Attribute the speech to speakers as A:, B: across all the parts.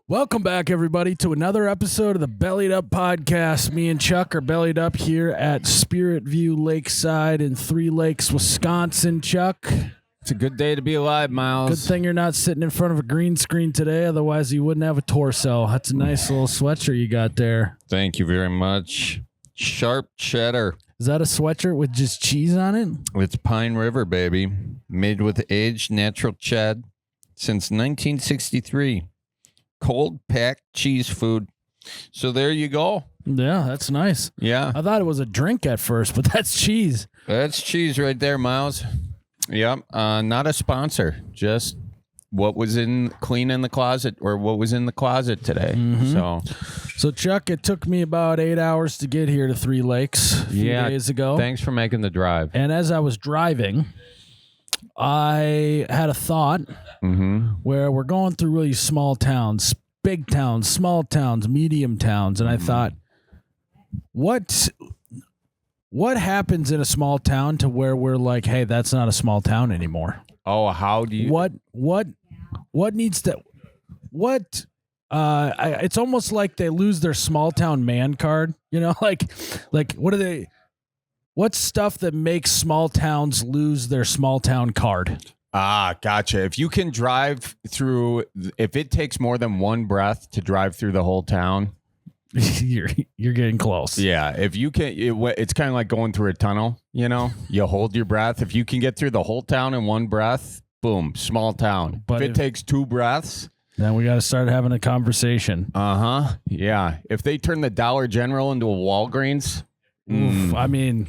A: Welcome back, everybody, to another episode of the Bellied Up Podcast. Me and Chuck are bellied up here at Spiritview Lakeside in Three Lakes, Wisconsin. Chuck,
B: it's a good day to be alive, Miles.
A: good thing you're not sitting in front of a green screen today, otherwise you wouldn't have a torso. That's a nice little sweatshirt you got there.
B: Thank you very much. Sharp cheddar.
A: Is that a sweatshirt with just cheese on it?
B: It's Pine River, baby. Made with aged natural ched since 1963. Cold packed cheese food. So there you go.
A: Yeah, that's nice.
B: Yeah.
A: I thought it was a drink at first, but that's cheese.
B: That's cheese right there, Miles. Yep. Not a sponsor. Just what was clean in the closet, or what was in the closet today.
A: So Chuck, it took me about 8 hours to get here to Three Lakes a few days ago.
B: Thanks for making the drive.
A: And as I was driving, I had a thought where we're going through really small towns, big towns, small towns, medium towns. And I thought, what happens in a small town to where we're like, hey, that's not a small town anymore?
B: Oh, how do you...
A: What needs to... it's almost like they lose their small town man card, you know, like what's stuff that makes small towns lose their small town card?
B: Ah, gotcha. If you can drive through, if it takes more than one breath to drive through the whole town,
A: you're getting close.
B: Yeah. If you can, it's kind of like going through a tunnel, you know, you hold your breath. If you can get through the whole town in one breath, boom, small town. But if it takes two breaths,
A: then we got to start having a conversation.
B: Yeah. If they turn the Dollar General into a Walgreens,
A: I mean,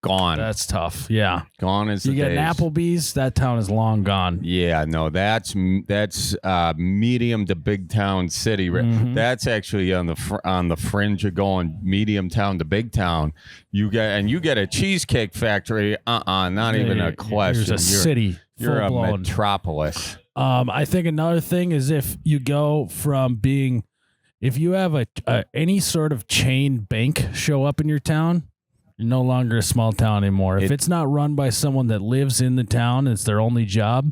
B: gone.
A: That's tough. Yeah.
B: Gone is the
A: You get
B: days.
A: an Applebee's, that town is long gone.
B: Yeah, no, that's medium to big town city. That's actually on the fringe of going medium town to big town. You get a cheesecake factory. Not even a question.
A: There's a city.
B: You're a
A: full-blown
B: metropolis.
A: I think another thing is if you go from being, if you have any sort of chain bank show up in your town, you're no longer a small town anymore. If it's not run by someone that lives in the town, it's their only job.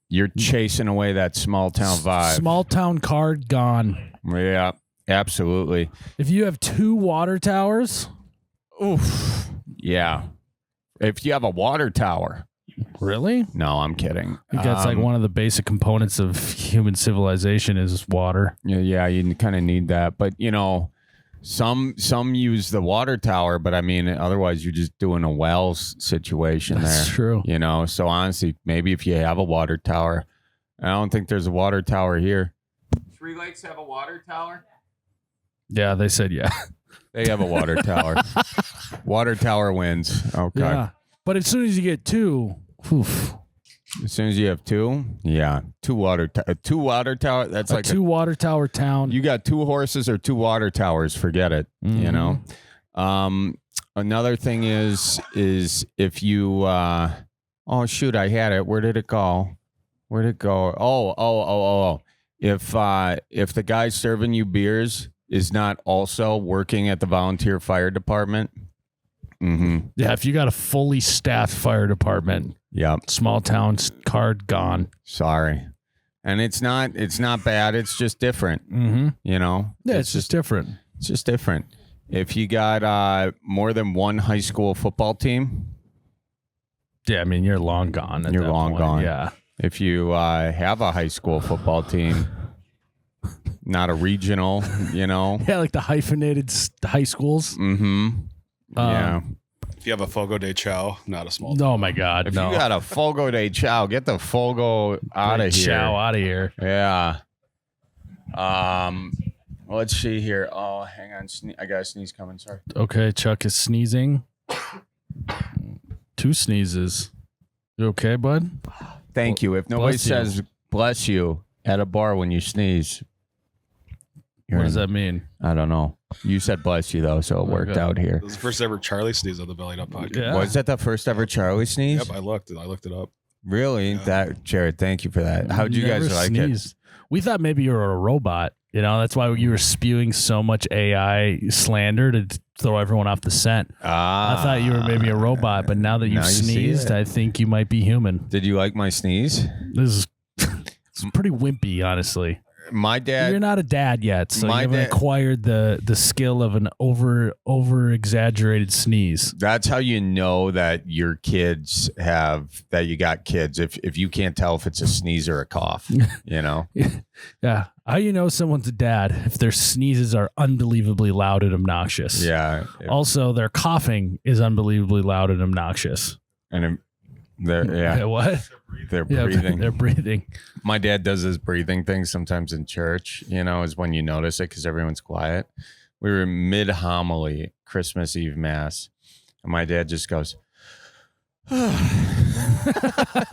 B: You're chasing away that small town vibe.
A: Small town card gone.
B: Yeah, absolutely.
A: If you have 2 water towers,
B: oof. Yeah. If you have a water tower.
A: Really?
B: No, I'm kidding.
A: I think that's like one of the basic components of human civilization is water.
B: Yeah, you kind of need that. But, you know, some use the water tower, but I mean, otherwise you're just doing a wells situation there.
A: That's true.
B: You know, so honestly, maybe if you have a water tower, I don't think there's a water tower here. Three Lakes have a water tower?
A: Yeah, they said yeah.
B: They have a water tower. Water tower wins. Okay.
A: Yeah. But as soon as you get 2, oof.
B: As soon as you have 2, yeah, 2 water tower. That's like
A: 2 water tower town.
B: You got 2 horses or 2 water towers. Forget it. You know. Another thing is if you. Oh shoot! I had it. Where did it go? Where'd it go? Oh. If the guy serving you beers is not also working at the volunteer fire department.
A: Yeah, if you got a fully staffed fire department, small town card gone.
B: Sorry, and it's not bad. It's just different. You know.
A: Yeah, it's just different.
B: It's just different. If you got more than one high school football team,
A: yeah, I mean you're long gone.
B: You're long gone.
A: Yeah.
B: If you have a high school football team, not a regional, you know.
A: Yeah, like the hyphenated high schools.
B: Yeah.
C: If you have a Fogo de Chao, not a small.
A: Oh my God!
B: If
A: no.
B: you got a Fogo de Chao, get the Fogo out of here.
A: Chao out of here.
B: Yeah. Let's see here. Oh, hang on. I got a sneeze coming. Sorry.
A: Okay, Chuck is sneezing. 2 sneezes. You okay, bud?
B: Thank you. If nobody says bless you at a bar when you sneeze,
A: what does that mean?
B: I don't know. You said bless you, though, so it worked out here.
C: It was the first ever Charlie sneeze on the Bellied Up podcast.
A: Yeah.
B: Was that the first ever Charlie sneeze?
C: Yep, I looked it up.
B: Really?
C: Yeah.
B: Jared, thank you for that. How'd you guys like it?
A: We thought maybe you were a robot. You know, that's why you were spewing so much AI slander to throw everyone off the scent. I thought you were maybe a robot, but now that you've sneezed, I think you might be human.
B: Did you like my sneeze?
A: This is it's pretty wimpy, honestly.
B: My dad.
A: You're not a dad yet, so you
B: My
A: haven't
B: dad-
A: acquired the skill of an over exaggerated sneeze.
B: That's how you know that your kids that you got kids. If you can't tell if it's a sneeze or a cough, you know.
A: Yeah. How you know someone's a dad if their sneezes are unbelievably loud and obnoxious.
B: Yeah.
A: Also, their coughing is unbelievably loud and obnoxious.
B: And they're
A: What?
B: they're
A: Yeah,
B: breathing.
A: they're breathing.
B: My dad does this breathing thing sometimes in church, is when you notice it because everyone's quiet. We were mid homily, Christmas Eve Mass, and my dad just goes,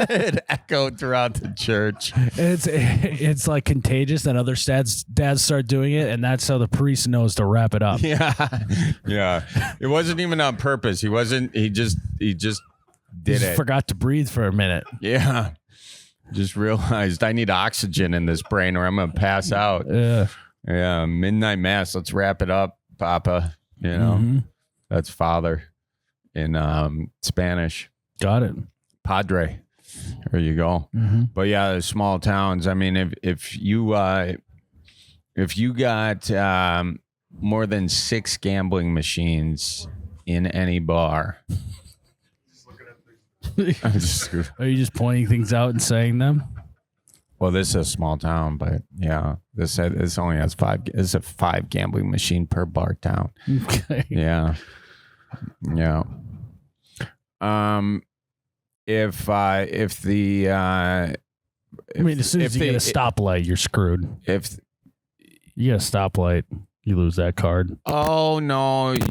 B: it echoed throughout the church.
A: It's like contagious, and other dads start doing it, and that's how the priest knows to wrap it up.
B: Yeah. It wasn't even on purpose. He just did it.
A: Forgot to breathe for a minute.
B: Yeah. Just realized I need oxygen in this brain or I'm going to pass out. Yeah. Midnight Mass. Let's wrap it up, Papa. That's father in Spanish.
A: Got it.
B: Padre. There you go.
A: Mm-hmm.
B: But yeah, the small towns. I mean, if you got more than 6 gambling machines in any bar.
A: Are you just pointing things out and saying them?
B: Well, this is a small town, but yeah, this only has 5. It's a 5 gambling machine per bar town.
A: Okay.
B: Yeah. If the
A: I mean, as soon as you get a stoplight, you're screwed.
B: If
A: you get a stoplight, you lose that card.
B: Oh no, yeah,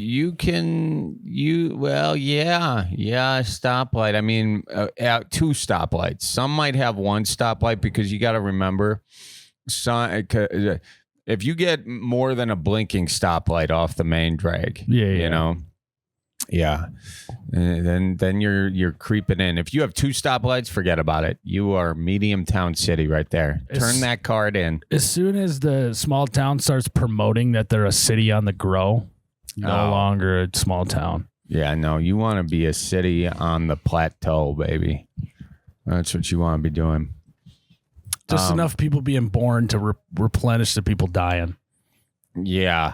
B: stoplight. I mean, 2 stoplights. Some might have 1 stoplight because you got to remember, if you get more than a blinking stoplight off the main drag, then you're creeping in. If you have 2 stoplights, forget about it. You are medium town city right there. Turn that card in.
A: As soon as the small town starts promoting that they're a city on the grow, no longer a small town.
B: Yeah, no, you want to be a city on the plateau, baby. That's what you want to be doing.
A: Just enough people being born to replenish the people dying.
B: Yeah.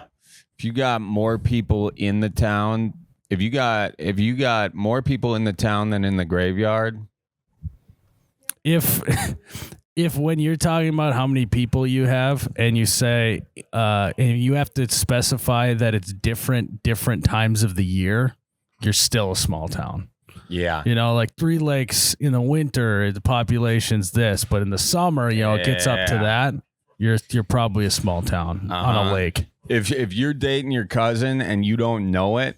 B: If you got more people in the town, if you got more people in the town than in the graveyard,
A: if when you're talking about how many people you have and you say and you have to specify that it's different times of the year, you're still a small town.
B: Yeah.
A: Like 3 Lakes in the winter, the population's this, but in the summer, it gets up to that. You're probably a small town on a lake.
B: If you're dating your cousin and you don't know it,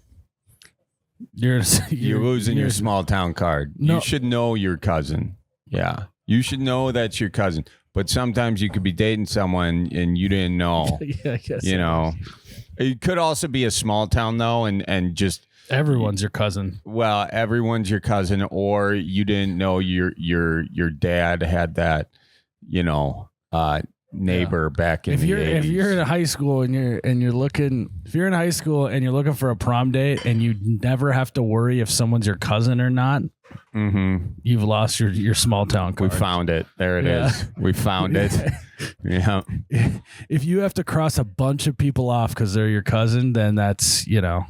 B: you're losing your small town card. No. You should know your cousin. Yeah. You should know that's your cousin. But sometimes you could be dating someone and you didn't know.
A: Yeah, I guess.
B: It could also be a small town though, and just
A: everyone's your cousin. Well,
B: everyone's your cousin, or you didn't know your dad had that, neighbor back in
A: if you're
B: 80s.
A: If you're in high school and you're looking for a prom date and you never have to worry if someone's your cousin or not, you've lost your small town card.
B: We found it. There it is. We found it. Yeah.
A: If you have to cross a bunch of people off because they're your cousin, then that's you're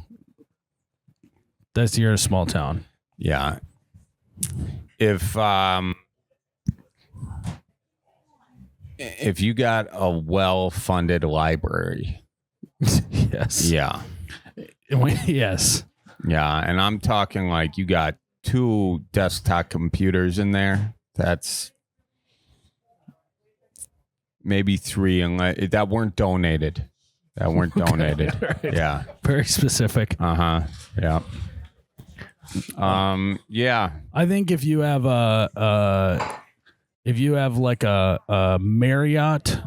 A: a small town.
B: Yeah. If you got a well-funded library.
A: Yes.
B: Yeah.
A: Yes.
B: Yeah, and I'm talking like you got 2 desktop computers in there. That's maybe 3 that weren't donated.
A: Right.
B: Yeah.
A: Very specific.
B: Yeah. Yeah.
A: I think if you have like a Marriott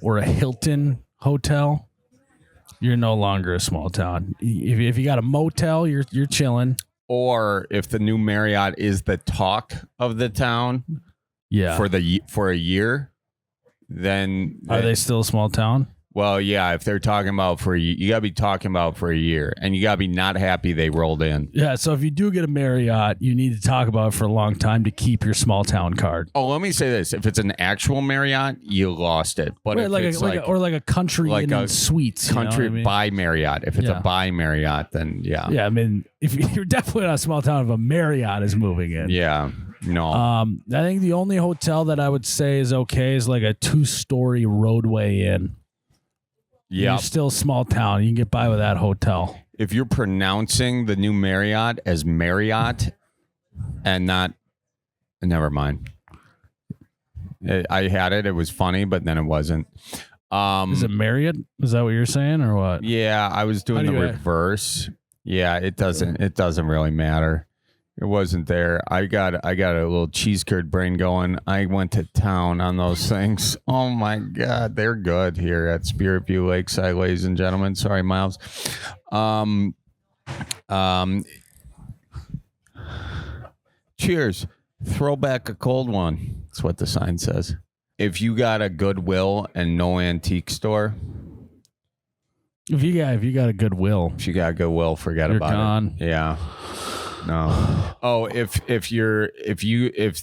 A: or a Hilton hotel, you're no longer a small town. If you got a motel, you're chilling.
B: Or if the new Marriott is the talk of the town,
A: for
B: a year, then
A: are they still a small town?
B: Well, yeah, if they're talking about you got to be talking about for a year, and you got to be not happy they rolled in.
A: Yeah, so if you do get a Marriott, you need to talk about it for a long time to keep your small town card.
B: Oh, let me say this: if it's an actual Marriott, you lost it. But
A: Right,
B: if
A: like
B: it's
A: a country
B: like
A: Inn
B: a
A: and suites,
B: country
A: you know what I mean?
B: by Marriott, if it's
A: Yeah.
B: a by Marriott, then yeah,
A: Yeah, I mean, if you're definitely not a small town if a Marriott is moving in.
B: yeah, no,
A: I think the only hotel that I would say is okay is like a 2-story roadway inn.
B: yeah.
A: You're still a small town. You can get by with that hotel.
B: If you're pronouncing the new Marriott as Marriott and not, never mind. I had it. It was funny, but then it wasn't.
A: Is it Marriott? Is that what you're saying or what?
B: Yeah, I was doing the
A: Anyway.
B: reverse. Yeah, it doesn't really matter. It wasn't there. I got a little cheese curd brain going. I went to town on those things. Oh my God, they're good here at Spiritview Lakeside, ladies and gentlemen. Sorry, Miles. Cheers. Throw back a cold one. That's what the sign says. If you got a Goodwill and no antique store,
A: If you got a Goodwill,
B: if you got a Goodwill, forget
A: you're
B: about
A: gone.
B: it. Yeah. No. Oh, if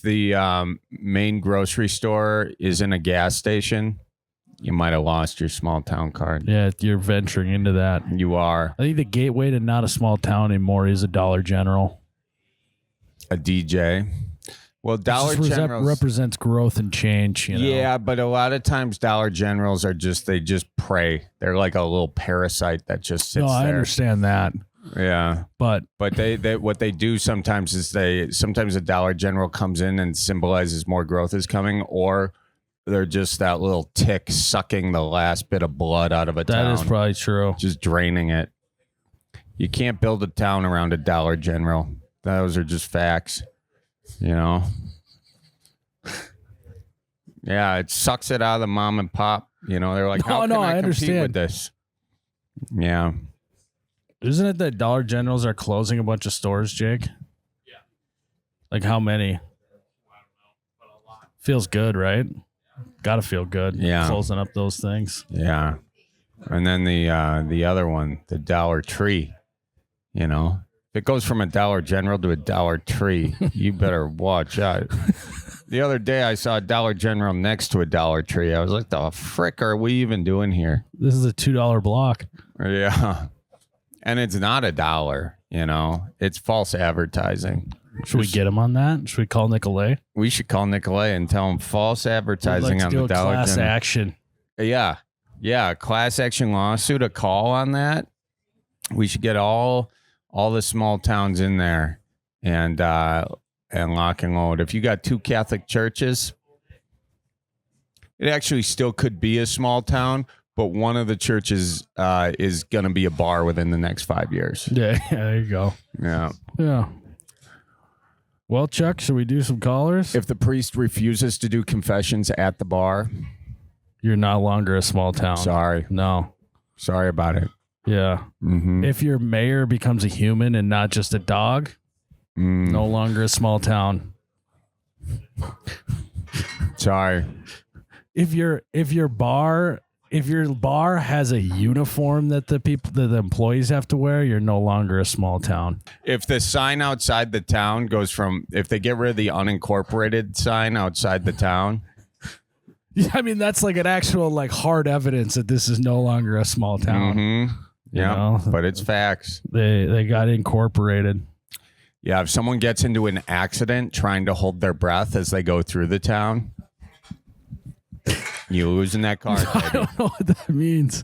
B: the main grocery store is in a gas station, you might have lost your small town card.
A: Yeah, you're venturing into that.
B: You are
A: I think the gateway to not a small town anymore is a Dollar General.
B: a DJ. Well, Dollar
A: Just
B: Generals
A: represents growth and change. You know?
B: Yeah, but a lot of times Dollar Generals are they just prey. They're like a little parasite that just sits
A: No, I
B: there.
A: understand that,
B: Yeah.
A: but
B: But they what they do sometimes is sometimes a Dollar General comes in and symbolizes more growth is coming, or they're just that little tick sucking the last bit of blood out of a town.
A: that is probably true.
B: Just draining it. You can't build a town around a Dollar General. Those are just facts. You know? Yeah, it sucks it out of the mom and pop. You know, they're like, how can I compete
A: understand.
B: with this? Yeah.
A: Isn't it that Dollar Generals are closing a bunch of stores, Jake? Yeah. Like how many? Feels good, right? Got to feel good.
B: Yeah.
A: Closing up those things.
B: Yeah. And then the other one, the Dollar Tree, you know, if it goes from a Dollar General to a Dollar Tree, you better watch out. The other day I saw a Dollar General next to a Dollar Tree. I was like, the frick are we even doing here?
A: This is a $2 block.
B: Yeah. And it's not $1, you know, it's false advertising.
A: Should we get him on that? Should we call Nicolay?
B: We should call Nicolay and tell him false advertising
A: Let's
B: on
A: do
B: the
A: a
B: Dollar
A: class
B: General.
A: action.
B: Yeah. Yeah. Class action lawsuit, a call on that. We should get all the small towns in there and lock and load. If you got 2 Catholic churches, it actually still could be a small town, but one of the churches is going to be a bar within the next 5 years.
A: Yeah, there you go.
B: Yeah.
A: Yeah. Well, Chuck, should we do some callers?
B: If the priest refuses to do confessions at the bar,
A: You're no longer a small town.
B: sorry.
A: No.
B: Sorry about it.
A: Yeah.
B: Mm-hmm.
A: If your mayor becomes a human and not just a dog, no longer a small town.
B: Sorry.
A: If your bar has a uniform that the employees have to wear, you're no longer a small town.
B: If the sign outside the town goes from, if they get rid of the unincorporated sign outside the town,
A: Yeah, I mean that's like an actual like hard evidence that this is no longer a small town.
B: mm-hmm. Yeah,
A: know?
B: but it's facts.
A: They got incorporated.
B: Yeah, if someone gets into an accident trying to hold their breath as they go through the town, you losing that card.
A: I don't know what that means.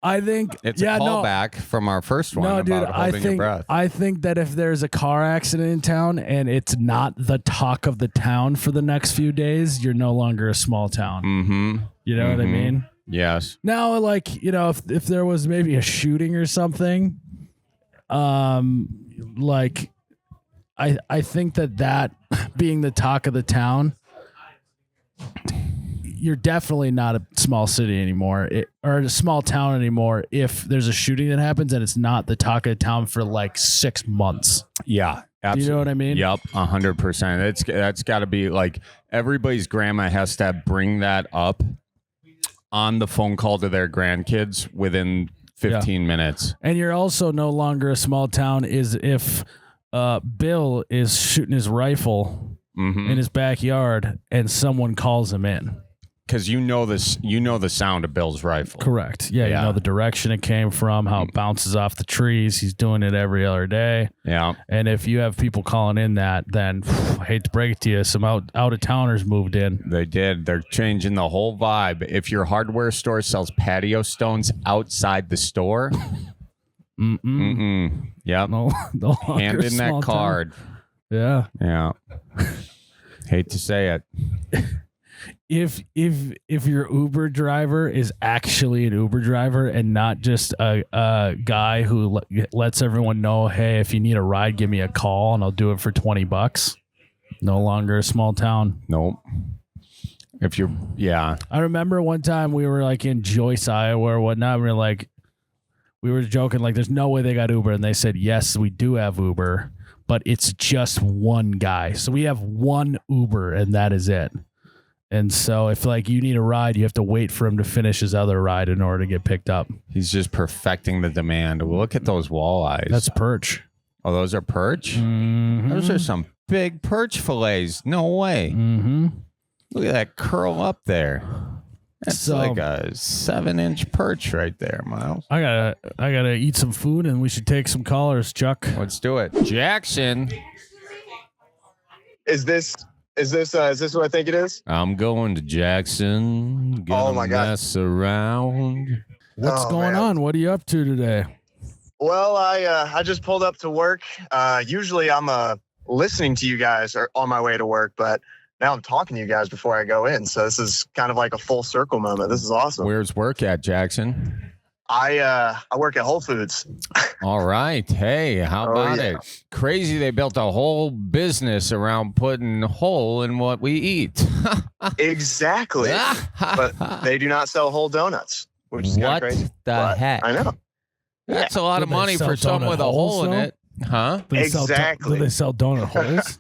A: I think
B: It's a callback from our first one
A: No, dude,
B: about holding your breath.
A: I think that if there's a car accident in town and it's not the talk of the town for the next few days, you're no longer a small town.
B: Mm-hmm.
A: You know what I mean?
B: Yes.
A: Now, like, you know, if there was maybe a shooting or something, like, I think that being the talk of the town, you're definitely not a small city anymore, or a small town anymore. If there's a shooting that happens and it's not the talk of the town for like 6 months.
B: Yeah. Absolutely.
A: Do you know what I mean?
B: Yep, 100%. That's got to be like everybody's grandma has to bring that up on the phone call to their grandkids within 15 minutes.
A: And you're also no longer a small town is if Bill is shooting his rifle in his backyard and someone calls him in.
B: Because you know the sound of Bill's rifle.
A: Correct. Yeah, you know the direction it came from, how it bounces off the trees. He's doing it every other day.
B: Yeah.
A: And if you have people calling in that, then I hate to break it to you, some out-of-towners moved in.
B: They did. They're changing the whole vibe. If your hardware store sells patio stones outside the store, yep.
A: No
B: Hand in that card.
A: Town. Yeah.
B: Yeah. Hate to say it.
A: If your Uber driver is actually an Uber driver and not just a guy who lets everyone know, hey, if you need a ride, give me a call and I'll do it for $20. No longer a small town.
B: Nope. If you're,
A: I remember one time we were like in Joyce, Iowa or whatnot. We were joking like, there's no way they got Uber, and they said, yes, we do have Uber, but it's just one guy. So we have one Uber, and that is it. And so if like you need a ride, you have to wait for him to finish his other ride in order to get picked up.
B: He's just perfecting the demand. Look at those walleyes.
A: That's perch.
B: Oh, those are perch?
A: Mm-hmm.
B: Those are some big perch fillets. No way.
A: Mm-hmm.
B: Look at that curl up there. That's like a 7-inch perch right there, Miles.
A: I gotta eat some food, and we should take some callers, Chuck.
B: Let's do it. Jackson.
D: Is this what I think it is?
B: I'm going to Jackson.
D: Oh my God.
B: Mess around.
A: What's going on? What are you up to today?
D: Well, I just pulled up to work. Usually I'm listening to you guys on my way to work, but now I'm talking to you guys before I go in. So this is kind of like a full circle moment. This is awesome.
B: Where's work at, Jackson?
D: I work at Whole Foods.
B: All right. Hey, how about it? Crazy they built a whole business around putting whole in what we eat.
D: Exactly. But they do not sell whole donuts, which is kind of crazy.
B: What the heck?
D: I know.
B: That's a lot of money for something with a hole in it. Huh?
D: Exactly.
A: Do they sell donut holes?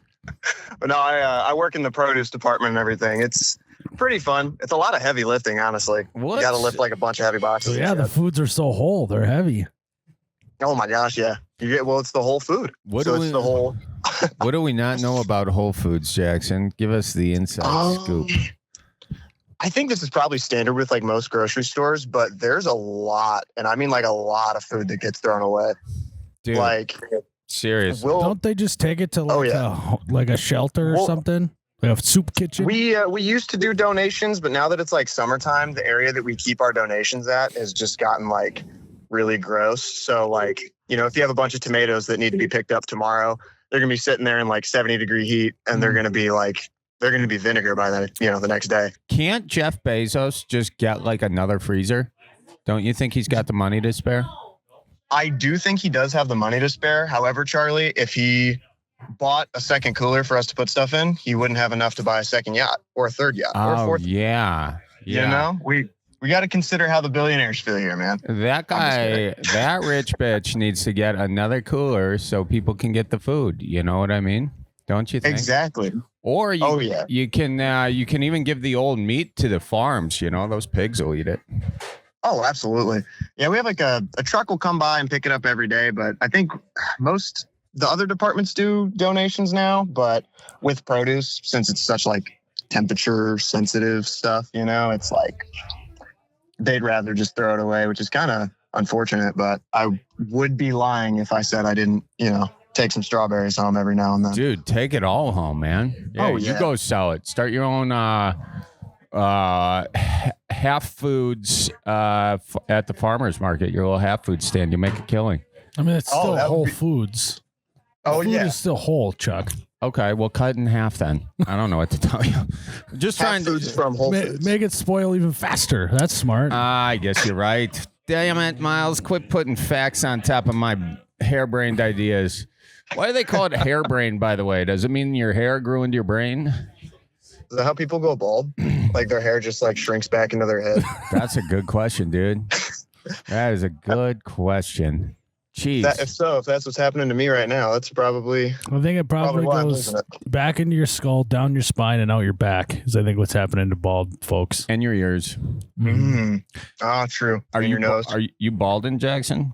D: But no, I work in the produce department and everything. It's pretty fun. It's a lot of heavy lifting, honestly.
B: What?
D: You got to lift like a bunch of heavy boxes.
A: So, yeah, the foods are so whole. They're heavy.
D: Oh my gosh, yeah. It's the whole food. What
B: do we not know about Whole Foods, Jackson? Give us the inside scoop.
D: I think this is probably standard with like most grocery stores, but there's a lot, and I mean like a lot of food that gets thrown away.
B: Dude,
D: like
B: seriously.
A: Don't they just take it to like a shelter or something? Like a soup kitchen?
D: We used to do donations, but now that it's like summertime, the area that we keep our donations at has just gotten like really gross. So like, if you have a bunch of tomatoes that need to be picked up tomorrow, they're going to be sitting there in like 70-degree heat, and they're going to be vinegar by the next day.
B: Can't Jeff Bezos just get like another freezer? Don't you think he's got the money to spare?
D: I do think he does have the money to spare. However, Charlie, if he bought a second cooler for us to put stuff in, he wouldn't have enough to buy a second yacht or a third yacht or a fourth.
B: Yeah.
D: We got to consider how the billionaires feel here, man.
B: That guy, that rich bitch needs to get another cooler so people can get the food. You know what I mean? Don't you think?
D: Exactly.
B: Or you can even give the old meat to the farms. Those pigs will eat it.
D: Oh, absolutely. Yeah, we have like a truck will come by and pick it up every day, but I think the other departments do donations now, but with produce, since it's such like temperature sensitive stuff, it's like they'd rather just throw it away, which is kind of unfortunate, but I would be lying if I said I didn't, take some strawberries home every now and then.
B: Dude, take it all home, man. Yeah, you go sell it. Start your own half foods at the farmer's market, your little half food stand. You make a killing.
A: I mean, it's still Whole Foods. Food is still whole, Chuck.
B: Okay, well, cut it in half then. I don't know what to tell you. Just trying to
D: from Whole Foods.
A: Make it spoil even faster. That's smart.
B: I guess you're right. Damn it, Miles. Quit putting facts on top of my harebrained ideas. Why do they call it harebrained, by the way? Does it mean your hair grew into your brain?
D: Is that how people go bald? Like their hair just like shrinks back into their head?
B: That's a good question, dude. That is a good question. Jeez.
D: If that's what's happening to me right now, that's probably.
A: I think it probably
D: why I'm
A: goes
D: losing it.
A: back into your skull, down your spine, and out your back. Is I think what's happening to bald folks.
B: And your ears.
D: True.
B: Are
D: And
B: you
D: your nose?
B: Are you balding, Jackson?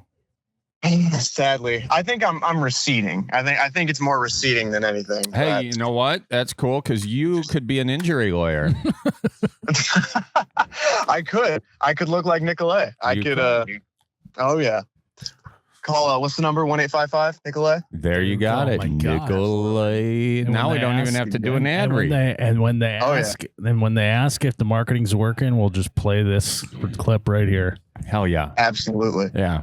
D: Sadly, I think I'm receding. I think it's more receding than anything.
B: Hey, you know what? That's cool because you could be an injury lawyer.
D: I could look like Nicolay. I could. Oh yeah. Call what's the number? 1-855 Nicolay.
B: There you got it,
A: my God.
B: Nicolay. Now we don't even have to do an ad read.
A: And when they ask if the marketing's working, we'll just play this clip right here.
B: Hell yeah.
D: Absolutely.
B: Yeah.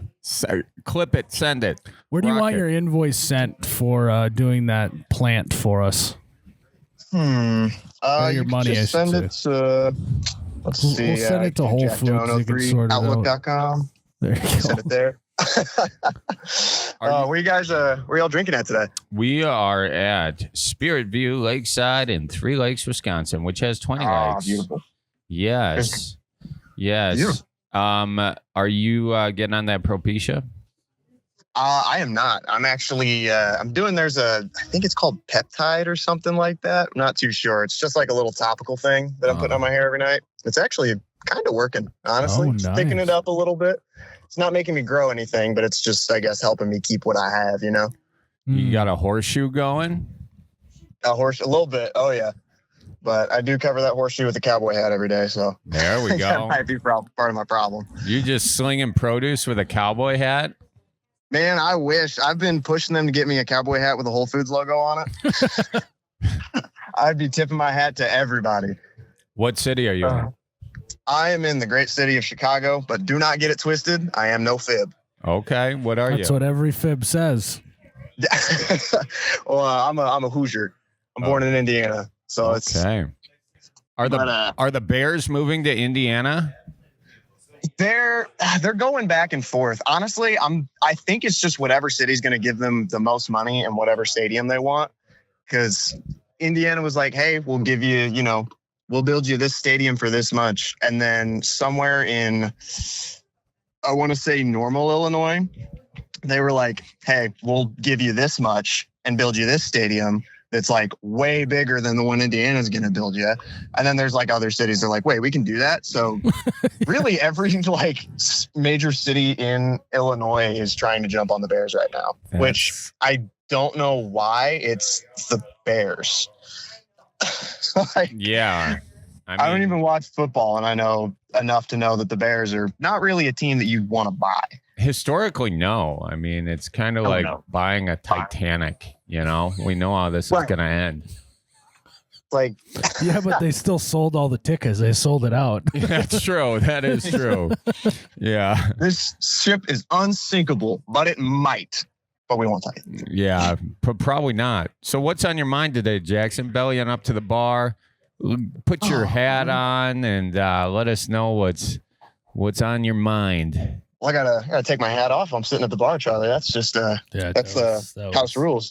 B: Clip it, send it.
A: Where do you
B: Rock
A: want
B: it.
A: your invoice sent for doing that plant for us?
D: Where
A: your money is
D: send it to. Let's see.
A: We'll send it to Whole Foods. You can sort it out.
D: Outlook.com.
A: There you go.
D: Send it there. Where you guys? Where y'all drinking at today?
B: We are at Spiritview Lakeside in Three Lakes, Wisconsin, which has 20 lakes.
D: Beautiful.
B: Yes.
D: Beautiful.
B: Are you getting on that Propecia?
D: I am not. I'm actually. I'm doing. I think it's called peptide or something like that. I'm not too sure. It's just like a little topical thing that I'm putting on my hair every night. It's actually kind of working. Honestly, Just picking it up a little bit. It's not making me grow anything, but it's just, I guess, helping me keep what I have. You know.
B: You got a horseshoe going?
D: A little bit. Oh yeah. But I do cover that horseshoe with a cowboy hat every day, so
B: There we
D: that
B: go.
D: might be part of my problem.
B: You just slinging produce with a cowboy hat?
D: Man, I wish. I've been pushing them to get me a cowboy hat with a Whole Foods logo on it. I'd be tipping my hat to everybody.
B: What city are you in?
D: I am in the great city of Chicago, but do not get it twisted. I am no fib.
B: Okay, what are
A: That's
B: you?
A: what every fib says.
D: Well, I'm a Hoosier. I'm born in Indiana, so it's
B: Okay. Are the Bears moving to Indiana?
D: they're going back and forth. Honestly, I think it's just whatever city's going to give them the most money and whatever stadium they want. Because Indiana was like, hey, we'll give you, we'll build you this stadium for this much. And then somewhere in, I want to say Normal, Illinois, they were like, hey, we'll give you this much and build you this stadium that's like way bigger than the one Indiana's going to build you. And then there's like other cities that are like, wait, we can do that. So really every like major city in Illinois is trying to jump on the Bears right now, which I don't know why. It's the Bears.
B: Yeah.
D: I don't even watch football, and I know enough to know that the Bears are not really a team that you'd want to buy.
B: Historically, no. I mean, it's kind of like buying a Titanic, We know how this is going to end.
D: Like,
A: yeah, but they still sold all the tickets. They sold it out.
B: That's true. That is true. Yeah.
D: This ship is unsinkable, but it might. But we won't tell you.
B: Yeah, probably not. So what's on your mind today, Jackson? Bellying up to the bar. Put your hat on and let us know what's on your mind.
D: Well, I gotta take my hat off. I'm sitting at the bar, Charlie. That's just house rules.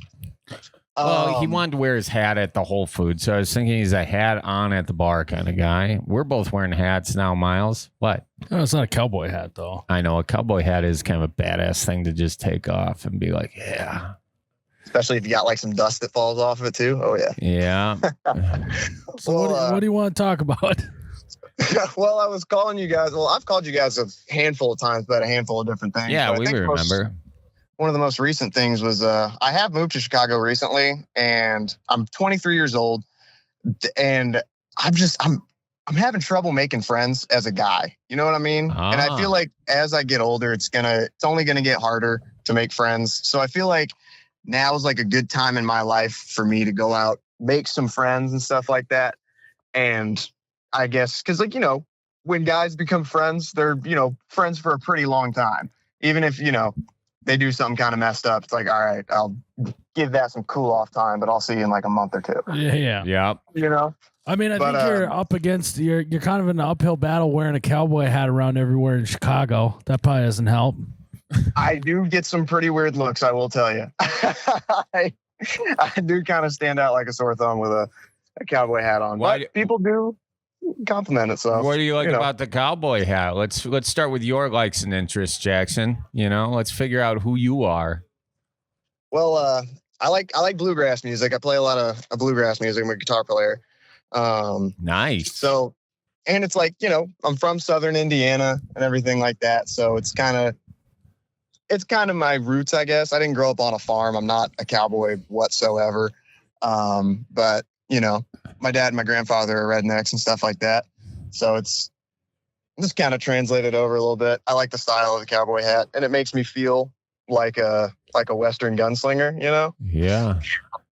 B: Well, he wanted to wear his hat at the Whole Foods, so I was thinking he's a hat on at the bar kind of guy. We're both wearing hats now, Miles. What?
A: No, it's not a cowboy hat, though.
B: I know a cowboy hat is kind of a badass thing to just take off and be like, yeah.
D: Especially if you got like some dust that falls off of it too. Oh yeah.
B: Yeah.
A: So what do you want to talk about?
D: Well, I was calling you guys. Well, I've called you guys a handful of times about a handful of different things.
B: Yeah, we remember.
D: One of the most recent things was I have moved to Chicago recently, and I'm 23 years old, and I'm having trouble making friends as a guy. You know what I mean? And I feel like as I get older, it's only gonna get harder to make friends. So I feel like now is like a good time in my life for me to go out, make some friends and stuff like that. And I guess because when guys become friends, they're friends for a pretty long time, even if they do something kind of messed up. It's like, all right, I'll give that some cool off time, but I'll see you in like a month or two.
B: Yeah.
A: I mean, I think you're up against you're kind of in an uphill battle wearing a cowboy hat around everywhere in Chicago. That probably doesn't help.
D: I do get some pretty weird looks, I will tell you. I do kind of stand out like a sore thumb with a cowboy hat on. But people do compliment itself.
B: What do you like
D: know.
B: about the cowboy hat? Let's start with your likes and interests, Jackson. Let's figure out who you are.
D: Well, I like bluegrass music. I play a lot of bluegrass music. I'm a guitar player.
B: Nice.
D: So, and it's like, I'm from Southern Indiana and everything like that. So it's kind of my roots, I guess. I didn't grow up on a farm. I'm not a cowboy whatsoever. But my dad and my grandfather are rednecks and stuff like that. So it's just kind of translated over a little bit. I like the style of the cowboy hat, and it makes me feel like a Western gunslinger,
B: Yeah.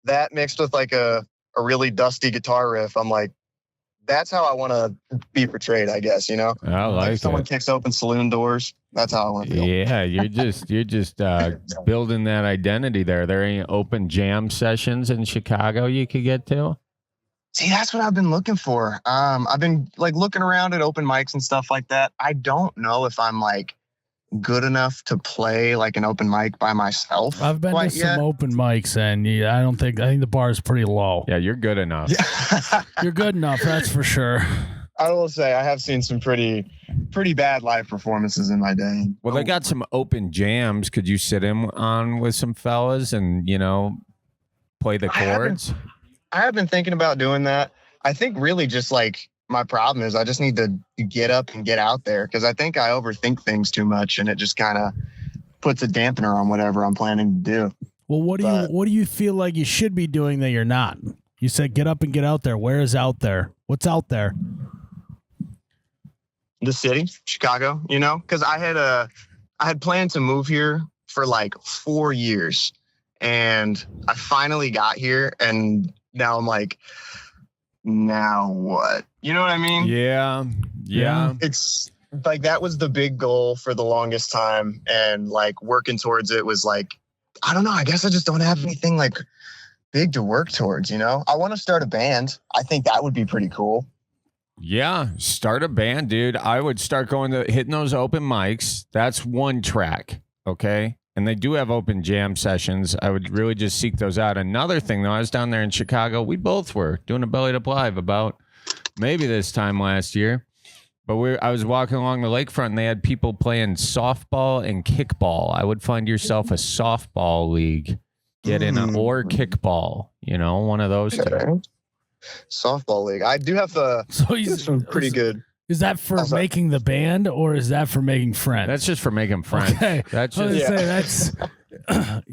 D: That mixed with like a really dusty guitar riff. I'm like, that's how I want to be portrayed, I guess,
B: I like
D: someone
B: it.
D: kicks open saloon doors. That's how I want to feel.
B: Yeah, you're just building that identity there. There ain't open jam sessions in Chicago you could get to.
D: See, that's what I've been looking for. I've been like looking around at open mics and stuff like that. I don't know if I'm like good enough to play like an open mic by myself.
A: I've been to some open mics, and I think the bar is pretty low.
B: Yeah, you're good enough.
D: Yeah.
A: You're good enough, that's for sure.
D: I will say I have seen some pretty bad live performances in my day.
B: Well, they got some open jams. Could you sit in on with some fellas and, play the chords?
D: I have been thinking about doing that. I think really just like my problem is I just need to get up and get out there, because I think I overthink things too much, and it just kind of puts a dampener on whatever I'm planning to do.
A: Well, what do you feel like you should be doing that you're not? You said get up and get out there. Where is out there? What's out there?
D: The city, Chicago, because I had planned to move here for like 4 years, and I finally got here, and now I'm like, now what? You know what I mean?
B: Yeah.
D: It's like that was the big goal for the longest time, and like working towards it was like, I don't know, I guess I just don't have anything like big to work towards, I want to start a band. I think that would be pretty cool.
B: Yeah, start a band, dude. I would start hitting those open mics. That's one track, okay? And they do have open jam sessions. I would really just seek those out. Another thing, though, I was down there in Chicago. We both were doing a Belly Up Live about maybe this time last year. But I was walking along the lakefront, and they had people playing softball and kickball. I would find yourself a softball league. Get in or kickball, one of those two.
D: Softball league. I do have some pretty good.
A: Is that for making the band, or is that for making friends?
B: That's just for making friends.
A: Okay.
B: That's just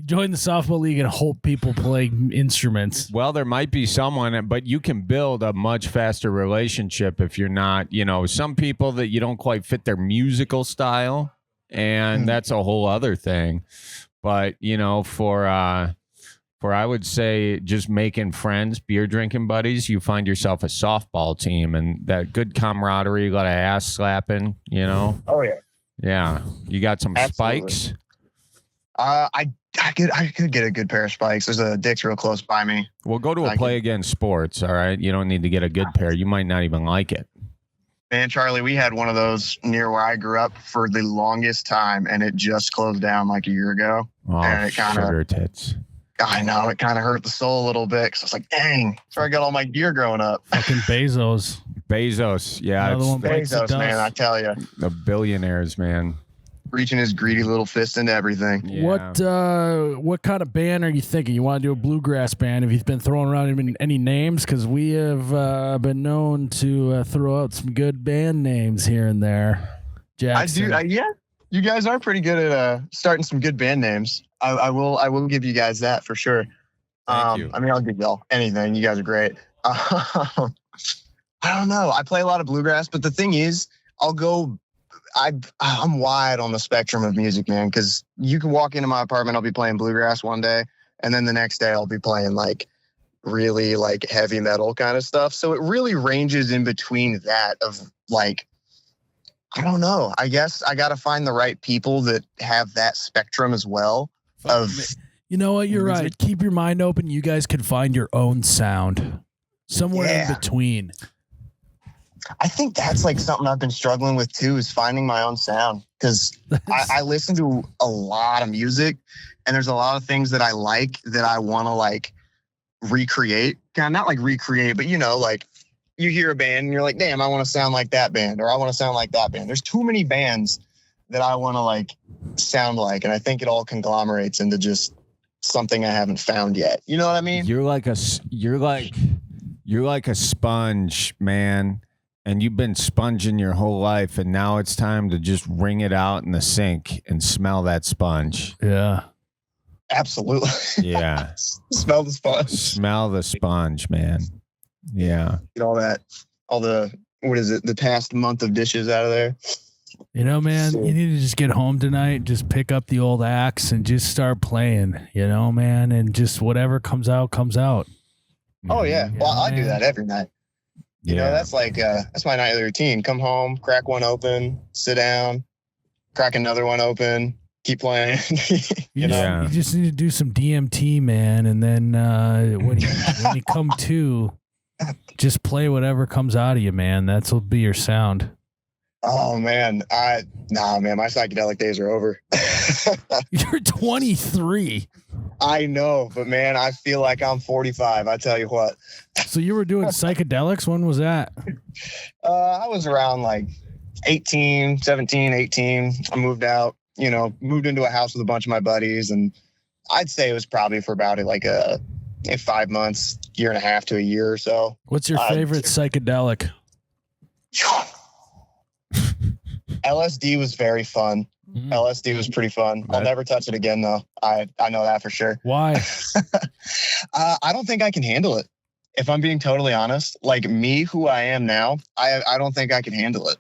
A: join the softball league and hope people play instruments.
B: Well, there might be someone, but you can build a much faster relationship if you're not, some people that you don't quite fit their musical style, and that's a whole other thing. But, for I would say just making friends, beer drinking buddies, you find yourself a softball team, and that good camaraderie, a lot of ass slapping,
D: Oh yeah.
B: Yeah. You got some
D: Absolutely.
B: spikes?
D: I could get a good pair of spikes. There's a Dick's real close by me.
B: Well, go to a Play Again Sports, all right? You don't need to get a good pair. You might not even like it.
D: Man, Charlie, we had one of those near where I grew up for the longest time, and it just closed down like a year ago.
B: Oh,
D: and it
B: sugar tits.
D: I know, it kind of hurt the soul a little bit, because I was like, dang, that's where I got all my gear growing up.
A: Fucking Bezos.
B: Yeah.
A: Another one bites the
D: Bezos,
A: dust.
D: man, I tell you.
B: The billionaires, man.
D: Reaching his greedy little fist into everything.
B: Yeah.
A: What kind of band are you thinking? You want to do a bluegrass band? Have you been throwing around any names? Because we have been known to throw out some good band names here and there. Jackson.
D: I do. Yeah, you guys are pretty good at starting some good band names. I will give you guys that for sure.
B: Thank you.
D: I mean, I'll give y'all anything. You guys are great. I don't know. I play a lot of bluegrass, but the thing is, I'm wide on the spectrum of music, man, because you can walk into my apartment, I'll be playing bluegrass one day, and then the next day I'll be playing like really like heavy metal kind of stuff. So it really ranges in between that of like, I don't know. I guess I got to find the right people that have that spectrum as well.
A: You know what? You're right. Keep your mind open. You guys can find your own sound somewhere in between.
D: I think that's like something I've been struggling with too, is finding my own sound, because I listen to a lot of music, and there's a lot of things that I like that I want to like recreate. Kind of not like recreate, but like you hear a band and you're like, damn, I want to sound like that band, or I want to sound like that band. There's too many bands that I want to like sound like, and I think it all conglomerates into just something I haven't found yet. You know what I mean?
B: You're like a sponge, man. And you've been sponging your whole life, and now it's time to just wring it out in the sink and smell that sponge.
A: Yeah.
D: Absolutely.
B: Yeah.
D: Smell the sponge.
B: Smell the sponge, man. Yeah.
D: Get all the what is it? The past month of dishes out of there.
A: You know, man, you need to just get home tonight, just pick up the old axe and just start playing, you know, man, and just whatever comes out, comes out.
D: Oh yeah. Well, I do
A: man.
D: that every night. You know, that's like that's my nightly routine. Come home, crack one open, sit down, crack another one open, keep playing. you know,
A: you just need to do some DMT, man, and then when you come to, just play whatever comes out of you, man. That'll be your sound.
D: Oh man, man, my psychedelic days are over.
A: You're 23.
D: I know, but man, I feel like I'm 45. I tell you what.
A: So you were doing psychedelics? When was that?
D: I was around like 18, 17, 18. I moved out, moved into a house with a bunch of my buddies. And I'd say it was probably for about like 5 months, year and a half to a year or so.
A: What's your favorite psychedelic?
D: LSD was very fun. LSD was pretty fun. I'll never touch it again, though. I know that for sure.
A: Why?
D: I don't think I can handle it. If I'm being totally honest, like me, who I am now, I don't think I can handle it.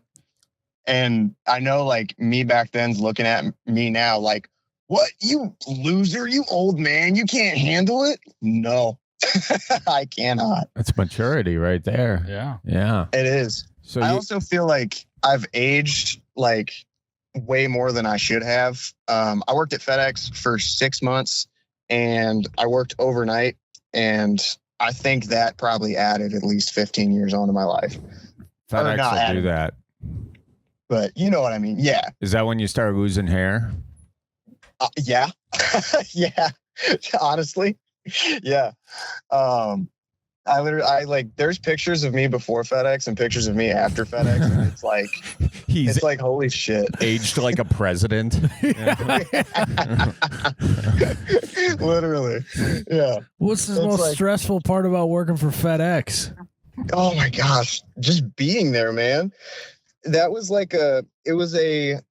D: And I know like me back then's looking at me now like, what, you loser, you old man, you can't handle it? No, I cannot.
B: That's maturity right there.
A: Yeah.
B: Yeah.
D: It is. So I also feel like I've aged like way more than I should have. I worked at FedEx for 6 months and I worked overnight, and I think that probably added at least 15 years onto my life.
B: FedEx will do that.
D: But you know what I mean? Yeah.
B: Is that when you start losing hair?
D: Yeah. Yeah. Honestly. Yeah. I like, there's pictures of me before FedEx and pictures of me after FedEx. And it's like, it's like, holy shit.
B: Aged like a president.
D: Literally. Yeah.
A: What's the most stressful part about working for FedEx?
D: Oh my gosh. Just being there, man. That was like it was a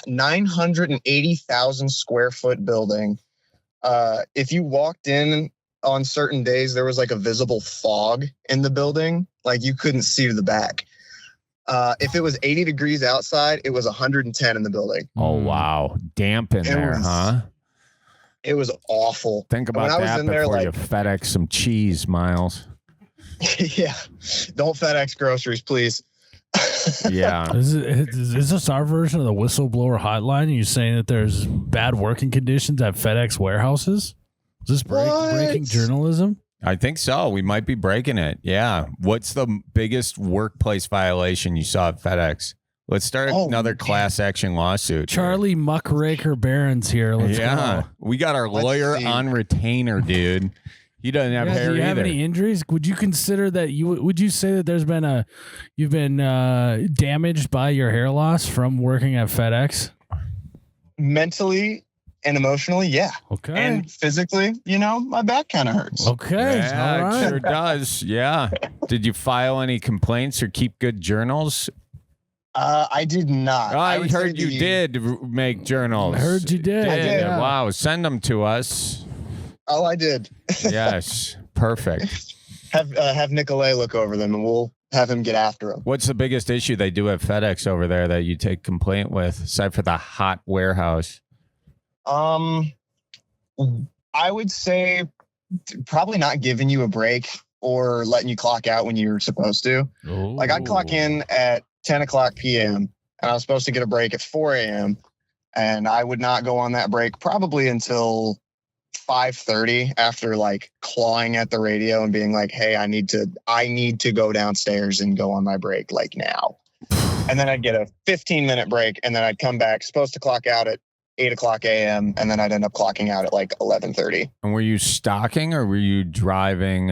D: 980,000 square foot building. If you walked in on certain days, there was like a visible fog in the building. Like you couldn't see to the back. If it was 80 degrees outside, it was 110 in the building.
B: Oh, wow. Damp in there, huh?
D: It was awful.
B: Think about that before you FedEx some cheese, Miles.
D: Yeah. Don't FedEx groceries, please.
B: Yeah.
A: Is this our version of the whistleblower hotline? Are you saying that there's bad working conditions at FedEx warehouses? Is this breaking journalism?
B: I think so. We might be breaking it. Yeah. What's the biggest workplace violation you saw at FedEx? Let's start another class action lawsuit.
A: Charlie Muckraker Berens here. Let's go.
B: We got our lawyer on retainer, dude. He doesn't have hair either. Do you have any
A: injuries? Would you consider that would you say that you've been damaged by your hair loss from working at FedEx?
D: Mentally and emotionally, yeah.
A: Okay.
D: And physically, my back kind of hurts.
A: Okay.
B: Yeah,
A: all right.
B: It sure does. Yeah. Did you file any complaints or keep good journals?
D: I did not.
B: I heard you did make journals.
A: I heard you did.
D: I did.
B: Yeah. Wow. Send them to us.
D: Oh, I did.
B: Yes. Perfect.
D: Have Nicolay look over them, and we'll have him get after them.
B: What's the biggest issue they do at FedEx over there that you take complaint with, aside for the hot warehouse?
D: I would say probably not giving you a break or letting you clock out when you're supposed to.
A: Ooh.
D: Like I'd clock in at 10 o'clock p.m. and I was supposed to get a break at 4 a.m. and I would not go on that break probably until 5:30 after like clawing at the radio and being like, hey, I need to go downstairs and go on my break like now. And then I'd get a 15-minute break and then I'd come back, supposed to clock out at 8 o'clock a.m. and then I'd end up clocking out at like 11:30.
B: And were you stocking or were you driving?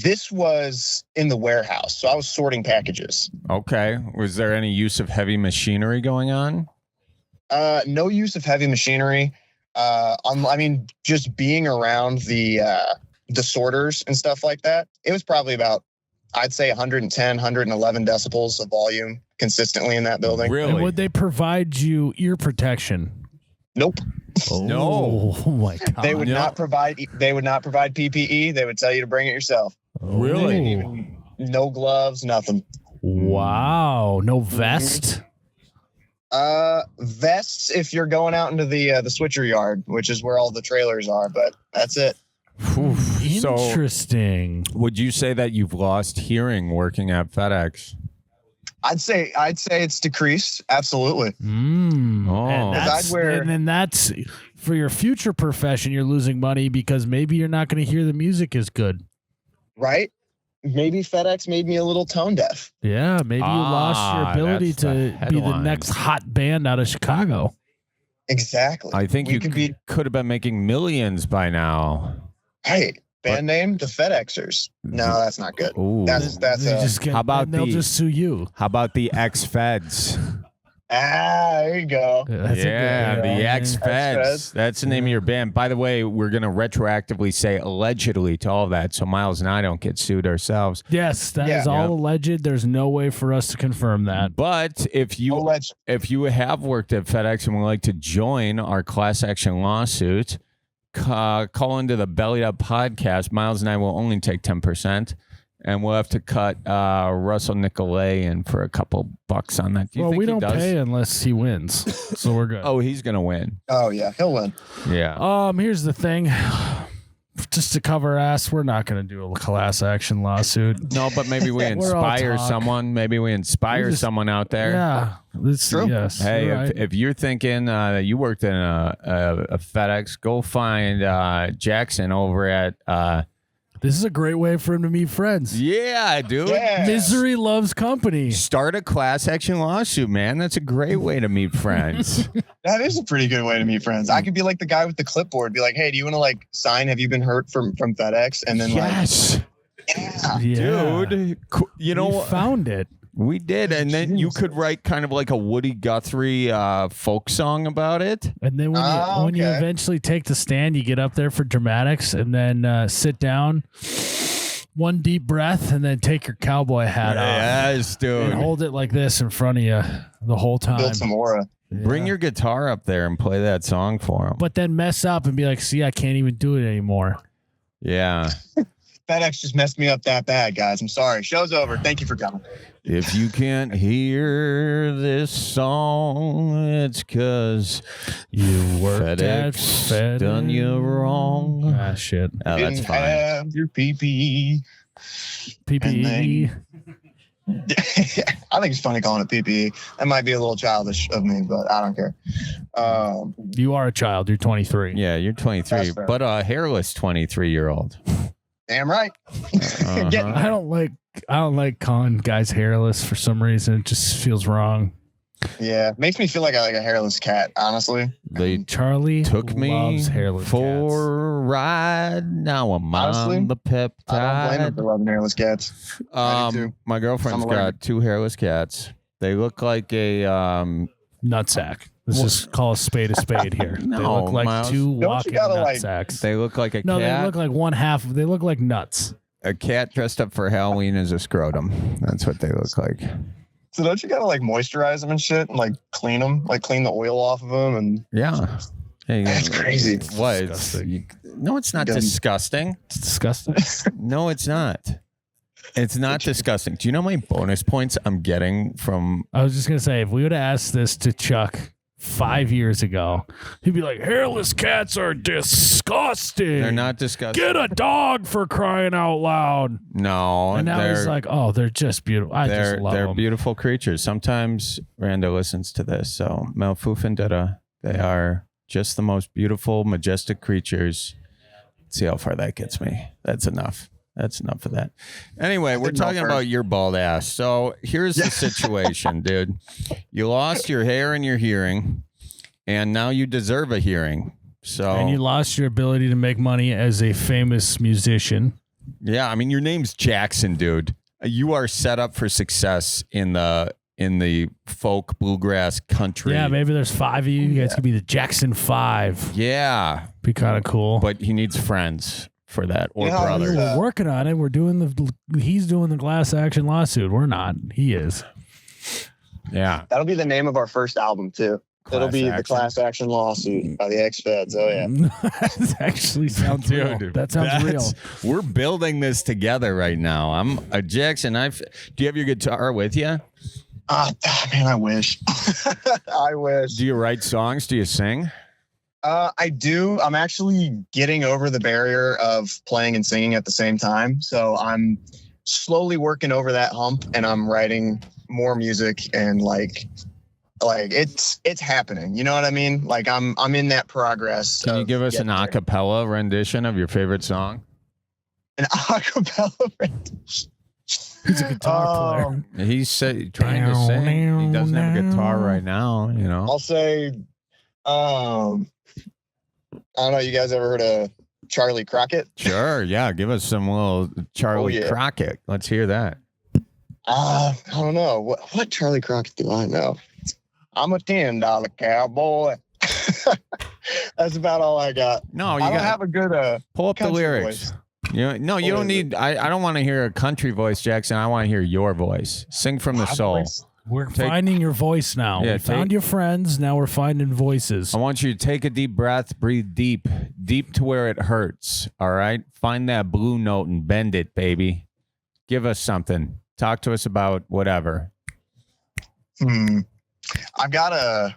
D: This was in the warehouse, so I was sorting packages.
B: Okay. Was there any use of heavy machinery going on?
D: No use of heavy machinery. Just being around the sorters and stuff like that, it was probably about, I'd say 110, 111 decibels of volume consistently in that building.
B: Really?
A: And would they provide you ear protection?
D: Nope.
B: No.
A: Oh my god.
D: They would not provide PPE. They would tell you to bring it yourself.
B: Really?
A: Oh.
D: No gloves, nothing.
A: Wow. No vest?
D: Vests if you're going out into the switcher yard, which is where all the trailers are, but that's it.
A: Interesting.
B: So, would you say that you've lost hearing working at FedEx?
D: I'd say it's decreased. Absolutely.
B: Oh.
A: And then that's for your future profession. You're losing money because maybe you're not going to hear the music as good.
D: Right? Maybe FedEx made me a little tone deaf.
A: Yeah, maybe you lost your ability
B: that's the
A: to be the
B: headline.
A: next hot band out of Chicago.
D: Exactly.
B: I think
D: We
B: you
D: could
B: could have been making millions by now.
D: Hey, band name, the FedExers. No, that's not good.
B: Ooh.
D: That's
A: They just get,
B: How about
A: and they'll
B: the-
A: just sue you.
B: How about the ex-feds?
D: there you go.
A: That's a
B: Yeah,
A: good-
B: the ex-feds.
D: Ex-Feds.
B: That's the name of your band. By the way, we're going to retroactively say allegedly to all of that so Miles and I don't get sued ourselves.
A: Yes, that is
D: Yeah.
A: all alleged. There's no way for us to confirm that.
B: But if you
D: Alleged.
B: have worked at FedEx and would like to join our class action lawsuit, call into the Bellied Up podcast. Miles and I will only take 10%. And we'll have to cut Russell Nicolay in for a couple bucks on that. Do you
A: Well,
B: think
A: we
B: he
A: don't
B: does?
A: pay unless he wins, so we're good.
B: Oh, he's going to win.
D: Oh yeah, he'll win.
B: Yeah.
A: Here's the thing. Just to cover ass, we're not going to do a class action lawsuit.
B: No, but maybe we
A: We're all
B: inspire
A: talk.
B: someone. Maybe we inspire
A: We just-
B: someone out there.
A: Yeah, it's
D: True.
A: yes.
B: Hey,
A: you're right.
B: if you're thinking that you worked in a FedEx, go find Jackson over at.
A: This is a great way for him to meet friends.
B: Yeah, dude.
D: Yeah.
A: Misery loves company.
B: Start a class action lawsuit, man. That's a great way to meet friends.
D: That is a pretty good way to meet friends. I could be like the guy with the clipboard, be like, "Hey, do you want to like sign? Have you been hurt from FedEx?" And then
B: yes,
D: yeah.
A: Yeah.
B: dude. You know
A: We
B: what?
A: found it.
B: We did, and then you could write kind of like a Woody Guthrie folk song about it.
A: And then when you
D: okay.
A: eventually take the stand, you get up there for dramatics and then sit down, one deep breath, and then take your cowboy hat off
B: Yes, dude.
A: and hold it like this in front of you the whole time.
D: Build some aura.
B: Bring
A: Yeah.
B: your guitar up there and play that song for him.
A: But then mess up and be like, see, I can't even do it anymore.
B: Yeah.
D: FedEx just messed me up that bad, guys. I'm sorry. Show's over. Thank you for coming.
B: If you can't hear this song, it's because
A: You worked at
B: FedEx done you wrong.
A: Ah, shit.
B: Oh, that's
D: Didn't
B: fine.
D: have your PPE.
A: PPE.
D: I think it's funny calling it PPE. That might be a little childish of me, but I don't care.
A: You are a child. You're 23.
B: Yeah, you're 23,
D: That's fair.
B: but a hairless 23-year-old.
D: Damn right. Get-
A: I don't like calling guys hairless for some reason. It just feels wrong.
D: Yeah, makes me feel like a hairless cat. Honestly,
B: They
A: Charlie
B: took me
A: loves hairless
B: for a ride. Now I'm
D: Honestly,
B: on the
D: I don't blame him
B: peptide.
D: for loving hairless cats. I do too.
B: My girlfriend's
D: I'm
B: got
D: allergic.
B: 2 hairless cats. They look like a
A: cats. Nutsack. Let's just call a spade here. They
B: No,
A: look like
B: Miles.
A: two
D: you
A: walking
D: gotta, like-
A: nutsacks.
B: they look like a
A: No,
B: cat.
A: they look like one half. They look like nuts.
B: A cat dressed up for Halloween as a scrotum. That's what they look like.
D: So don't you gotta like moisturize them and shit, and like clean them, like clean the oil off of them, and
B: Yeah. Hey,
D: That's crazy.
B: What?
A: Disgusting.
B: No, it's not
D: Dumb.
B: disgusting.
A: It's disgusting.
B: No, it's not. It's not disgusting. Do you know how many bonus points I'm getting from?
A: I was just gonna say, if we would have asked this to Chuck 5 years ago, he'd be like, "Hairless cats are disgusting.
B: They're not disgusting.
A: Get a dog for crying out loud."
B: No,
A: And now he's like, "Oh, they're just beautiful. I
B: they're
A: just love
B: they're
A: them."
B: beautiful creatures. Sometimes Randa listens to this, so Melfufendetta, they are just the most beautiful, majestic creatures. Let's see how far that gets me. That's enough. That's enough of that. Anyway, we're
D: didn't know
B: talking
D: first.
B: about your bald ass. So here's the situation, dude. You lost your hair and your hearing, and now you deserve a hearing. So
A: And you lost your ability to make money as a famous musician.
B: Yeah, I mean, your name's Jackson, dude. You are set up for success in the folk bluegrass country.
A: Yeah, maybe there's 5 of you. You guys could be the Jackson 5.
B: Yeah,
A: Be kind of cool.
B: but he needs friends for that or
D: Yeah,
B: brothers.
A: We're working on it. We're doing he's doing the class action lawsuit. We're not. He is.
B: Yeah,
D: That'll be the name of our first album too. It'll be the
B: action.
D: Class Action Lawsuit by the X-Feds. Oh yeah.
A: That actually sounds real. That sounds real.
B: We're building this together right now. I'm Jackson. Do you have your guitar with you?
D: Man, I wish. I wish.
B: Do you write songs? Do you sing?
D: I do. I'm actually getting over the barrier of playing and singing at the same time. So I'm slowly working over that hump, and I'm writing more music, and like it's happening. You know what I mean? Like I'm in that progress.
B: Can you give us an a cappella rendition of your favorite song?
D: An a cappella rendition.
A: He's a guitar player.
B: He's trying to sing. He doesn't have a guitar right now, you know.
D: I'll say, I don't know. You guys ever heard of Charlie Crockett?
B: Sure, yeah. Give us some little Charlie Crockett. Let's hear that.
D: I don't know. What Charlie Crockett do I know? I'm a $10 cowboy. That's about all I got.
B: No,
D: I don't have a good
B: pull up the
D: country
B: lyrics.
D: voice.
B: You don't need. I don't want to hear a country voice, Jackson. I want to hear your voice. Sing from the
D: My
B: soul.
D: voice.
A: We're finding your voice now.
B: Yeah,
A: we found your friends. Now we're finding voices.
B: I want you to take a deep breath, breathe deep to where it hurts. All right, find that blue note and bend it, baby. Give us something. Talk to us about whatever.
D: I got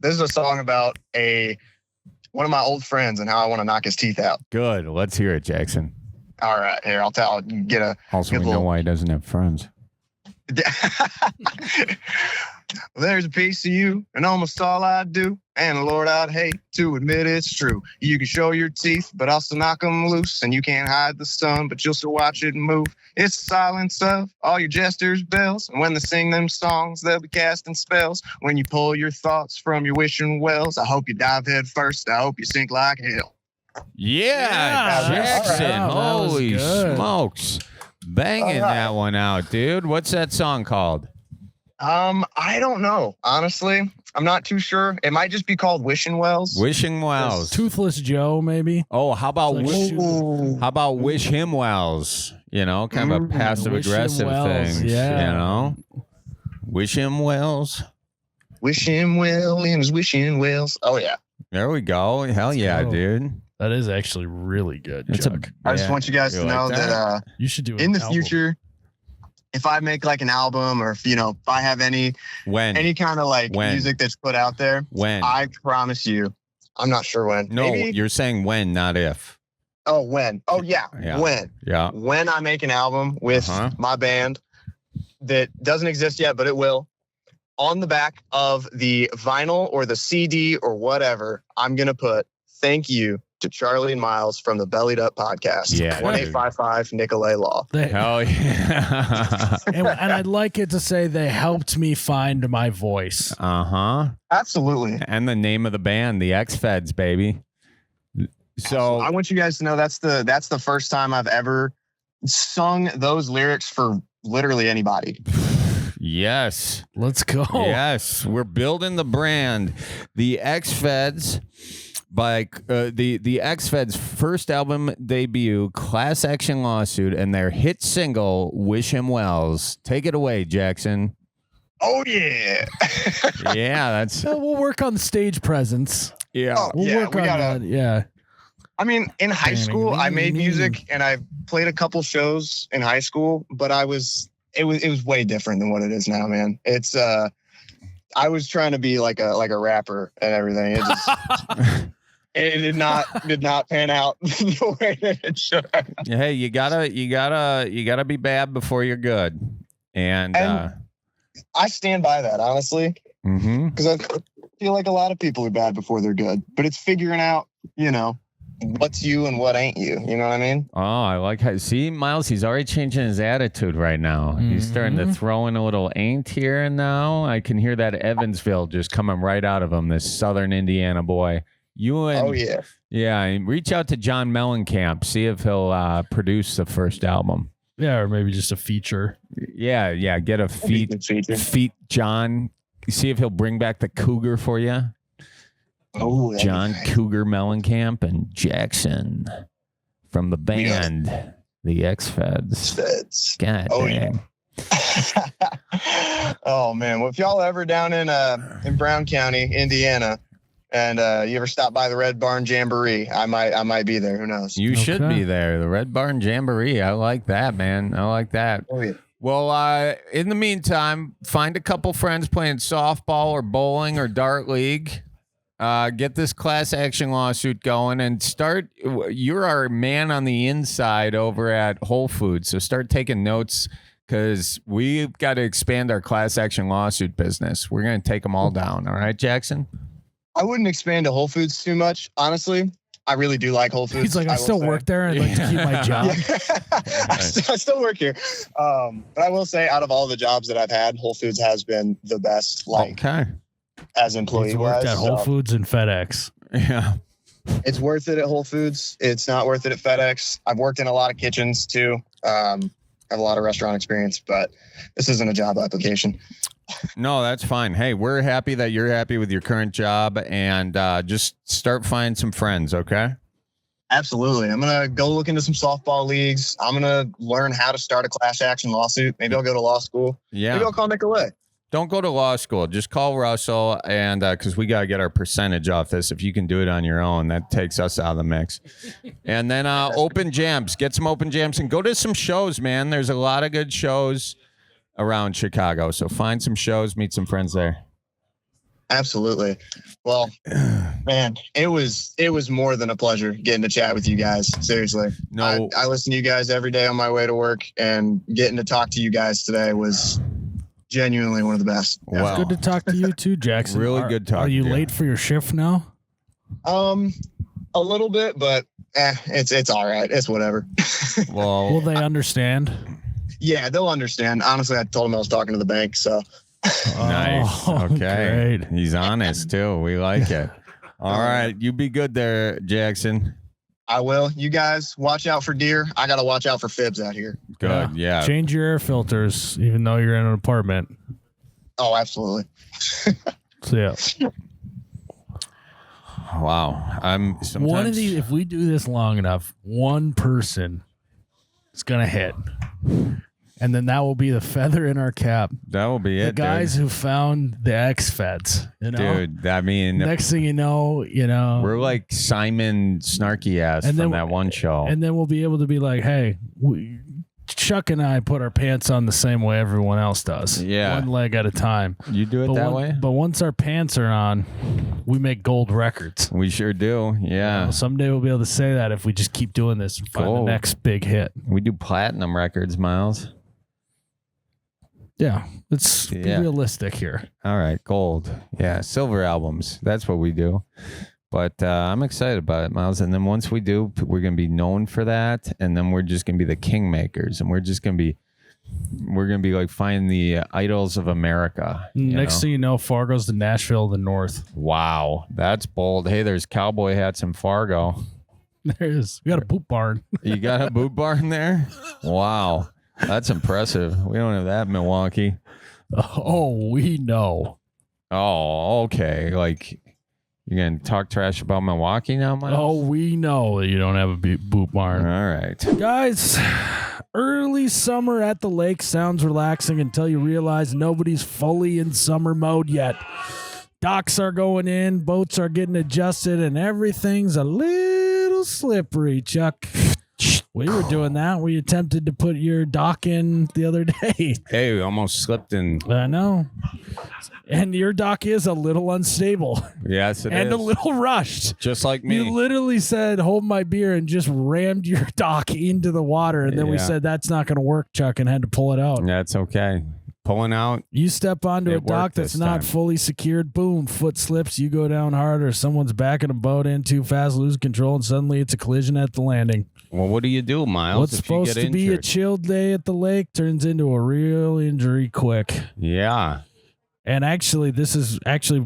D: this is a song about one of my old friends and how I want to knock his teeth out.
B: Good. Let's hear it, Jackson.
D: All right, here, I'll get a.
B: Also, we know why he doesn't have friends.
D: There's a piece of you and almost all I do. And Lord, I'd hate to admit it's true. You can show your teeth, but I'll still knock them loose. And you can't hide the sun, but you'll still watch it move. It's the silence of all your jesters' bells. And when they sing them songs, they'll be casting spells. When you pull your thoughts from your wishing wells, I hope you dive head first. I hope you sink like hell.
B: Yeah, Jackson.
A: Right. Wow,
B: Holy smokes. Banging that one out, dude. What's that song called?
D: I don't know. Honestly, I'm not too sure. It might just be called Wishing Wells.
B: Wishing Wells.
A: Toothless Joe, maybe.
B: Oh, how about
A: Like
B: Wish Him Wells? You know, kind of a passive aggressive
A: Wells,
B: thing.
A: yeah.
B: You know, Wish Him Wells.
D: Wish him well in his wishing wells. Oh yeah.
B: There we go. Hell yeah,
A: go.
B: dude.
A: That is actually really good,
B: It's
A: Chuck.
D: I just want you guys to know that
A: You should do it
D: in the future, if I make like an album or if I have any kind of like music that's put out there, I promise you, I'm not sure when.
B: No,
D: Maybe,
B: you're saying when, not if.
D: oh, when? Oh yeah. When?
B: Yeah.
D: When I make an album with my band that doesn't exist yet, but it will. On the back of the vinyl or the CD or whatever, I'm going to put thank you to Charlie and Miles from the Bellied Up podcast.
B: Yeah.
D: 1855 Nicolay Law.
B: Hell yeah.
A: and I'd like it to say they helped me find my voice.
D: Absolutely.
B: And the name of the band, the X-Feds, baby. So
D: I want you guys to know that's the first time I've ever sung those lyrics for literally anybody.
B: Yes.
A: Let's go.
B: Yes. We're building the brand. The X-Feds by the X-Feds first album debut, Class Action Lawsuit, and their hit single, Wish Him Wells. Take it away, Jackson.
D: Oh yeah.
B: Yeah, that's
A: So we'll work on stage presence.
B: yeah.
A: We'll work on that. Yeah.
D: I mean, in high school, I made music and I played a couple shows in high school, but it was way different than what it is now, man. It's I was trying to be like a rapper and everything. It just it did not pan out the way that it should.
B: Hey, you gotta be bad before you're good, and
D: I stand by that, honestly, because I feel like a lot of people are bad before they're good, but it's figuring out, what's you and what ain't you. You know what I mean?
B: Oh, I like how see Miles. He's already changing his attitude right now. He's starting to throw in a little ain't here and now. I can hear that Evansville just coming right out of him. This Southern Indiana boy. You and
D: Oh yeah.
B: yeah, and reach out to John Mellencamp. See if he'll produce the first album.
A: Yeah, or maybe just a feature.
B: Yeah. Get a
D: That'd be a good feature.
B: feat John. See if he'll bring back the Cougar for you.
D: Oh, that'd be
B: John
D: nice.
B: Cougar Mellencamp and Jackson from the band The X-Feds.
D: Feds.
B: God
D: Oh,
B: dang.
D: Oh man. Well, if y'all ever down in Brown County, Indiana, and you ever stop by the Red Barn Jamboree, I might be there. Who knows?
B: You should
A: Okay.
B: be there. The Red Barn Jamboree. I like that, man. I like that.
D: Oh yeah.
B: Well, in the meantime, find a couple friends playing softball or bowling or dart league. Get this class action lawsuit going and start. You're our man on the inside over at Whole Foods, so start taking notes because we've got to expand our class action lawsuit business. We're going to take them all down. All right, Jackson?
D: I wouldn't expand to Whole Foods too much, honestly. I really do like Whole Foods.
A: He's like, I
D: will
A: still
D: say.
A: work there and I'd like to keep my job.
D: Yeah. I still work here. But I will say, out of all the jobs that I've had, Whole Foods has been the best, like
B: Okay.
D: as
A: He's
D: employee
A: worked
D: wise.
A: at Whole Foods and FedEx.
B: Yeah.
D: It's worth it at Whole Foods. It's not worth it at FedEx. I've worked in a lot of kitchens too. I have a lot of restaurant experience, but this isn't a job application.
B: No, that's fine. Hey, we're happy that you're happy with your current job and just start finding some friends, okay?
D: Absolutely. I'm going to go look into some softball leagues. I'm going to learn how to start a class action lawsuit. Maybe I'll go to law school.
B: Yeah.
D: Maybe I'll call Nicolay.
B: Don't go to law school. Just call Russell, and because we got to get our percentage off this. If you can do it on your own, that takes us out of the mix. And then open jams. Get some open jams and go to some shows, man. There's a lot of good shows around Chicago. So find some shows, meet some friends there.
D: Absolutely. Well, man, it was more than a pleasure getting to chat with you guys. Seriously.
B: No.
D: I listen to you guys every day on my way to work, and getting to talk to you guys today was genuinely one of the best.
A: It's
B: Wow.
A: good to talk to you too, Jackson.
B: Really good talking
A: Are you
B: to you.
A: late for your shift now?
D: A little bit, but it's all right. It's whatever.
B: Well,
A: Will they understand?
D: Yeah, they'll understand. Honestly, I told them I was talking to the bank, so
B: nice.
A: Oh,
B: Okay.
A: great.
B: He's honest, too. We like it. All right. You be good there, Jackson.
D: I will. You guys watch out for deer. I got to watch out for fibs out here.
B: Good. Yeah.
A: Change your air filters, even though you're in an apartment.
D: Oh, absolutely.
A: So yeah.
B: Wow. I'm sometimes.
A: One of these, if we do this long enough, one person is gonna hit. And then that will be the feather in our cap.
B: That will be
A: The
B: it,
A: guys
B: dude.
A: who found the X-Feds, you know?
B: Dude, I mean,
A: Next thing you know,
B: we're like Simon Snarky ass
A: And
B: from
A: then-
B: that one show.
A: and then we'll be able to be like, hey, Chuck and I put our pants on the same way everyone else does.
B: Yeah.
A: One leg at a time.
B: You do it
A: But
B: that
A: one-
B: way?
A: But once our pants are on, we make gold records.
B: We sure do. Yeah.
A: Someday we'll be able to say that if we just keep doing this and find
B: Gold.
A: the next big hit.
B: We do platinum records, Miles.
A: Yeah, let's be
B: Yeah.
A: realistic here.
B: All right. Gold. Yeah. Silver albums. That's what we do. But I'm excited about it, Miles. And then once we do, we're going to be known for that. And then we're just going to be the kingmakers. And we're going to be like finding the idols of America. you
A: Next
B: know?
A: thing you know, Fargo's the Nashville of the North.
B: Wow. That's bold. Hey, there's cowboy hats in Fargo.
A: There is. We got a poop barn.
B: You got a boot barn there? Wow. That's impressive. We don't have that in Milwaukee.
A: Oh, we know.
B: Oh, okay. Like, you're going to talk trash about Milwaukee now, Miles?
A: Oh, we know that you don't have a poop barn.
B: All right.
A: Guys, early summer at the lake sounds relaxing until you realize nobody's fully in summer mode yet. Docks are going in, boats are getting adjusted, and everything's a little slippery, Chuck. We were doing that. We attempted to put your dock in the other day.
B: Hey, we almost slipped in.
A: I know. And your dock is a little unstable
B: Yes, it is.
A: and a little rushed.
B: Just like me.
A: You literally said, hold my beer, and just rammed your dock into the water. And then we
B: Yeah.
A: said, that's not going to work, Chuck, and had to pull it out.
B: That's okay. Pulling out.
A: You step onto
B: It
A: a dock
B: worked
A: that's
B: this
A: not
B: time.
A: fully secured. Boom, foot slips. You go down hard, or someone's backing a boat in too fast, lose control, and suddenly it's a collision at the landing.
B: Well, what do you do, Miles?
A: What's
B: if
A: supposed
B: you get
A: to be a
B: injured?
A: chill day at the lake turns into a real injury quick.
B: Yeah.
A: And actually, this is actually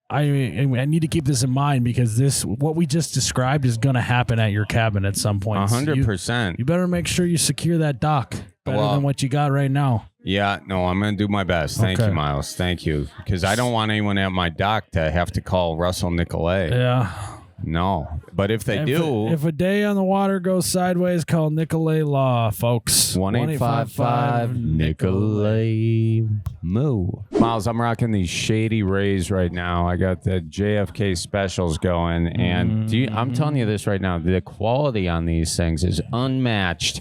A: I need to keep this in mind because what we just described is going to happen at your cabin at some point.
B: 100%.
A: You better make sure you secure that dock better than what you got right now.
B: Yeah, no, I'm going to do my best. Thank you, Miles. Thank you. Because I don't want anyone at my dock to have to call Russell Nicolay.
A: Yeah.
B: No. But if they do.
A: If a day on the water goes sideways, call Nicolay Law, folks.
B: 1-855 Nicolay Moo. Miles, I'm rocking these Shady Rays right now. I got the JFK specials going. And I'm telling you this right now. The quality on these things is unmatched.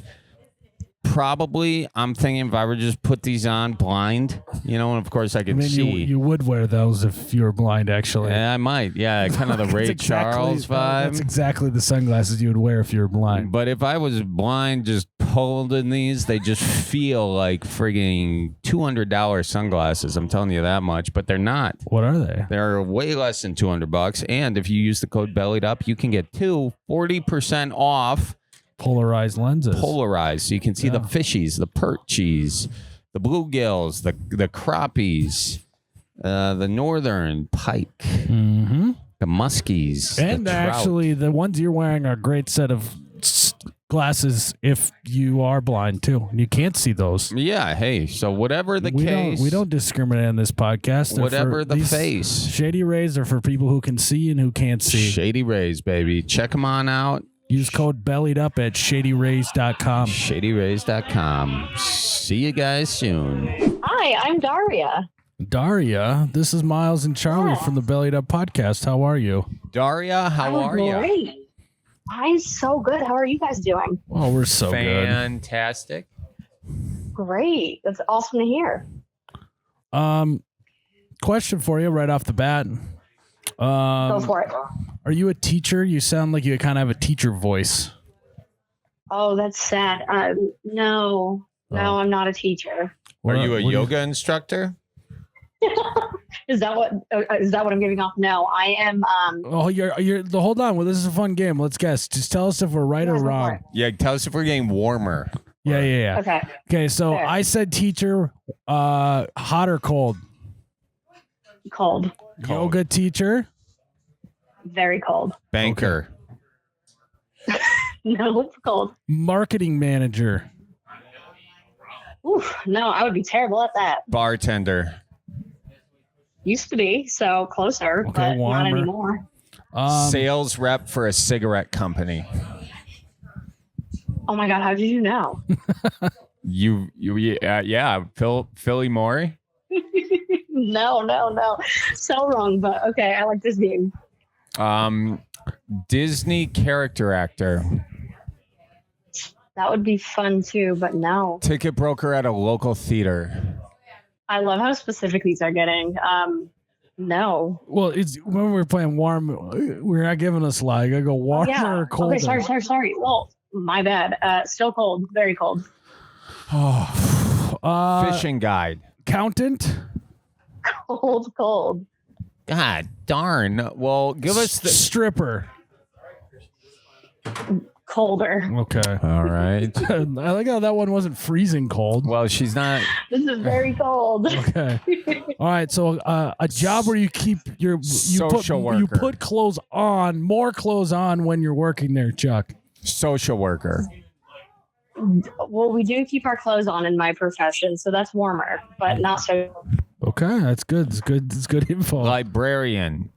B: Probably, I'm thinking if I were just put these on blind, and of course I could see.
A: You would wear those if you were blind, actually.
B: Yeah, I might. Yeah, kind of the Ray Charles vibe.
A: That's exactly the sunglasses you would wear if you were blind.
B: But if I was blind, just holding these, they just feel like frigging $200 sunglasses. I'm telling you that much, but they're not.
A: What are they?
B: They're way less than $200. And if you use the code BELLIEDUP, you can get 40% off.
A: Polarized lenses.
B: Polarized, so you can see the fishies, the perchies, the bluegills, the crappies, the northern pike, the muskies,
A: and
B: the trout.
A: Actually, the ones you're wearing are a great set of glasses if you are blind too. You can't see those.
B: Yeah. Hey. So whatever the case,
A: we don't discriminate on this podcast.
B: Whatever the face.
A: Shady Rays are for people who can see and who can't see.
B: Shady Rays, baby. Check them on out.
A: Use code BELLIEDUP at ShadyRays.com.
B: ShadyRays.com. See you guys soon.
E: Hi, I'm Daria.
A: Daria, this is Miles and Charlie from the Bellied Up podcast. How are you?
B: Daria, how are you?
E: Great. I'm so good. How are you guys doing?
A: Oh, we're so
B: fantastic.
E: Great. That's awesome to hear.
A: Question for you right off the bat.
E: Go for it.
A: Are you a teacher? You sound like you kind of have a teacher voice.
E: Oh, that's sad. No, I'm not a teacher.
B: Are you a yoga instructor?
E: Is that what I'm giving off? No, I am.
A: Hold on. Well, this is a fun game. Let's guess. Just tell us if we're right or wrong.
B: Yeah, tell us if we're getting warmer.
A: Yeah. Okay. So
E: Fair.
A: I said teacher. Hot or cold?
E: Cold.
A: Yoga teacher.
E: Very cold.
B: Banker.
E: No, it's cold.
A: Marketing manager.
E: Oof, no, I would be terrible at that.
B: Bartender.
E: Used to be, so closer,
A: Okay,
E: but not anymore.
B: Sales rep for a cigarette company.
E: Oh my God, how did you know?
B: Philly Morey.
E: No. So wrong, but okay, I like this game.
B: Disney character actor.
E: That would be fun too, but no.
B: Ticket broker at a local theater.
E: I love how specific these are getting. No.
A: Well, it's when we're playing warm, we're not giving us lie. You gotta go warmer or colder.
E: Okay, sorry. Well, my bad. Still cold. Very cold.
B: Fishing guide.
A: Accountant.
E: Cold.
B: God darn. Well, give us the
A: stripper.
E: Colder.
A: Okay.
B: All right.
A: I like how that one wasn't freezing cold.
B: Well, she's not.
E: This is very cold.
A: Okay. All right. So a job where you keep you put clothes on, more clothes on when you're working there, Chuck.
B: Social worker.
E: Well, we do keep our clothes on in my profession, so that's warmer, but not so.
A: Okay, that's good. It's good info.
B: Librarian.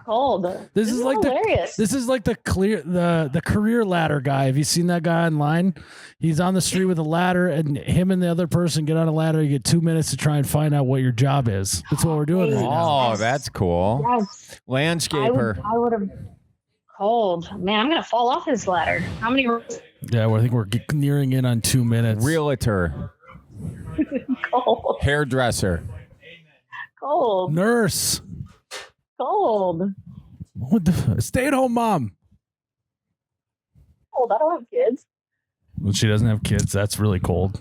E: Cold.
A: This is like
E: hilarious.
A: This is like the career ladder guy. Have you seen that guy online? He's on the street with a ladder, and him and the other person get on a ladder. You get 2 minutes to try and find out what your job is. That's what we're doing right now.
B: Oh, that's cool.
E: Yes.
B: Landscaper.
E: I would have. Cold. Man, I'm gonna fall off this ladder. How many?
A: Yeah, well, I think we're nearing in on 2 minutes.
B: Realtor.
E: Cold.
B: Hairdresser.
E: Cold.
A: Nurse.
E: Cold.
A: Stay-at-home mom.
E: Cold. I don't have kids.
A: Well, she doesn't have kids. That's really cold.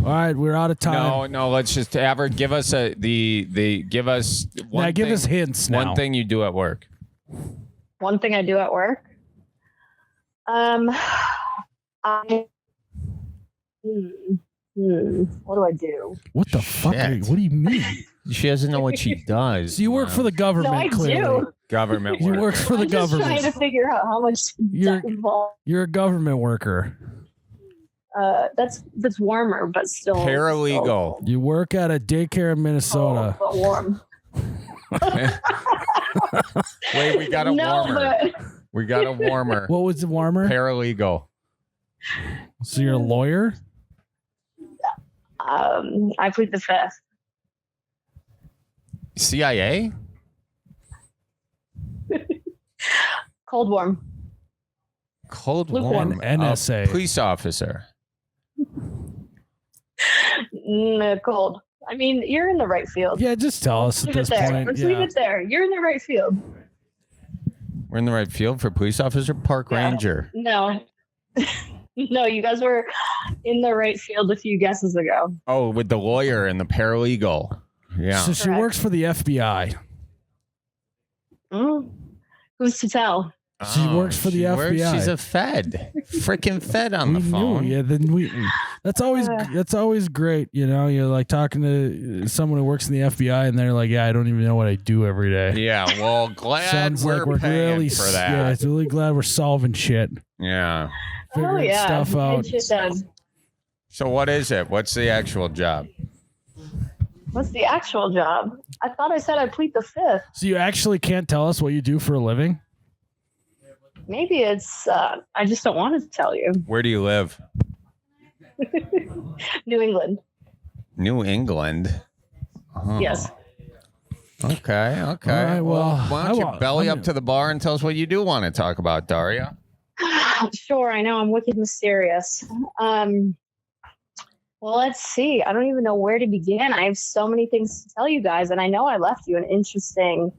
A: All right, we're out of time.
B: No. Let's just give us give us one.
A: Now, give us hints.
B: One thing you do at work.
E: One thing I do at work. What do I do?
A: What the fuck? What do you mean?
B: She doesn't know what she does.
A: So you work for the government,
E: No, I
A: clearly.
E: do.
B: Government
A: You
B: work.
A: work for the
E: I'm just trying
A: government.
E: to figure out how much
A: You're-
E: involved.
A: You're a government worker.
E: That's warmer, but still
B: Paralegal.
E: still
A: You work at a daycare in Minnesota.
E: cold, but warm.
B: Wait, we got a
E: No,
B: warmer. We got a warmer.
A: What was the warmer?
B: Paralegal.
A: So you're a lawyer?
E: I plead the fifth.
B: CIA?
E: Cold warm.
B: Cold
E: Lukewarm.
B: warm.
A: NSA.
B: Police officer.
E: Cold. I mean, you're in the right field.
A: Yeah, just tell us at
E: Leave it
A: this
E: there.
A: point.
E: Let's
A: Yeah.
E: leave it there. You're in the right field.
B: We're in the right field for police officer, park
E: Yeah.
B: ranger.
E: No. No, you guys were in the right field a few guesses ago.
B: Oh, with the lawyer and the paralegal. Yeah.
A: So she
E: Correct.
A: works for the FBI.
E: Who's to tell?
A: She works for the FBI.
B: She's a Fed. Freaking Fed on
A: We
B: the
A: knew,
B: phone.
A: yeah. Then that's always great. You know, you're like talking to someone who works in the FBI, and they're like, "Yeah, I don't even know what I do every day."
B: Yeah, well, glad
A: Sounds
B: we're
A: like we're
B: paying
A: really,
B: for
A: yeah,
B: that.
A: it's really glad we're solving shit,
B: Yeah.
A: figuring
E: yeah.
A: stuff out.
E: Shit done.
B: So what is it? What's the actual job?
E: What's the actual job? I thought I said I plead the fifth.
A: So you actually can't tell us what you do for a living?
E: Maybe it's I just don't want to tell you.
B: Where do you live?
E: New England.
B: New England. Oh.
E: Yes.
B: Okay.
A: All right, well,
B: why don't you
A: I
B: belly
A: want-
B: up to the bar and tell us what you do want to talk about, Daria?
E: Sure, I know I'm wicked mysterious. Well, let's see. I don't even know where to begin. I have so many things to tell you guys, and I know I left you an interesting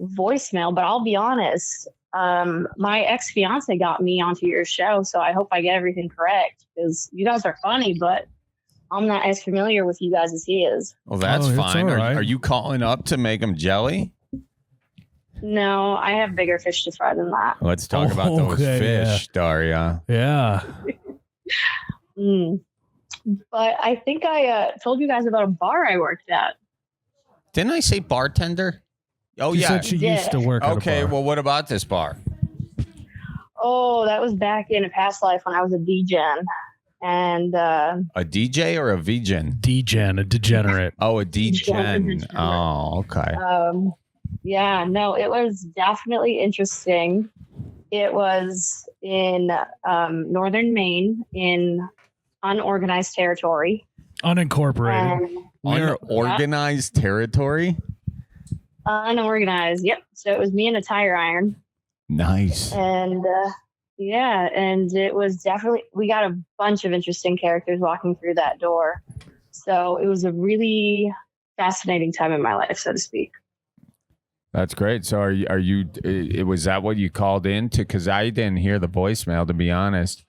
E: voicemail, but I'll be honest. My ex-fiance got me onto your show, so I hope I get everything correct because you guys are funny, but I'm not as familiar with you guys as he is.
B: Well, that's
A: Oh, it's
B: fine.
A: all right.
B: Are you calling up to make them jelly?
E: No, I have bigger fish to fry than that.
B: Let's talk about those
A: Okay,
B: fish, Daria.
A: Yeah.
E: Mm. But I think I told you guys about a bar I worked at.
B: Didn't I say bartender? Oh,
A: She
B: yeah.
A: said she
E: Yeah.
A: used to work at a
B: Okay,
A: bar.
B: well, what about this bar?
E: Oh, that was back in a past life when I was a DGen. And
B: A DJ or a vegan?
A: D-gen, a degenerate.
B: Oh, a D-gen.
E: Degenerate.
B: Oh, okay.
E: yeah, no, it was definitely interesting. It was in northern Maine in unorganized territory.
A: Unincorporated.
E: And
B: Unorganized territory?
E: unorganized, yep. So it was me and a tire iron.
B: Nice.
E: And yeah, and it was definitely, we got a bunch of interesting characters walking through that door. So it was a really fascinating time in my life, so to speak.
B: That's great. So are you was that what you called in to? Because I didn't hear the voicemail, to be honest.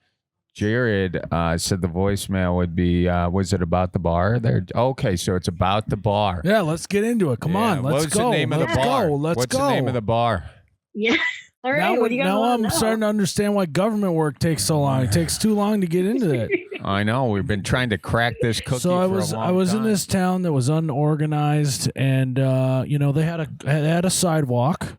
B: Jared said the voicemail would be, was it about the bar there? Okay, so it's about the bar.
A: Yeah, let's get into it. Come
B: Yeah,
A: on, let's
B: what's
A: go.
B: the name of
A: Let's
B: the bar?
A: go. Let's
B: What's
A: go.
B: the name of the bar?
E: Yeah. All right.
A: Now,
E: what do you guys
A: now
E: wanna
A: I'm
E: know?
A: starting to understand why government work takes so long. It takes too long to get into it.
B: I know we've been trying to crack this cookie.
A: So
B: for
A: I
B: a
A: was
B: long
A: in
B: time.
A: this town that was unorganized, and they had a sidewalk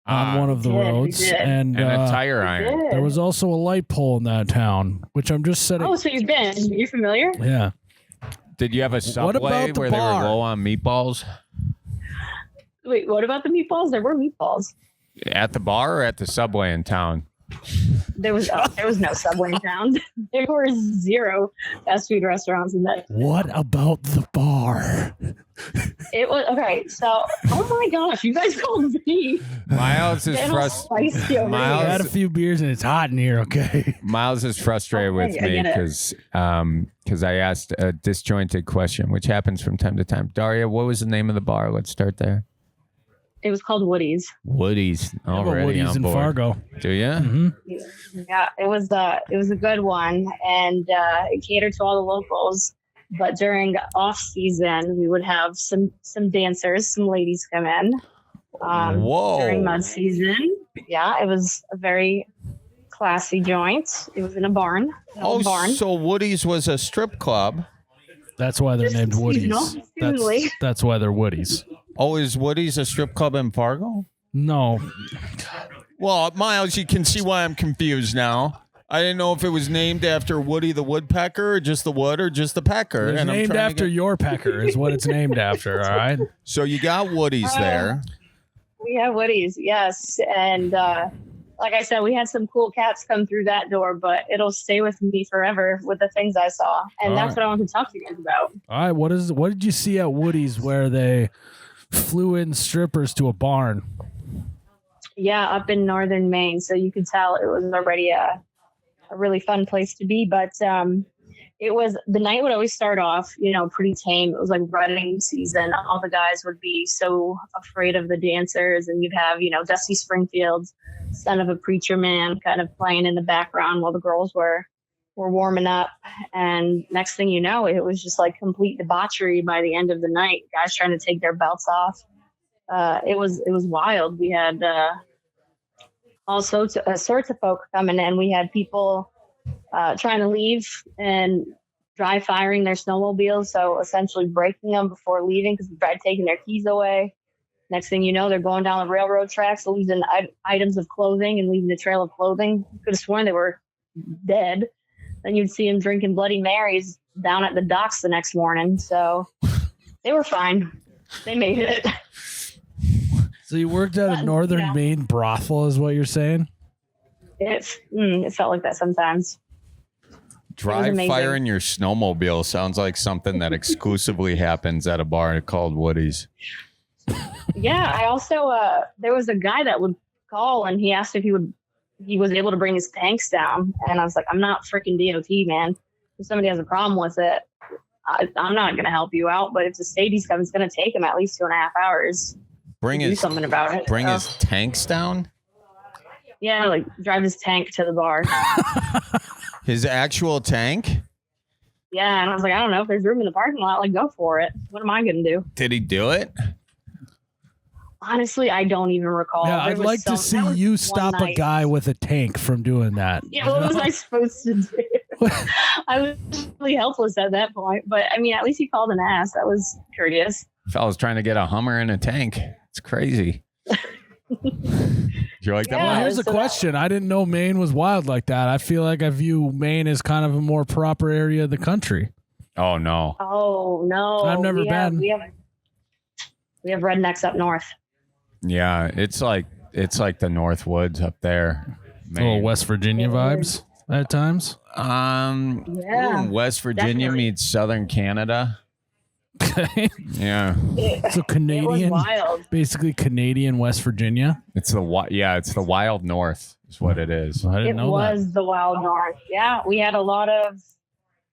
A: on one of the
E: We did, we
A: roads,
E: did.
A: and
B: and a tire iron.
E: Good.
A: there was also a light pole in that town, which I'm just setting.
E: Oh, so you're familiar?
A: Yeah.
B: Did you have a Subway
A: about the
B: where they
A: bar?
B: were low on meatballs
E: Wait, what about the meatballs? There were meatballs.
B: at the bar or at the Subway in town?
E: There was no Subway in town. There were 0 fast food restaurants in that.
A: What about the bar?
E: It was okay. So, oh my gosh, you guys called me.
B: Miles is
E: Getting all
B: frustrated.
E: spicy over
B: Miles-
A: I
E: here.
A: had a few beers and it's hot in here. Okay.
B: Miles is frustrated
E: Okay,
B: with
E: I
B: me
E: get it.
B: because I asked a disjointed question, which happens from time to time. Daria, what was the name of the bar? Let's start there.
E: It was called Woody's.
B: Woody's.
A: I have a
B: Already
A: Woody's
B: on
A: in
B: board.
A: Fargo.
B: Do you?
A: Hmm.
E: Yeah, it was a good one, and it catered to all the locals. But during off season, we would have some dancers, some ladies come in.
B: Whoa.
E: During mud season, yeah, it was a very classy joint. It was in a barn. An
B: Oh,
E: old barn.
B: so Woody's was a strip club.
A: That's why they're
E: Just
A: named
E: seasonal,
A: Woodies.
E: seasonally.
A: That's why they're Woodies.
B: Oh, is Woody's a strip club in Fargo?
A: No,
B: Well, Miles, you can see why I'm confused now. I didn't know if it was named after Woody the Woodpecker, or just the wood, or just the pecker.
A: it's
B: And I'm
A: named
B: trying to
A: after
B: get-
A: your pecker is what it's named after. All right.
B: So you got Woody's there.
E: We have Woodies, yes. And like I said, we had some cool cats come through that door, but it'll stay with me forever with the things I saw. And
A: All
E: that's
A: right.
E: what I want to talk to you guys about.
A: All right. What did you see at Woody's where they flew in strippers to a barn?
E: Yeah, up in northern Maine. So you could tell it was already a really fun place to be. But it was, the night would always start off, pretty tame. It was like running season. All the guys would be so afraid of the dancers. And you'd have, Dusty Springfield's Son of a Preacher Man kind of playing in the background while the girls were warming up. And next thing you know, it was just like complete debauchery by the end of the night. Guys trying to take their belts off. It was wild. We had all sorts of folk coming in. We had people trying to leave and dry firing their snowmobiles, so essentially breaking them before leaving because they tried taking their keys away. Next thing you know, they're going down the railroad tracks, losing items of clothing and leaving a trail of clothing. You could have sworn they were dead. Then you'd see them drinking Bloody Marys down at the docks the next morning. So they were fine. They made it.
A: So you worked at a northern Maine brothel, is what you're saying?
E: It felt like that sometimes.
B: Dry
E: amazing.
B: firing your snowmobile sounds like something that exclusively happens at a bar called Woody's.
E: Yeah, I also there was a guy that would call and he asked if he was able to bring his tanks down, and I was like, I'm not freaking DOT, man. If somebody has a problem with it, I'm not going to help you out. But if the stady's coming, it's going to take him at least 2.5 hours.
B: Bring
E: Do
B: his
E: something about it.
B: Bring his tanks down.
E: Yeah, like drive his tank to the bar.
B: His actual tank.
E: Yeah, and I was like, I don't know if there's room in the parking lot. Like, go for it. What am I going to do?
B: Did he do it?
E: Honestly, I don't even recall.
A: Yeah,
E: There
A: I'd
E: was
A: like to
E: that
A: see
E: was
A: you
E: one
A: stop a
E: night.
A: guy with a tank from doing that.
E: Yeah, what was I supposed to do? I was really helpless at that point. But I mean, at least he called an ass. That was courteous.
B: Fella's trying to get a Hummer in a tank. It's crazy. You're like that.
A: Well,
E: Yeah,
A: here's the
E: so
A: question. I didn't know Maine was wild like that. I feel like I view Maine as kind of a more proper area of the country.
B: Oh no.
E: Oh no,
A: I've never been.
E: We have rednecks up north.
B: Yeah, it's like the North Woods up there.
A: Little West Virginia vibes at times.
E: Yeah,
B: West Virginia
E: definitely.
B: meets Southern Canada.
A: Okay.
B: Yeah,
A: So
E: it was
A: Canadian,
E: wild.
A: basically Canadian West Virginia.
B: it's the wild North is what it is.
A: So I didn't
E: It
A: know
E: was the wild north. Yeah, we had a lot of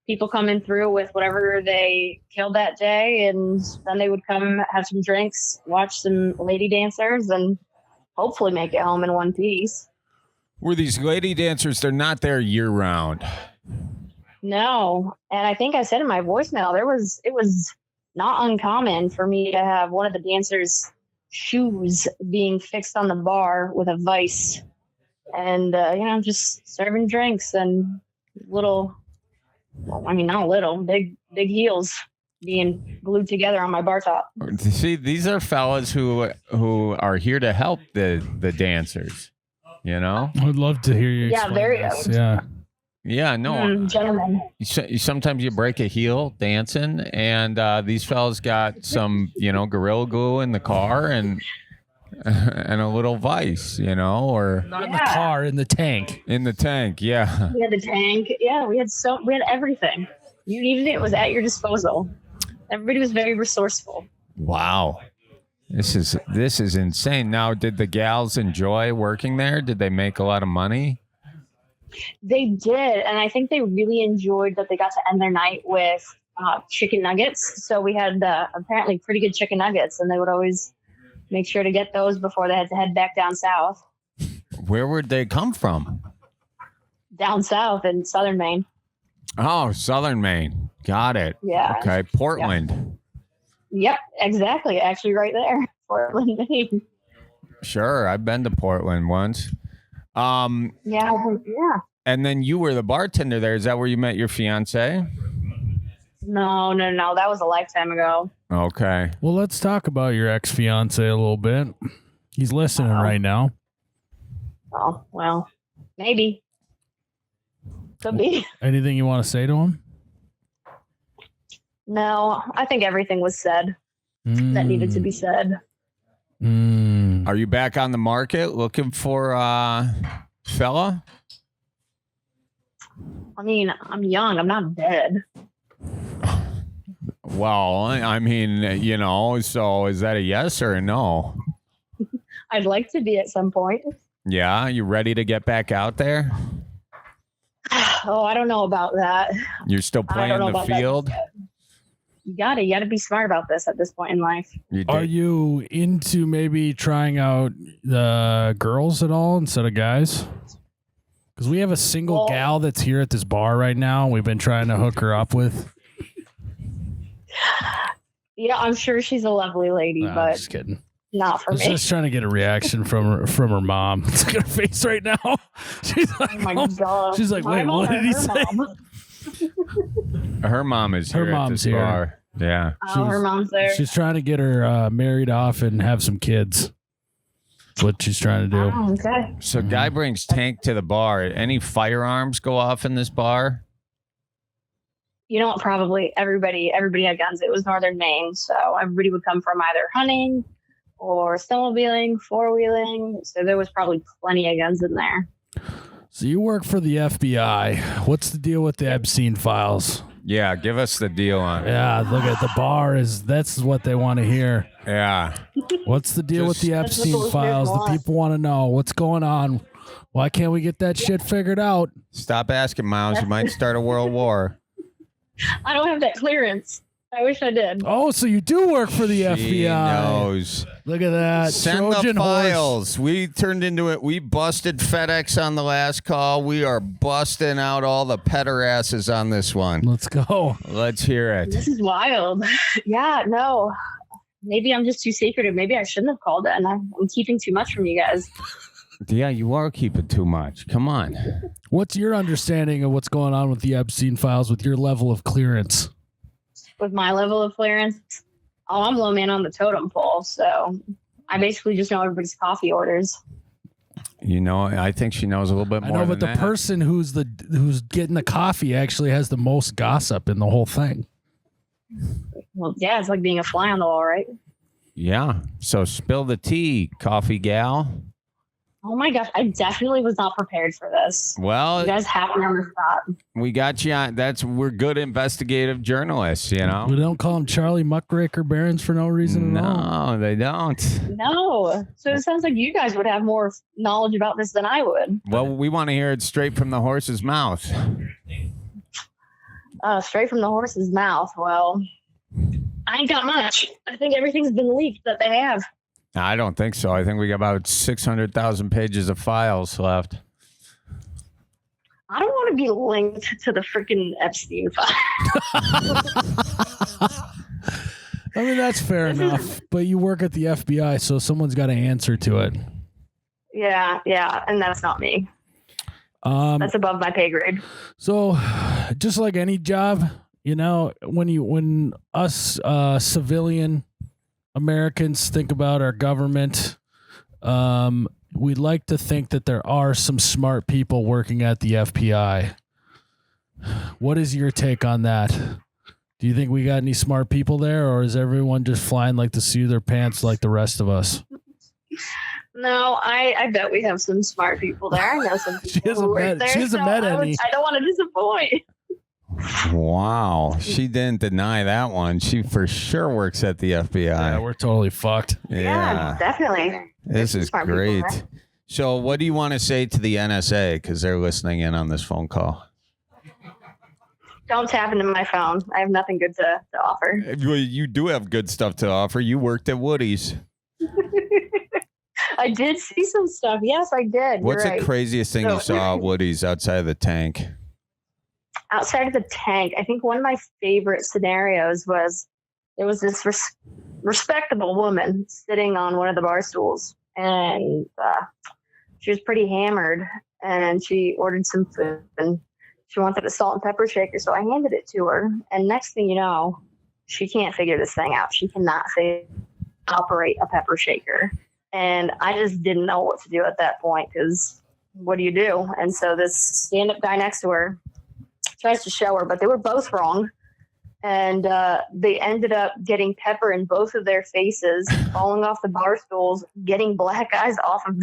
E: people coming through with whatever they killed that day, and then they would come have some drinks, watch some lady dancers, and hopefully make it home in one piece.
B: Were these lady dancers? They're not there year round.
E: No, and I think I said in my voicemail it was not uncommon for me to have one of the dancers' shoes being fixed on the bar with a vice, and just serving drinks and little. Well, I mean, not little, big heels being glued together on my bar top.
B: See, these are fellas who are here to help the dancers. You know?
A: that. I'd love to hear you.
E: Yeah,
A: explain
E: very-
A: this. Yeah.
B: Yeah, no.
E: Gentlemen.
B: Sometimes you break a heel dancing, and these fellas got some, Gorilla Glue in the car and a little vice, or
A: Not in the car, in the tank.
B: in the tank. Yeah.
E: We had the tank. Yeah, we had everything. You needed it was at your disposal. Everybody was very resourceful.
B: Wow. This is insane. Now, did the gals enjoy working there? Did they make a lot of money?
E: They did, and I think they really enjoyed that they got to end their night with chicken nuggets. So we had apparently pretty good chicken nuggets, and they would always make sure to get those before they had to head back down south.
B: Where would they come from?
E: Down south in southern Maine.
B: Oh, Southern Maine. Got it.
E: Yeah.
B: Okay. Portland.
E: Yep, exactly. Actually, right there, Portland, Maine.
B: Sure. I've been to Portland once.
E: Yeah.
B: And then you were the bartender there. Is that where you met your fiance?
E: No. That was a lifetime ago.
B: Okay.
A: Well, let's talk about your ex-fiance a little bit. He's listening right now.
E: Oh, well, maybe. Could be.
A: Anything you want to say to him?
E: No, I think everything was said that needed to be said.
B: Are you back on the market looking for fella?
E: I mean, I'm young. I'm not dead.
B: Well, I mean, so is that a yes or a no?
E: I'd like to be at some point.
B: Yeah, you ready to get back out there?
E: Oh, I don't know about that.
B: You're still playing the field?
E: You gotta be smart about this at this point in life.
A: Are you into maybe trying out the girls at all instead of guys? Because we have a single gal that's here at this bar right now. We've been trying to hook her up with.
E: Yeah, I'm sure she's a lovely lady, but
A: just kidding.
E: Not for me.
A: Just trying to get a reaction from her mom. Look at her face right now. She's like,
E: oh my God.
A: She's like, wait, what did he say?
B: Her mom is here. Her mom's here. Bar. Yeah.
E: Oh, her mom's there.
A: She's trying to get her married off and have some kids. That's what she's trying to do.
E: Oh, okay.
B: So guy brings tank to the bar. Any firearms go off in this bar?
E: You know what? Probably everybody had guns. It was Northern Maine, so everybody would come from either hunting or snowmobiling, four-wheeling. So there was probably plenty of guns in there.
A: So you work for the FBI. What's the deal with the Epstein files?
B: Yeah, give us the deal on it.
A: Yeah, look at the bar. That's what they want to hear.
B: Yeah.
A: What's the deal with the Epstein files? The people want to know what's going on. Why can't we get that shit figured out?
B: Stop asking, Miles. You might start a world war.
E: I don't have that clearance. I wish I did.
A: Oh, so you do work for the FBI.
B: Knows.
A: Look at that.
B: Send
A: Trojan
B: the files.
A: horse.
B: We turned into it. We busted FedEx on the last call. We are busting out all the pederasses on this one.
A: Let's go.
B: Let's hear it.
E: This is wild. Yeah, no. Maybe I'm just too secretive. Maybe I shouldn't have called it, and I'm keeping too much from you guys.
B: Yeah, you are keeping too much. Come on.
A: What's your understanding of what's going on with the Epstein files with your level of clearance?
E: With my level of clearance, I'm low man on the totem pole, so I basically just know everybody's coffee orders.
B: I think she knows a little bit more.
A: I know, but the
B: that.
A: person who's getting the coffee actually has the most gossip in the whole thing.
E: Well, yeah, it's like being a fly on the wall, right?
B: Yeah. So spill the tea, coffee gal.
E: Oh my gosh, I definitely was not prepared for this.
B: Well,
E: you guys have me on the spot.
B: We got you on. We're good investigative journalists,
A: We don't call him Charlie Muckraker Berens for no reason at all.
B: No, they don't.
E: No. So it sounds like you guys would have more knowledge about this than I would.
B: Well, we want to hear it straight from the horse's mouth.
E: Straight from the horse's mouth. Well, I ain't got much. I think everything's been leaked that they have.
B: I don't think so. I think we got about 600,000 pages of files left.
E: I don't want to be linked to the freaking Epstein file.
A: I mean, that's fair enough. But you work at the FBI, so someone's got to answer to it.
E: Yeah, and that's not me. That's above my pay grade.
A: So, just like any job, when us civilian Americans think about our government, we'd like to think that there are some smart people working at the FBI. What is your take on that? Do you think we got any smart people there, or is everyone just flying like the seat of their pants like the rest of us?
E: No, I bet we have some smart people there. I know some people who work there.
A: She hasn't met any.
E: I don't want to disappoint.
B: Wow. She didn't deny that one. She for sure works at the FBI.
A: Yeah, we're totally fucked.
E: Yeah, definitely.
B: This is great. So what do you want to say to the NSA? Because they're listening in on this phone call.
E: Don't tap into my phone. I have nothing good to offer.
B: Well, you do have good stuff to offer. You worked at Woody's.
E: I did see some stuff. Yes, I did.
B: What's the craziest thing you saw at Woody's outside of the tank?
E: Outside of the tank, I think one of my favorite scenarios was there was this respectable woman sitting on one of the bar stools, and she was pretty hammered, and she ordered some food, and she wanted a salt and pepper shaker, so I handed it to her. And next thing you know, she can't figure this thing out. She cannot operate a pepper shaker. And I just didn't know what to do at that point, because what do you do? And so this stand-up guy next to her tries to show her, but they were both wrong. And they ended up getting pepper in both of their faces, falling off the bar stools, getting black eyes off of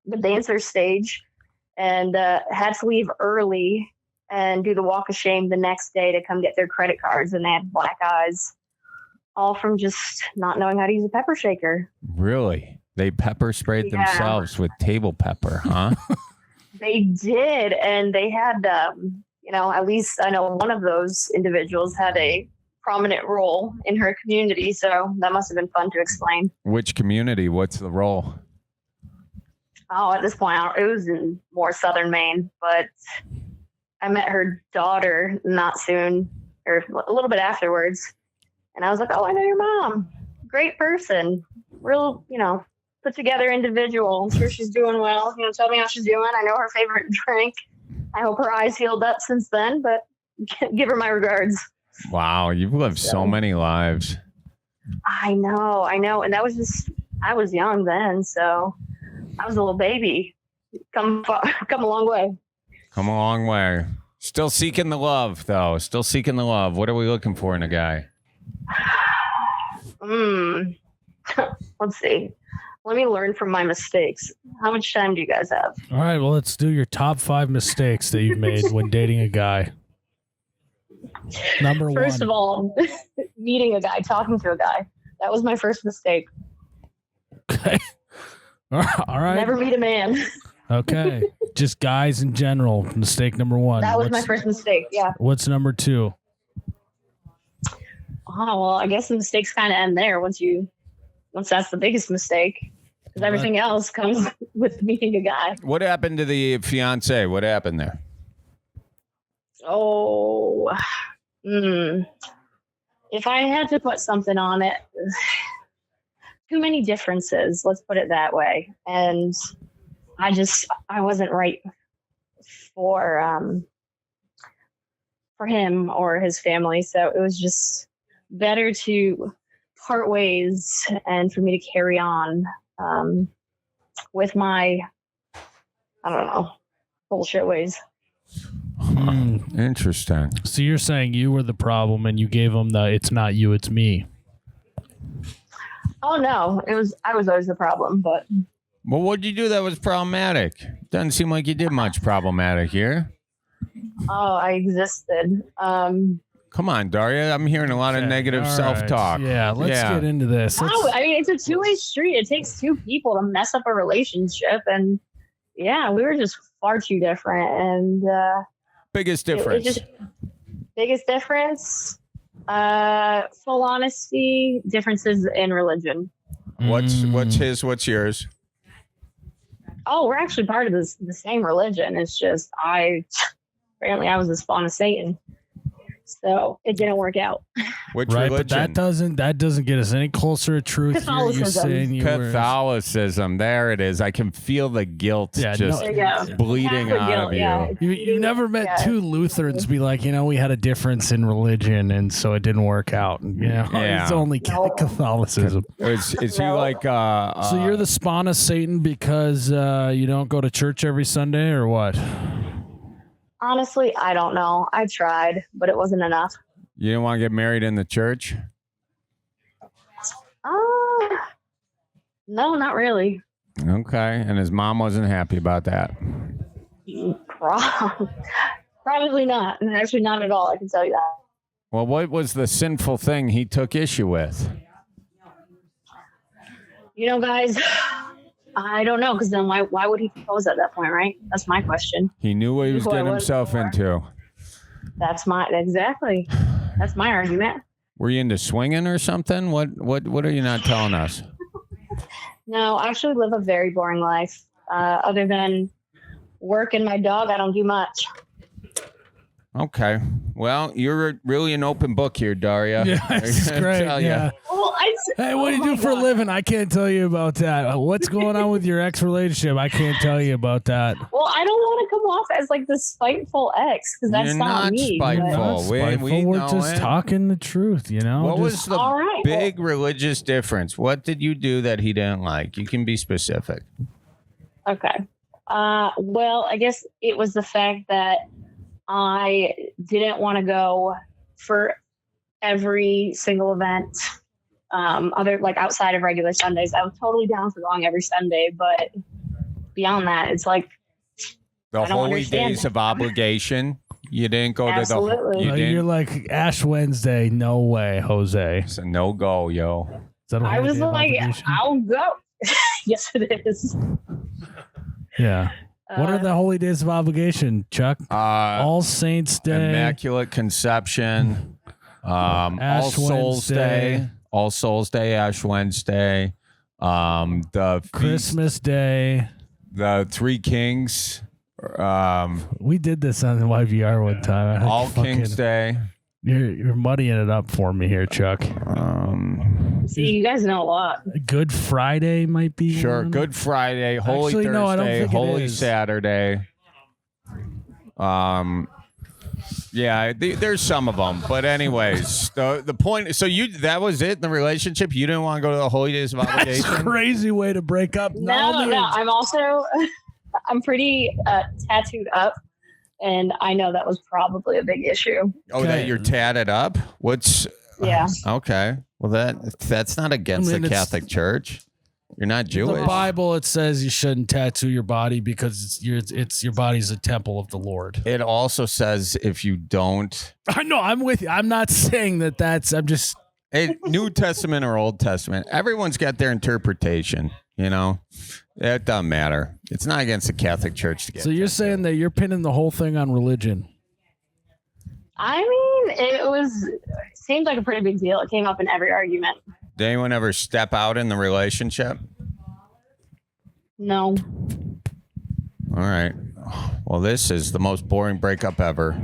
E: the dancer stage, and had to leave early and do the walk of shame the next day to come get their credit cards. And they had black eyes, all from just not knowing how to use a pepper shaker.
B: Really? They pepper sprayed themselves with table pepper, huh?
E: They did. And they had, at least I know one of those individuals had a prominent role in her community. So that must have been fun to explain.
B: Which community? What's the role?
E: Oh, at this point, it was in more southern Maine, but I met her daughter not soon, or a little bit afterwards. And I was like, oh, I know your mom. Great person. Real, put together individual. I'm sure she's doing well. Tell me how she's doing. I know her favorite drink. I hope her eyes healed up since then, but give her my regards.
B: Wow, you've lived so many lives.
E: I know. And that was just, I was young then, so I was a little baby. Come a long way.
B: Come a long way. Still seeking the love, though. Still seeking the love. What are we looking for in a guy?
E: Let's see. Let me learn from my mistakes. How much time do you guys have?
A: All right, well, let's do your top 5 mistakes that you've made when dating a guy. Number 1.
E: First of all, meeting a guy, talking to a guy. That was my first mistake.
A: Okay. All right.
E: Never meet a man.
A: Okay. Just guys in general. Mistake number 1.
E: That was my first mistake, yeah.
A: What's number 2?
E: Oh, well, I guess the mistakes kind of end there once that's the biggest mistake. Because everything else comes with meeting a guy.
B: What happened to the fiance? What happened there?
E: Oh, if I had to put something on it, too many differences, let's put it that way. And I wasn't right for him or his family. So it was just better to part ways and for me to carry on with my, I don't know, bullshit ways.
B: Interesting.
A: So you're saying you were the problem and you gave him the "it's not you, it's me."
E: Oh no, I was always the problem, but.
B: Well, what'd you do that was problematic? Doesn't seem like you did much problematic here.
E: Oh, I existed.
B: Come on, Daria. I'm hearing a lot of negative self-talk.
A: Yeah, let's get into this.
E: No, I mean, it's a two-way street. It takes two people to mess up a relationship. And yeah, we were just far too different. And
B: biggest difference?
E: Biggest difference, full honesty, differences in religion.
B: What's his? What's yours?
E: Oh, we're actually part of the same religion. It's just apparently I was as fond of Satan. So it didn't work out.
B: Which
A: right,
B: religion?
A: But that doesn't get us any closer to truth.
E: Catholicism.
B: Catholicism. There it is. I can feel the guilt just bleeding out of you.
E: Yeah.
A: You never met two Lutherans be like, we had a difference in religion, and so it didn't work out. It's only Catholicism.
B: Is he like?
A: So you're the spawn of Satan because you don't go to church every Sunday, or what?
E: Honestly, I don't know. I tried, but it wasn't enough.
B: You didn't want to get married in the church?
E: No, not really.
B: Okay. And his mom wasn't happy about that?
E: Probably not. Actually, not at all. I can tell you that.
B: Well, what was the sinful thing he took issue with?
E: Guys, I don't know, because then why would he propose at that point, right? That's my question.
B: He knew what he was getting himself into.
E: That's my argument.
B: Were you into swinging or something? What are you not telling us?
E: No, I actually live a very boring life. Other than work and my dog, I don't do much.
B: Okay. Well, you're really an open book here, Daria.
A: Yeah, it's great. Yeah.
E: Well,
A: Hey, what do you do for a living? I can't tell you about that. What's going on with your ex relationship? I can't tell you about that.
E: Well, I don't want to come off as like the spiteful ex because that's
B: You're
E: not me.
B: spiteful.
E: but-
A: Not spiteful. We're
B: know
A: just
B: it.
A: talking the truth, you know?
B: What was
A: Just-
B: the
E: All right,
B: big religious difference? What did you do that he didn't like? You can be specific.
E: Okay. Well, I guess it was the fact that I didn't want to go for every single event, other like outside of regular Sundays. I was totally down for going every Sunday, but beyond that, it's like
B: The
E: I don't
B: holy
E: understand
B: days
E: that.
B: of obligation. You didn't go
E: Absolutely.
B: to the.
A: You're like Ash Wednesday. No way, Jose. Is
B: It's a no go, yo.
A: that a
E: I
A: holy
E: was
A: day of
E: like,
A: obligation?
E: I'll go. Yes, it is.
A: Yeah. What are the holy days of obligation, Chuck? All Saints Day.
B: Immaculate Conception. All
A: Ash
B: Souls
A: Wednesday.
B: Day. All Souls Day. Ash Wednesday. The feast,
A: Christmas Day.
B: the Three Kings.
A: We did this on the YVR one time.
B: All Kings Day.
A: You're muddying it up for me here, Chuck.
E: See, you guys know a lot.
A: Good Friday might be
B: Sure.
A: one.
B: Good Friday. Holy
A: Actually,
B: Thursday.
A: no, I don't think it
B: Holy
A: is.
B: Saturday. Yeah, there's some of them, but anyways, the point. So that was it in the relationship. You didn't want to go to the holy days of
A: That's a
B: obligation.
A: crazy way to break up.
E: No. I'm also, I'm pretty tattooed up, and I know that was probably a big issue.
B: Oh,
A: Okay.
B: that you're tatted up. What's
E: Yeah.
B: okay? Well, that's not against
A: I mean,
B: the
A: it's-
B: Catholic Church. You're not Jewish.
A: The Bible, it says you shouldn't tattoo your body because it's your body's a temple of the Lord.
B: It also says if you don't,
A: I know. I'm with you. I'm not saying that. I'm just.
B: New Testament or Old Testament, everyone's got their interpretation. You know, it doesn't matter. It's not against the Catholic Church to get.
A: So you're saying that you're pinning the whole thing on religion?
E: I mean, it seemed like a pretty big deal. It came up in every argument.
B: Did anyone ever step out in the relationship?
E: No.
B: All right. Well, this is the most boring breakup ever.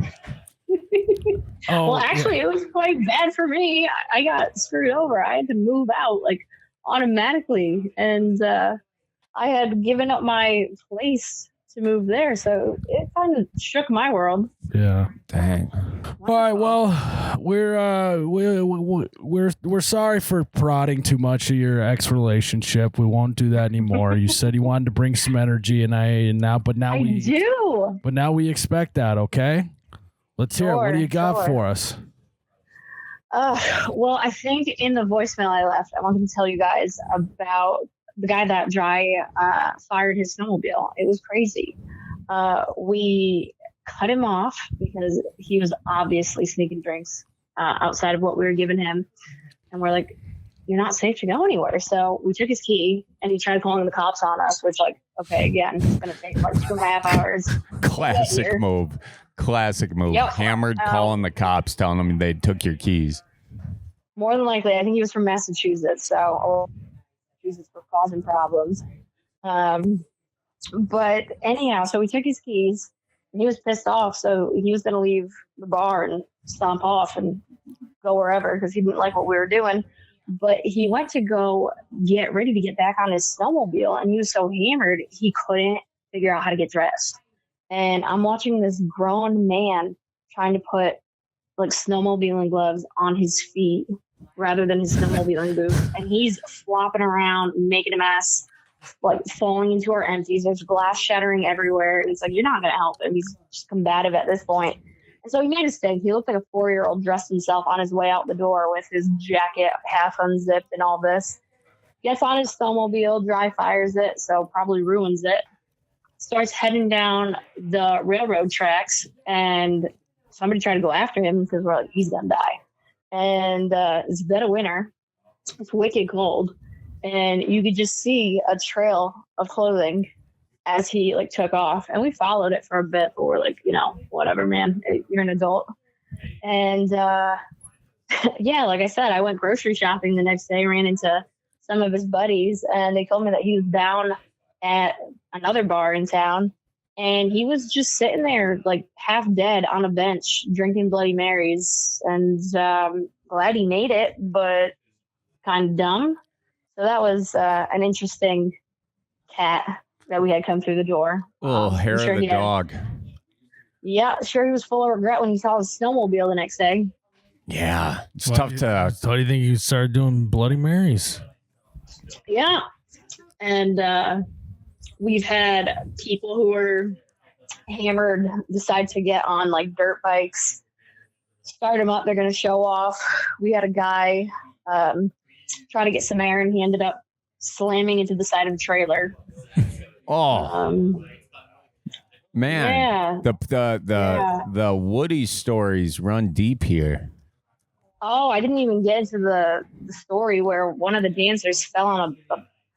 A: Oh,
E: Well, actually, it was quite bad for me. I got screwed over. I had to move out like automatically, and I had given up my place to move there, so it kind of shook my world.
A: yeah.
B: Dang.
A: All right. Well, we're sorry for prodding too much of your ex relationship. We won't do that anymore. You said you wanted to bring some energy, but now
E: I
A: we
E: do.
A: But now we expect that. Okay. Let's hear it. What do you got for us?
E: Well, I think in the voicemail I left, I wanted to tell you guys about the guy that fired his snowmobile. It was crazy. We cut him off because he was obviously sneaking drinks outside of what we were giving him. And we're like, you're not safe to go anywhere. So we took his key and he tried calling the cops on us, which okay, again, it's going to take like 2.5 hours.
B: Classic move. Classic move.
E: Yep.
B: Hammered, calling the cops, telling them they took your keys.
E: More than likely, I think he was from Massachusetts. So Massachusetts for causing problems. But anyhow, so we took his keys and he was pissed off. So he was going to leave the bar and stomp off and go wherever because he didn't like what we were doing. But he went to go get ready to get back on his snowmobile. And he was so hammered, he couldn't figure out how to get dressed. And I'm watching this grown man trying to put like snowmobiling gloves on his feet rather than his snowmobiling boots. And he's flopping around, making a mess, like falling into our empties. There's glass shattering everywhere. And it's like, you're not going to help him. He's just combative at this point. And so he made a mistake. He looked like a 4-year-old dressed himself on his way out the door with his jacket half unzipped and all this. Gets on his snowmobile, dry fires it, so probably ruins it. Starts heading down the railroad tracks, and somebody tried to go after him because we're like, he's gonna die. And it's dead of winter. It's wicked cold, and you could just see a trail of clothing as he like took off. And we followed it for a bit, but we're like, whatever, man. You're an adult. And yeah, like I said, I went grocery shopping the next day, ran into some of his buddies, and they told me that he was down at another bar in town and he was just sitting there like half dead on a bench drinking Bloody Marys, and glad he made it, but kind of dumb. So that was an interesting cat that we had come through the door.
B: Oh, hair of the dog.
E: Yeah, sure, he was full of regret when he saw his snowmobile the next day.
B: Yeah, it's tough to.
A: So, how do you think you started doing Bloody Marys?
E: Yeah, and we've had people who were hammered decide to get on like dirt bikes, start them up. They're going to show off. We had a guy trying to get some air, and he ended up slamming into the side of the trailer.
B: Oh. Man,
E: yeah.
B: the Woody stories run deep here.
E: Oh, I didn't even get into the story where one of the dancers fell on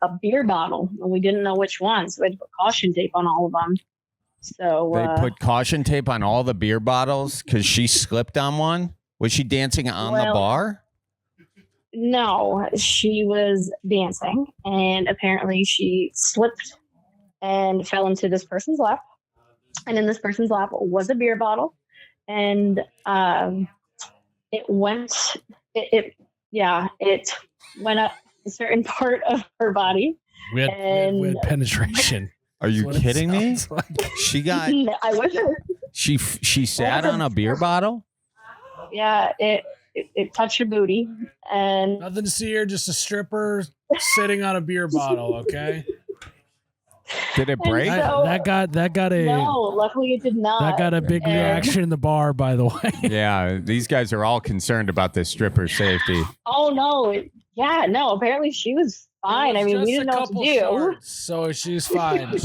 E: a beer bottle, and we didn't know which one, so we had to put caution tape on all of them. So
B: they put caution tape on all the beer bottles because she slipped on one. Was she dancing on the bar?
E: No, she was dancing, and apparently she slipped and fell into this person's lap. And in this person's lap was a beer bottle, and it went up a certain part of her body.
A: We had penetration.
B: Are you kidding me?
A: Like.
B: She got.
E: I wish.
B: She sat on a beer bottle.
E: Yeah, it touched her booty, and
A: nothing to see here. Just a stripper sitting on a beer bottle. Okay.
B: Did it break?
E: So,
A: that got a
E: no. Luckily, it did not.
A: That got a big reaction in the bar, by the way.
B: Yeah, these guys are all concerned about this stripper's safety.
E: Oh no! No. Apparently, she was fine. I mean, we didn't know what to do.
A: Shorts, so she's fine.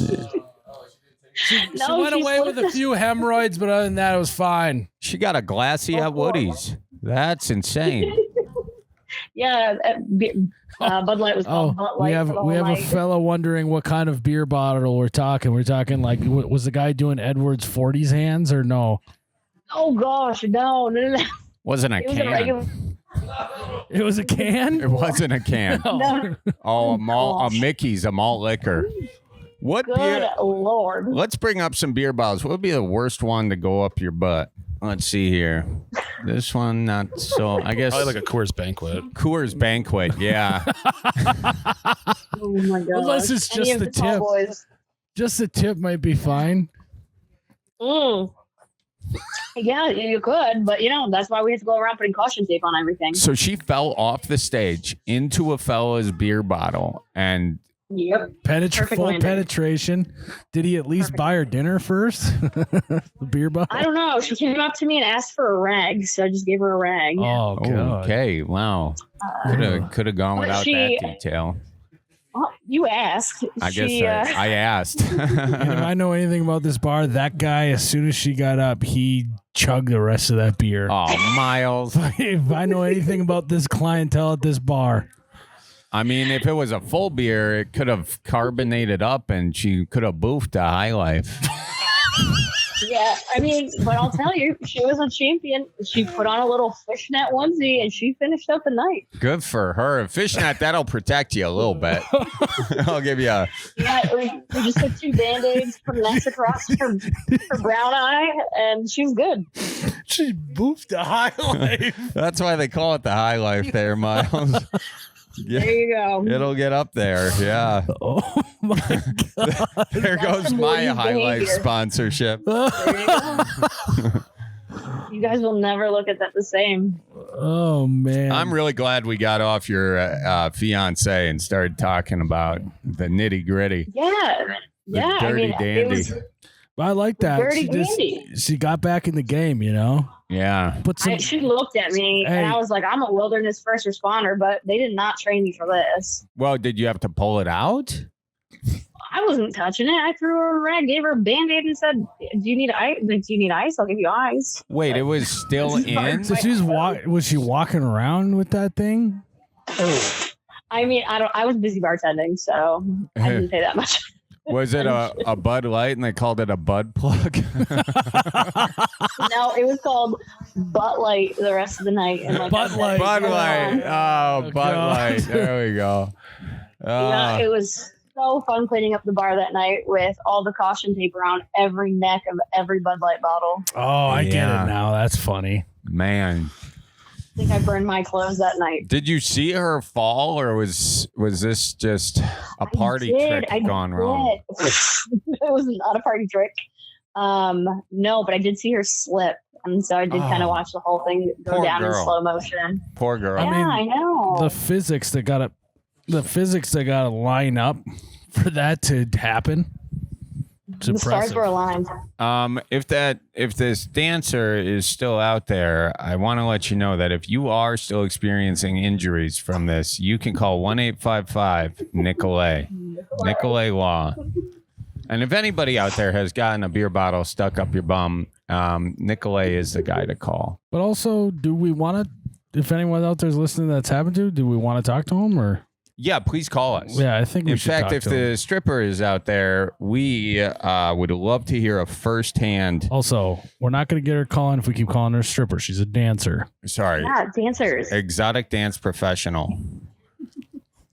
A: She went away with a few hemorrhoids, but other than that, it was fine.
B: She got a glassy at Woody's. That's insane.
E: Yeah, Bud Light was called Bud Light.
A: We have a fella wondering what kind of beer bottle we're talking. We're talking like, was the guy doing Edwards 40's hands or no?
E: Oh gosh, no.
B: Wasn't a can.
A: It was a can?
B: It wasn't a can.
E: No.
B: Oh, a Mickey's, a malt liquor. What
E: Good
B: beer?
E: Lord.
B: Let's bring up some beer bottles. What would be the worst one to go up your butt? Let's see here. This one, not so. I guess
C: probably like a Coors Banquet.
B: Coors Banquet, yeah.
E: Oh my god!
A: Unless it's just the tip. Just the tip might be fine.
E: Yeah, you could, but that's why we had to go around putting caution tape on everything.
B: So she fell off the stage into a fella's beer bottle, and
E: yep,
A: full penetration. Did he at least buy her dinner first? The beer bottle.
E: I don't know. She came up to me and asked for a rag, so I just gave her a rag.
A: Oh, God.
B: Okay, wow. Could have gone without that detail.
E: Well, you asked.
B: I guess I asked.
A: And if I know anything about this bar, that guy, as soon as she got up, he chugged the rest of that beer.
B: Oh, Miles.
A: If I know anything about this clientele at this bar.
B: I mean, if it was a full beer, it could have carbonated up and she could have boofed a High Life.
E: Yeah, I mean, but I'll tell you, she was a champion. She put on a little fishnet onesie and she finished up the night.
B: Good for her. Fishnet, that'll protect you a little bit. I'll give you a...
E: Yeah, we just took 2 Band-Aids, put an X across her brown eye, and she's good.
A: She boofed a High Life.
B: That's why they call it the High Life there, Miles. Yeah.
E: There you go.
B: It'll get up there. Yeah.
A: Oh my God.
B: There goes my High Life sponsorship.
E: There you go. You guys will never look at that the same.
A: Oh man.
B: I'm really glad we got off your fiance and started talking about the nitty gritty.
E: Yeah.
B: The dirty dandy.
A: I like that.
E: Dirty
A: She got back in the game,
B: Yeah.
E: She looked at me and I was like, I'm a wilderness first responder, but they did not train me for this.
B: Well, did you have to pull it out?
E: I wasn't touching it. I threw her a rag, gave her a Band-Aid and said, do you need ice? I'll give you ice.
B: Wait, it was still in?
A: So was she walking around with that thing?
E: I mean, I was busy bartending, so I didn't pay that much.
B: Was it a Bud Light and they called it a Bud Plug?
E: No, it was called Butt Light the rest of the night. And
A: Bud Light.
B: Bud Light. Oh, Bud
A: God.
B: Light. There we go.
E: Yeah, it was so fun cleaning up the bar that night with all the caution tape around every neck of every Bud Light bottle.
A: Oh, I get it now. That's funny.
B: Man.
E: I think I burned my clothes that night.
B: Did you see her fall, or was this just a party trick gone wrong?
E: It was not a party trick. No, but I did see her slip. And so I did kind of watch the whole thing go down in slow motion.
B: Poor girl.
E: Yeah, I know.
A: The physics that gotta line up for that to happen. It's
E: the stars were aligned.
B: If this dancer is still out there, I want to let you know that if you are still experiencing injuries from this, you can call 1-855-NICOLAY. Nicolay Law. And if anybody out there has gotten a beer bottle stuck up your bum, Nicolay is the guy to call.
A: But also, do we want to, if anyone out there's listening that's happened to, do we want to talk to him or?
B: Yeah, please call us.
A: Yeah, I think we should
B: In fact,
A: talk
B: if
A: to
B: the
A: him.
B: stripper is out there, we would love to hear a firsthand.
A: Also, we're not going to get her calling if we keep calling her a stripper. She's a dancer.
B: Sorry.
E: Yeah, dancers.
B: Exotic dance professional.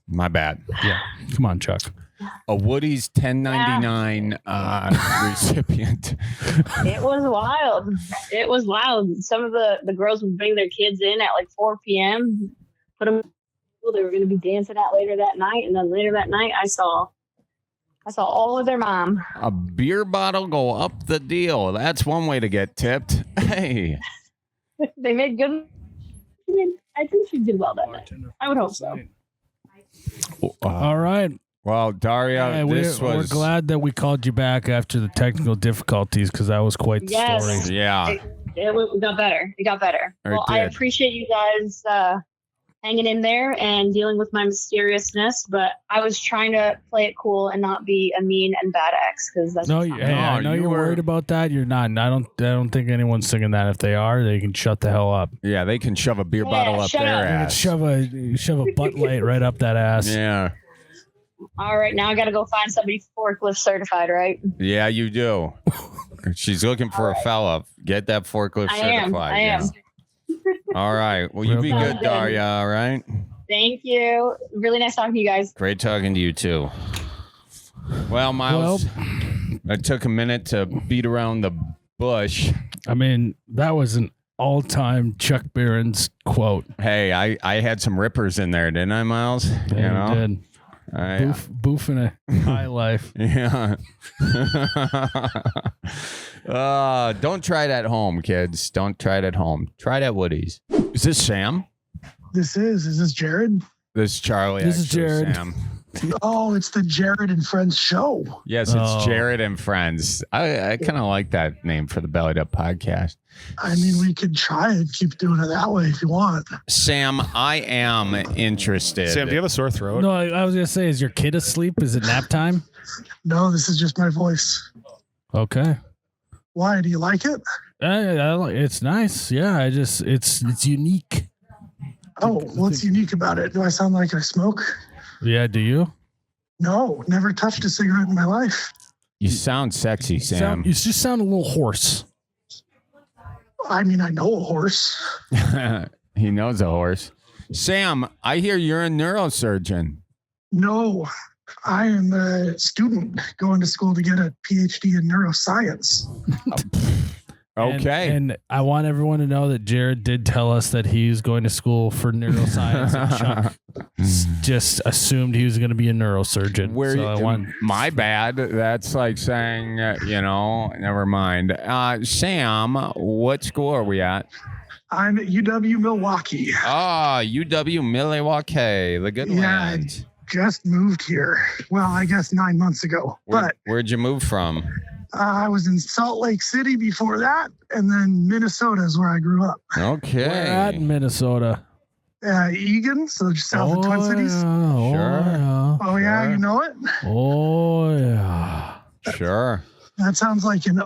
B: My bad.
A: Yeah. Come on, Chuck.
B: A Woody's 1099 recipient.
E: It was wild. It was wild. Some of the girls would bring their kids in at like 4 p.m., put them, they were going to be dancing out later that night. And then later that night, I saw all of their mom.
B: A beer bottle go up the deal. That's one way to get tipped. Hey.
E: They made good. I think she did well that night. I would hope so.
A: All right.
B: Well, Daria,
A: Yeah, we're glad that we called you back after the technical difficulties because that was quite the story.
B: Yeah.
E: It got better. It got better. Well, I appreciate you guys hanging in there and dealing with my mysteriousness, but I was trying to play it cool and not be a mean and bad ex because that's
A: I know you're worried about that. You're not. And I don't think anyone's singing that. If they are, they can shut the hell up.
B: Yeah, they can shove a beer bottle up their ass.
A: Shove a butt light right up that ass.
B: Yeah.
E: All right, now I got to go find somebody forklift certified, right?
B: Yeah, you do. She's looking for a fella. Get that forklift certified.
E: I am.
B: All right. Well, you be good, Daria. All right.
E: Thank you. Really nice talking to you guys.
B: Great talking to you too. Well, Miles, it took a minute to beat around the bush.
A: I mean, that was an all-time Chuck Berens quote.
B: Hey, I had some rippers in there, didn't I, Miles?
A: Yeah, you did. Boof in a high life.
B: Yeah. Don't try it at home, kids. Don't try it at home. Try it at Woody's. Is this Sam?
F: Is this Jared?
B: This is Charlie.
A: This is Jared.
B: Sam.
F: Oh, it's the Jared and Friends show.
B: Yes, it's Jared and Friends. I kind of like that name for the Bellied Up podcast.
F: I mean, we could try and keep doing it that way if you want.
B: Sam, I am interested.
C: Sam, do you have a sore throat?
A: No, I was going to say, is your kid asleep? Is it nap time?
F: No, this is just my voice.
A: Okay.
F: Why? Do you like it?
A: It's nice. Yeah, it's unique.
F: Oh, what's unique about it? Do I sound like I smoke?
A: Yeah, do you?
F: No, never touched a cigarette in my life.
B: You sound sexy, Sam.
A: You just sound a little hoarse.
F: I mean, I know a horse.
B: He knows a horse. Sam, I hear you're a neurosurgeon.
F: No, I am a student going to school to get a PhD in neuroscience.
B: Okay.
A: And I want everyone to know that Jared did tell us that he's going to school for neuroscience. And Chuck just assumed he was going to be a neurosurgeon.
B: My bad. That's like saying, never mind. Sam, what school are we at?
F: I'm at UW Milwaukee.
B: UW Milwaukee, the good land.
F: Just moved here. Well, I guess 9 months ago.
B: Where'd you move from?
F: I was in Salt Lake City before that, and then Minnesota is where I grew up.
B: Okay.
A: We're at Minnesota.
F: Egan, so just south of Twin Cities.
A: Yeah,
F: Oh, yeah, you know it?
A: Oh, yeah.
B: Sure.
F: That sounds like an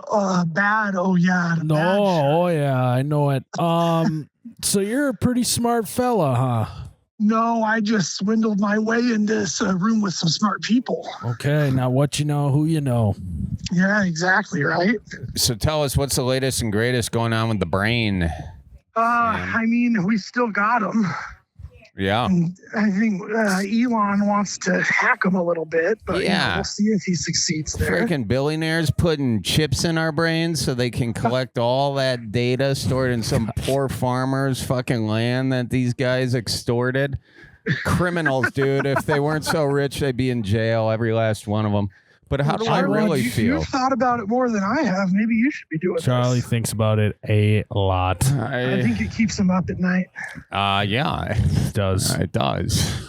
F: bad, oh, yeah.
A: No, oh, yeah, I know it. So you're a pretty smart fella, huh?
F: No, I just swindled my way into this room with some smart people.
A: Okay, now what you know, who you know.
F: Yeah, exactly, right?
B: So tell us, what's the latest and greatest going on with the brain?
F: I mean, we still got them.
B: Yeah.
F: And I think Elon wants to hack them a little bit, but we'll see if he succeeds there.
B: Freaking billionaires putting chips in our brains so they can collect all that data stored in some poor farmer's fucking land that these guys extorted. Criminals, dude. If they weren't so rich, they'd be in jail, every last one of them. But how do I really feel?
F: You've thought about it more than I have. Maybe you should be doing
A: Charlie
F: this.
A: thinks about it a lot.
F: I think it keeps him up at night.
B: Yeah.
A: It does.
B: It does.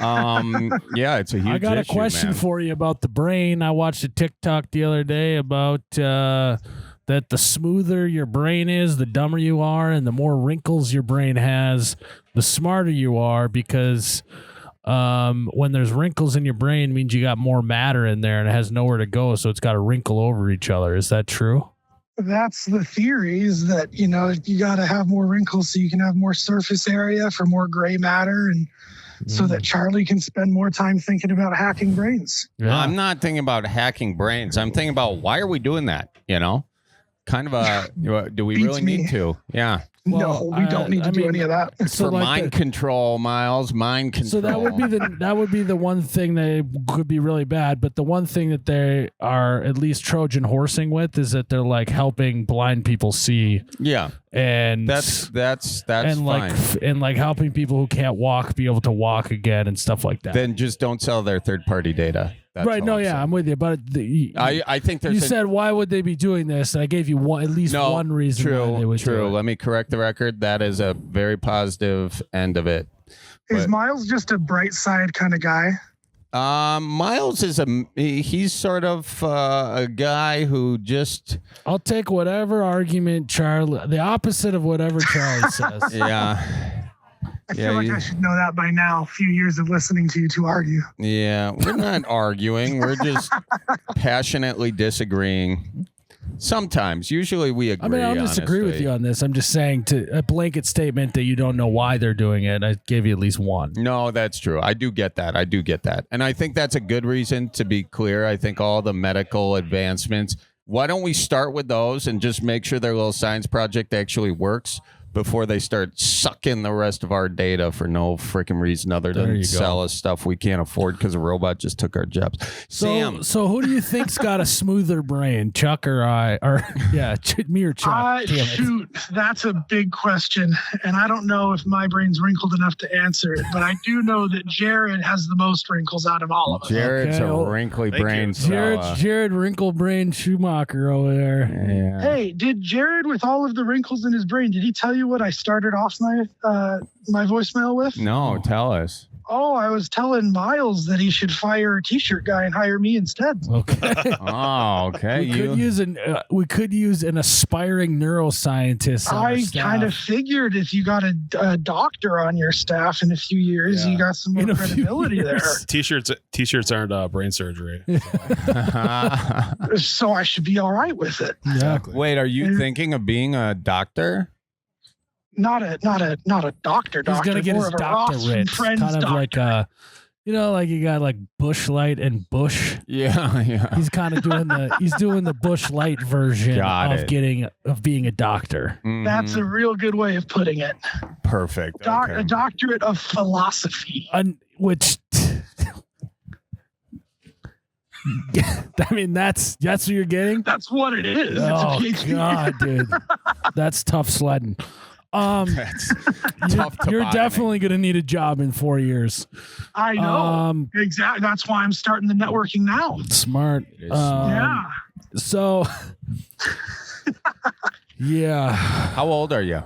B: Yeah, it's a huge issue,
A: I got a question
B: man.
A: for you about the brain. I watched a TikTok the other day about that the smoother your brain is, the dumber you are, and the more wrinkles your brain has, the smarter you are, because when there's wrinkles in your brain, it means you got more matter in there and it has nowhere to go, so it's got to wrinkle over each other. Is that true?
F: That's the theory, is that, you got to have more wrinkles so you can have more surface area for more gray matter, and so that Charlie can spend more time thinking about hacking brains.
B: Yeah. I'm not thinking about hacking brains. I'm thinking about, why are we doing that? Kind of a, do we really need to? Yeah.
F: Well, no, we don't need to do any of that.
B: So for mind control, Miles, mind control.
A: So that would be the one thing that could be really bad. But the one thing that they are at least Trojan horsing with is that they're like helping blind people see.
B: Yeah,
A: and
B: that's
A: and
B: fine.
A: and like helping people who can't walk be able to walk again and stuff like that.
B: Then just don't sell their third-party data. That's
A: right? No, I'm with you. But
B: I think there's.
A: You said, why would they be doing this? I gave you at least one reason.
B: True.
A: Why they would do it.
B: Let me correct the record. That is a very positive end of it.
F: Is Miles just a bright side kind of guy?
B: Miles is he's sort of a guy who just.
A: I'll take whatever argument Charlie, the opposite of whatever Charlie says.
B: Yeah.
F: I feel like I should know that by now. A few years of listening to you two argue.
B: Yeah, we're not arguing. We're just passionately disagreeing. Sometimes, usually we agree.
A: I mean, I'll disagree with you on this. I'm just saying a blanket statement that you don't know why they're doing it. I gave you at least one.
B: No, that's true. I do get that. And I think that's a good reason to be clear. I think all the medical advancements, why don't we start with those and just make sure their little science project actually works before they start sucking the rest of our data for no freaking reason other than sell us stuff we can't afford because a robot just took our jobs. Sam.
A: So who do you think's got a smoother brain, Chuck or I? Or me or Chuck?
F: Shoot, that's a big question, and I don't know if my brain's wrinkled enough to answer it, but I do know that Jared has the most wrinkles out of all of us.
B: Jared's a wrinkly brain.
A: Jared Wrinkle Brain Schumacher over there.
B: Yeah.
F: Hey, did Jared, with all of the wrinkles in his brain, did he tell you what I started off my voicemail with?
B: No, tell us.
F: Oh, I was telling Miles that he should fire a t-shirt guy and hire me instead.
A: Okay.
B: Oh, okay.
A: We could use an aspiring neuroscientist.
F: I kind of figured if you got a doctor on your staff in a few years, you got some more credibility there.
C: T-shirts aren't brain surgery.
F: So I should be all right with it.
C: Exactly.
B: Wait, are you thinking of being a doctor?
F: Not a doctor.
A: He's gonna get his doctorate. Kind of
F: doctor.
A: like like you got like Bush Light and Bush.
B: Yeah.
A: He's kind of doing the Bush Light version of being a doctor.
B: Mm-hmm.
F: That's a real good way of putting it.
B: Perfect.
F: A doctorate of philosophy.
A: Which I mean, that's what you're getting.
F: That's what it is.
A: Oh God, dude, that's tough sledding.
B: That's tough.
A: You're definitely going to need a job in 4 years.
F: I know. Exactly. That's why I'm starting the networking now.
A: Smart.
F: Yeah.
A: So, yeah.
B: How old are you?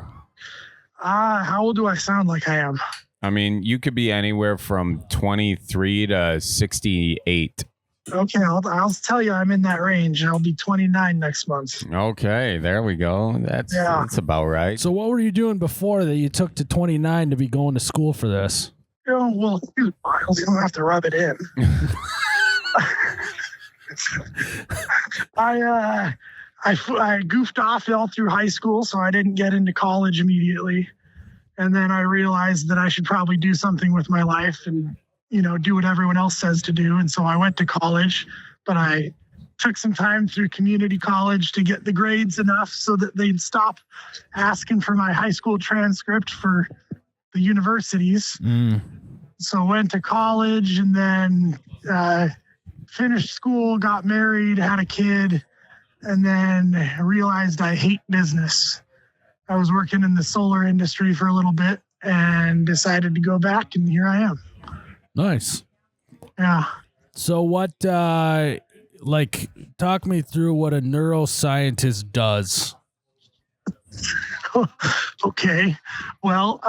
F: How old do I sound like I am?
B: I mean, you could be anywhere from 23 to 68.
F: Okay, I'll tell you I'm in that range. I'll be 29 next month.
B: Okay, there we go. That's about right.
A: So what were you doing before that you took to 29 to be going to school for this?
F: Oh, well, dude, Miles, you don't have to rub it in. I goofed off all through high school, so I didn't get into college immediately. And then I realized that I should probably do something with my life and do what everyone else says to do. And so I went to college, but I took some time through community college to get the grades enough so that they'd stop asking for my high school transcript for the universities. So went to college and then finished school, got married, had a kid, and then realized I hate business. I was working in the solar industry for a little bit and decided to go back, and here I am.
A: Nice.
F: Yeah.
A: So what, talk me through what a neuroscientist does.
F: Okay. Well,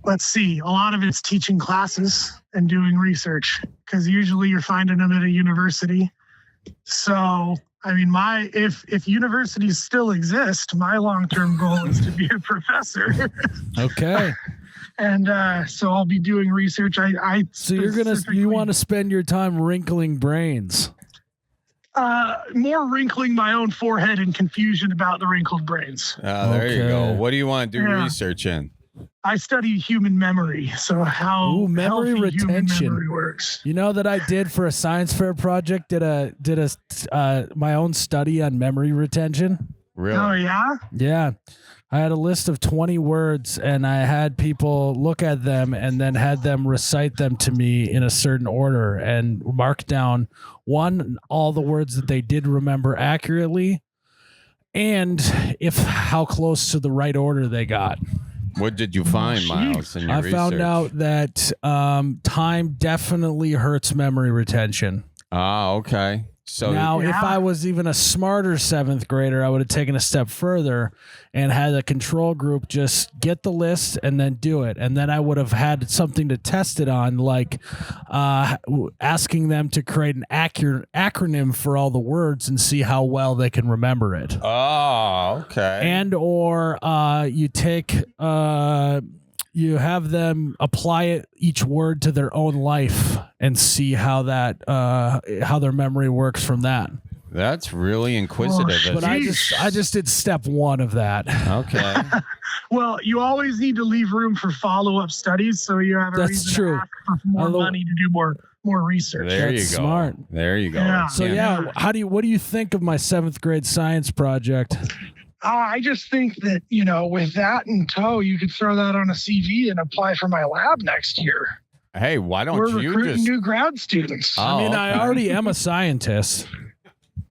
F: let's see. A lot of it's teaching classes and doing research, because usually you're finding them at a university. So, I mean, if universities still exist, my long-term goal is to be a professor.
A: Okay.
F: And so I'll be doing research.
A: So you want to spend your time wrinkling brains?
F: More wrinkling my own forehead in confusion about the wrinkled brains.
B: There you go. What do you want to do research in?
F: I study human memory, so how
A: memory
F: healthy
A: retention
F: human memory works.
A: You know that I did for a science fair project, did my own study on memory retention.
B: Really?
F: Oh yeah?
A: Yeah. I had a list of 20 words, and I had people look at them and then had them recite them to me in a certain order and mark down all the words that they did remember accurately, and how close to the right order they got.
B: What did you find, Miles, in your research?
A: I found out that time definitely hurts memory retention.
B: Okay. So
A: now, if I was even a smarter 7th grader, I would have taken a step further and had a control group just get the list and then do it. And then I would have had something to test it on, like asking them to create an accurate acronym for all the words and see how well they can remember it.
B: Oh, okay.
A: And or you take... you have them apply each word to their own life and see how their memory works from that.
B: That's really inquisitive.
A: But I just did step 1 of that.
B: Okay.
F: Well, you always need to leave room for follow-up studies, so you have a reason to ask for more money to do more research.
B: There you go.
A: Smart.
B: There you go.
F: Yeah.
A: So what do you think of my 7th grade science project?
F: I just think that, with that in tow, you could throw that on a CV and apply for my lab next year.
B: Hey, why don't
F: We're
B: you
F: recruiting
B: just
F: new grad students?
A: I already am a scientist.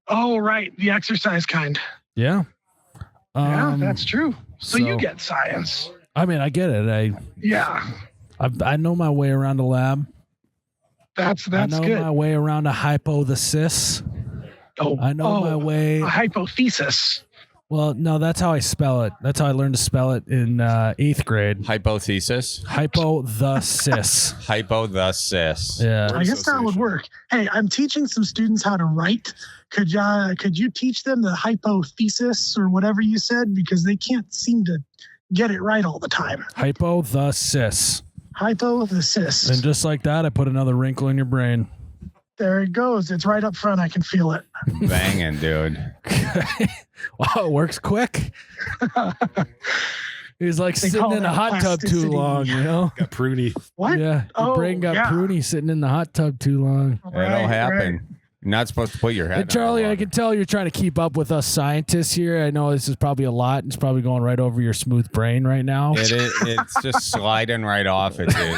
F: Oh, right. The exercise kind.
A: Yeah.
F: Yeah, that's true. So you get science.
A: I mean, I get it. I know my way around a lab.
F: That's
A: I know
F: good.
A: my way around a hypothesis. I know my way.
F: A hypothesis.
A: Well, no, that's how I spell it. That's how I learned to spell it in 8th grade.
B: Hypothesis?
A: Hypothesis.
B: Hypothesis.
A: Yeah.
F: I guess that would work. Hey, I'm teaching some students how to write. Could you teach them the hypothesis or whatever you said? Because they can't seem to get it right all the time.
A: Hypothesis.
F: Hypothesis.
A: And just like that, I put another wrinkle in your brain.
F: There it goes. It's right up front. I can feel it.
B: Banging, dude.
A: Wow, it works quick. He's like sitting in a hot tub too long,
C: Got pruny.
F: What?
A: Yeah, your brain got pruny sitting in the hot tub too long.
B: It'll happen. Right. You're not supposed to put your head.
A: And Charlie, I can tell you're trying to keep up with us scientists here. I know this is probably a lot. It's probably going right over your smooth brain right now.
B: It's just sliding right off it, dude.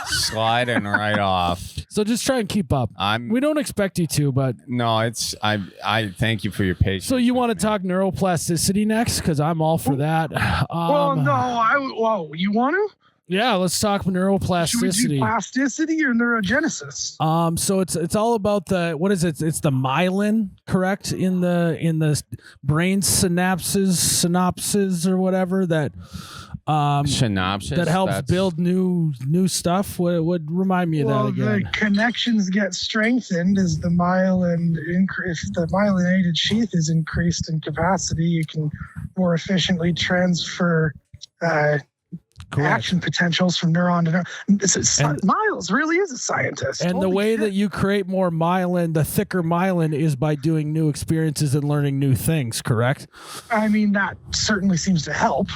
B: Sliding right off.
A: So just try and keep up. We don't expect you to, but
B: no, I thank you for your patience.
A: So you want to talk neuroplasticity next? Because I'm all for that.
F: You want to?
A: Yeah, let's talk neuroplasticity.
F: Should we do plasticity or neurogenesis?
A: So it's all about what is it? It's the myelin, correct? In the brain synapses or whatever that
B: synopsis
A: that helps build new stuff. What remind me of that again?
F: The connections get strengthened as the myelin increase. The myelinated sheath is increased in capacity. You can more efficiently transfer action potentials from neuron to neuron. Miles really is a scientist.
A: And the way that you create more myelin, the thicker myelin, is by doing new experiences and learning new things, correct?
F: I mean, that certainly seems to help.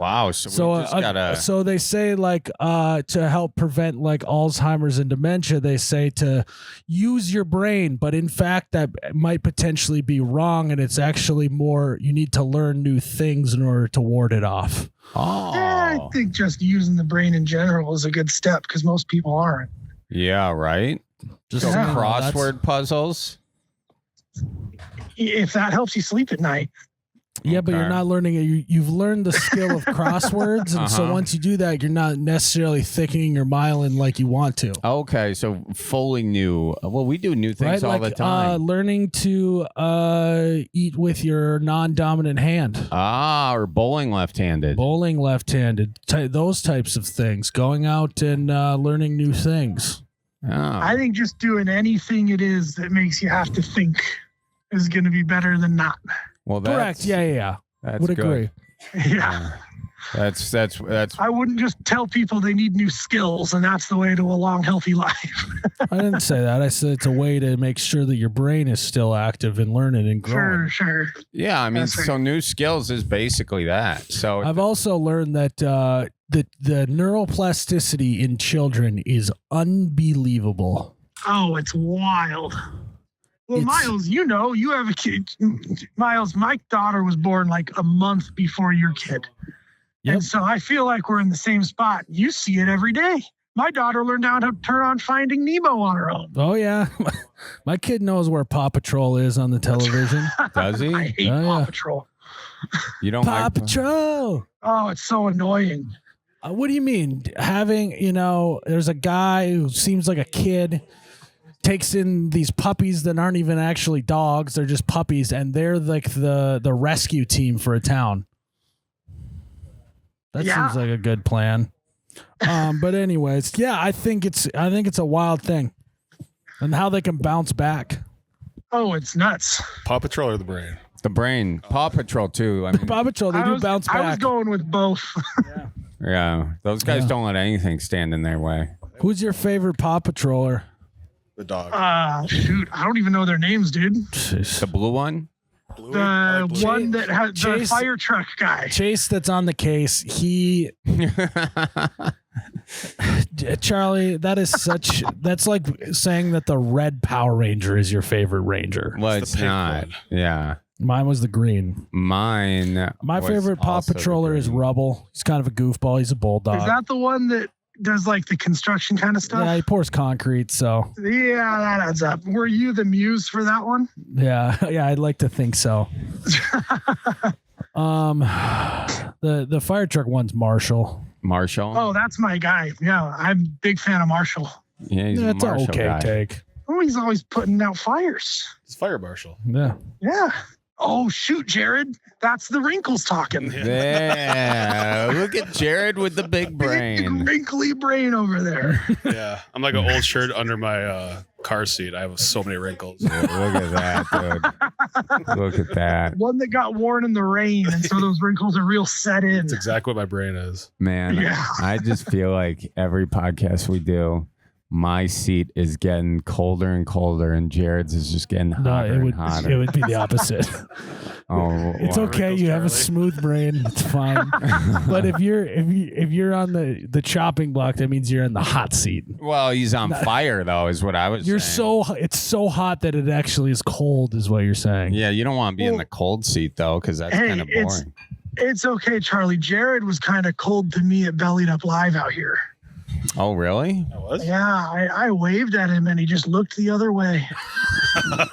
B: Wow. So we just gotta.
A: So they say like to help prevent like Alzheimer's and dementia, they say to use your brain, but in fact that might potentially be wrong, and it's actually more you need to learn new things in order to ward it off.
B: Oh.
F: I think just using the brain in general is a good step because most people aren't.
B: Yeah. Right.
A: Just
B: So
A: so you know,
B: crossword puzzles.
F: If that helps you sleep at night.
A: Yeah, but you're
B: Okay.
A: not learning it. You've learned the skill of crosswords, and so
B: Uh-huh.
A: once you do that, you're not necessarily thickening your myelin like you want to.
B: Okay, so fully new. Well, we do new things all
A: like
B: the time.
A: learning to eat with your non-dominant hand,
B: Or bowling left-handed.
A: bowling left-handed, those types of things. Going out and learning new things.
B: Oh.
F: I think just doing anything it is that makes you have to think is going to be better than not.
B: Well,
A: Correct. Yeah.
B: That's
A: Would
B: good.
A: agree.
F: Yeah.
B: That's
F: I wouldn't just tell people they need new skills and that's the way to a long, healthy life.
A: I didn't say that. I said it's a way to make sure that your brain is still active and learning and growing.
F: Sure.
B: yeah. I mean,
F: That's right.
B: so new skills is basically that. So
A: I've also learned that the neuroplasticity in children is unbelievable.
F: Oh, it's wild. Well,
A: It's-
F: Miles, you have a kid. Miles, my daughter was born like a month before your kid.
A: Yep.
F: And so I feel like we're in the same spot. You see it every day. My daughter learned how to turn on Finding Nemo on her own.
A: Oh yeah, my kid knows where Paw Patrol is on the television.
B: does he?
F: I hate
A: Oh,
F: Paw
A: yeah.
F: Patrol.
B: You don't
A: Paw
B: like
A: Patrol.
F: Oh, it's so annoying.
A: What do you mean? Having there's a guy who seems like a kid, takes in these puppies that aren't even actually dogs; they're just puppies, and they're like the rescue team for a town. That
F: Yeah.
A: seems like a good plan. But anyways, yeah, I think it's a wild thing, and how they can bounce back.
F: Oh, it's nuts.
C: Paw Patrol or the brain?
B: the brain? Paw Patrol too. I mean,
A: Paw Patrol, they
F: I
A: do
F: was,
A: bounce
F: I was
A: back.
F: going with both.
B: yeah, those guys
A: Yeah.
B: don't let anything stand in their way.
A: Who's your favorite Paw Patroller?
C: The dog.
F: Shoot, I don't even know their names, dude.
A: Jeez.
B: The blue one.
C: Bluey? I
F: The
C: like Bluey.
F: one that has the
A: Chase-
F: fire truck guy.
A: Chase, that's on the case. Charlie, that's like saying that the red Power Ranger is your favorite Ranger.
B: Well,
C: It's
B: it's
C: the pink
B: not.
C: one.
B: Yeah,
A: Mine was the green.
B: mine.
A: My
B: was
A: favorite Paw
B: also the
A: Patroller is
B: green.
A: Rubble. He's kind of a goofball. He's a bulldog.
F: Is that the one that does like the construction kind of stuff?
A: Yeah, he pours concrete. So
F: Yeah, that adds up. Were you the muse for that one?
A: yeah, I'd like to think so. The fire truck one's Marshall.
B: Marshall.
F: Oh, that's my guy. Yeah, I'm a big fan of Marshall.
B: yeah, he's
A: That's
B: a
A: an
B: Marshall
A: okay
B: guy.
A: take.
F: Oh, he's always putting out fires.
C: It's Fire Marshal.
A: Yeah.
F: Yeah. Oh, shoot, Jared. That's the wrinkles talking.
B: Yeah, look at Jared with the big brain.
F: Big wrinkly brain over there.
C: Yeah, I'm like an old shirt under my car seat. I have so many wrinkles.
B: Look at that, dude. Look at that,
F: One that got worn in the rain, and so those wrinkles are real set in.
C: That's exactly what my brain is.
B: man.
F: Yeah.
B: I just feel like every podcast we do, my seat is getting colder and colder, and Jared's is just getting
A: No,
B: hotter
A: it
B: and
A: would
B: hotter.
A: be the opposite.
B: Oh,
A: It's
B: wow.
A: okay.
C: Wrinkles,
A: You have a
C: Charlie.
A: smooth brain. It's fine. But if you're on the chopping block, that means you're in the hot seat.
B: Well, he's on fire though, is what I was.
A: You're
B: saying.
A: it's so hot that it actually is cold, is what you're saying.
B: Yeah, you don't want to be in
F: Well,
B: the cold seat though, because that's
F: hey,
B: kind of
F: it's-
B: boring.
F: It's okay, Charlie. Jared was kind of cold to me at Bellied Up Live out here.
B: Oh, really?
C: I was?
F: Yeah, I waved at him and he just looked the other way.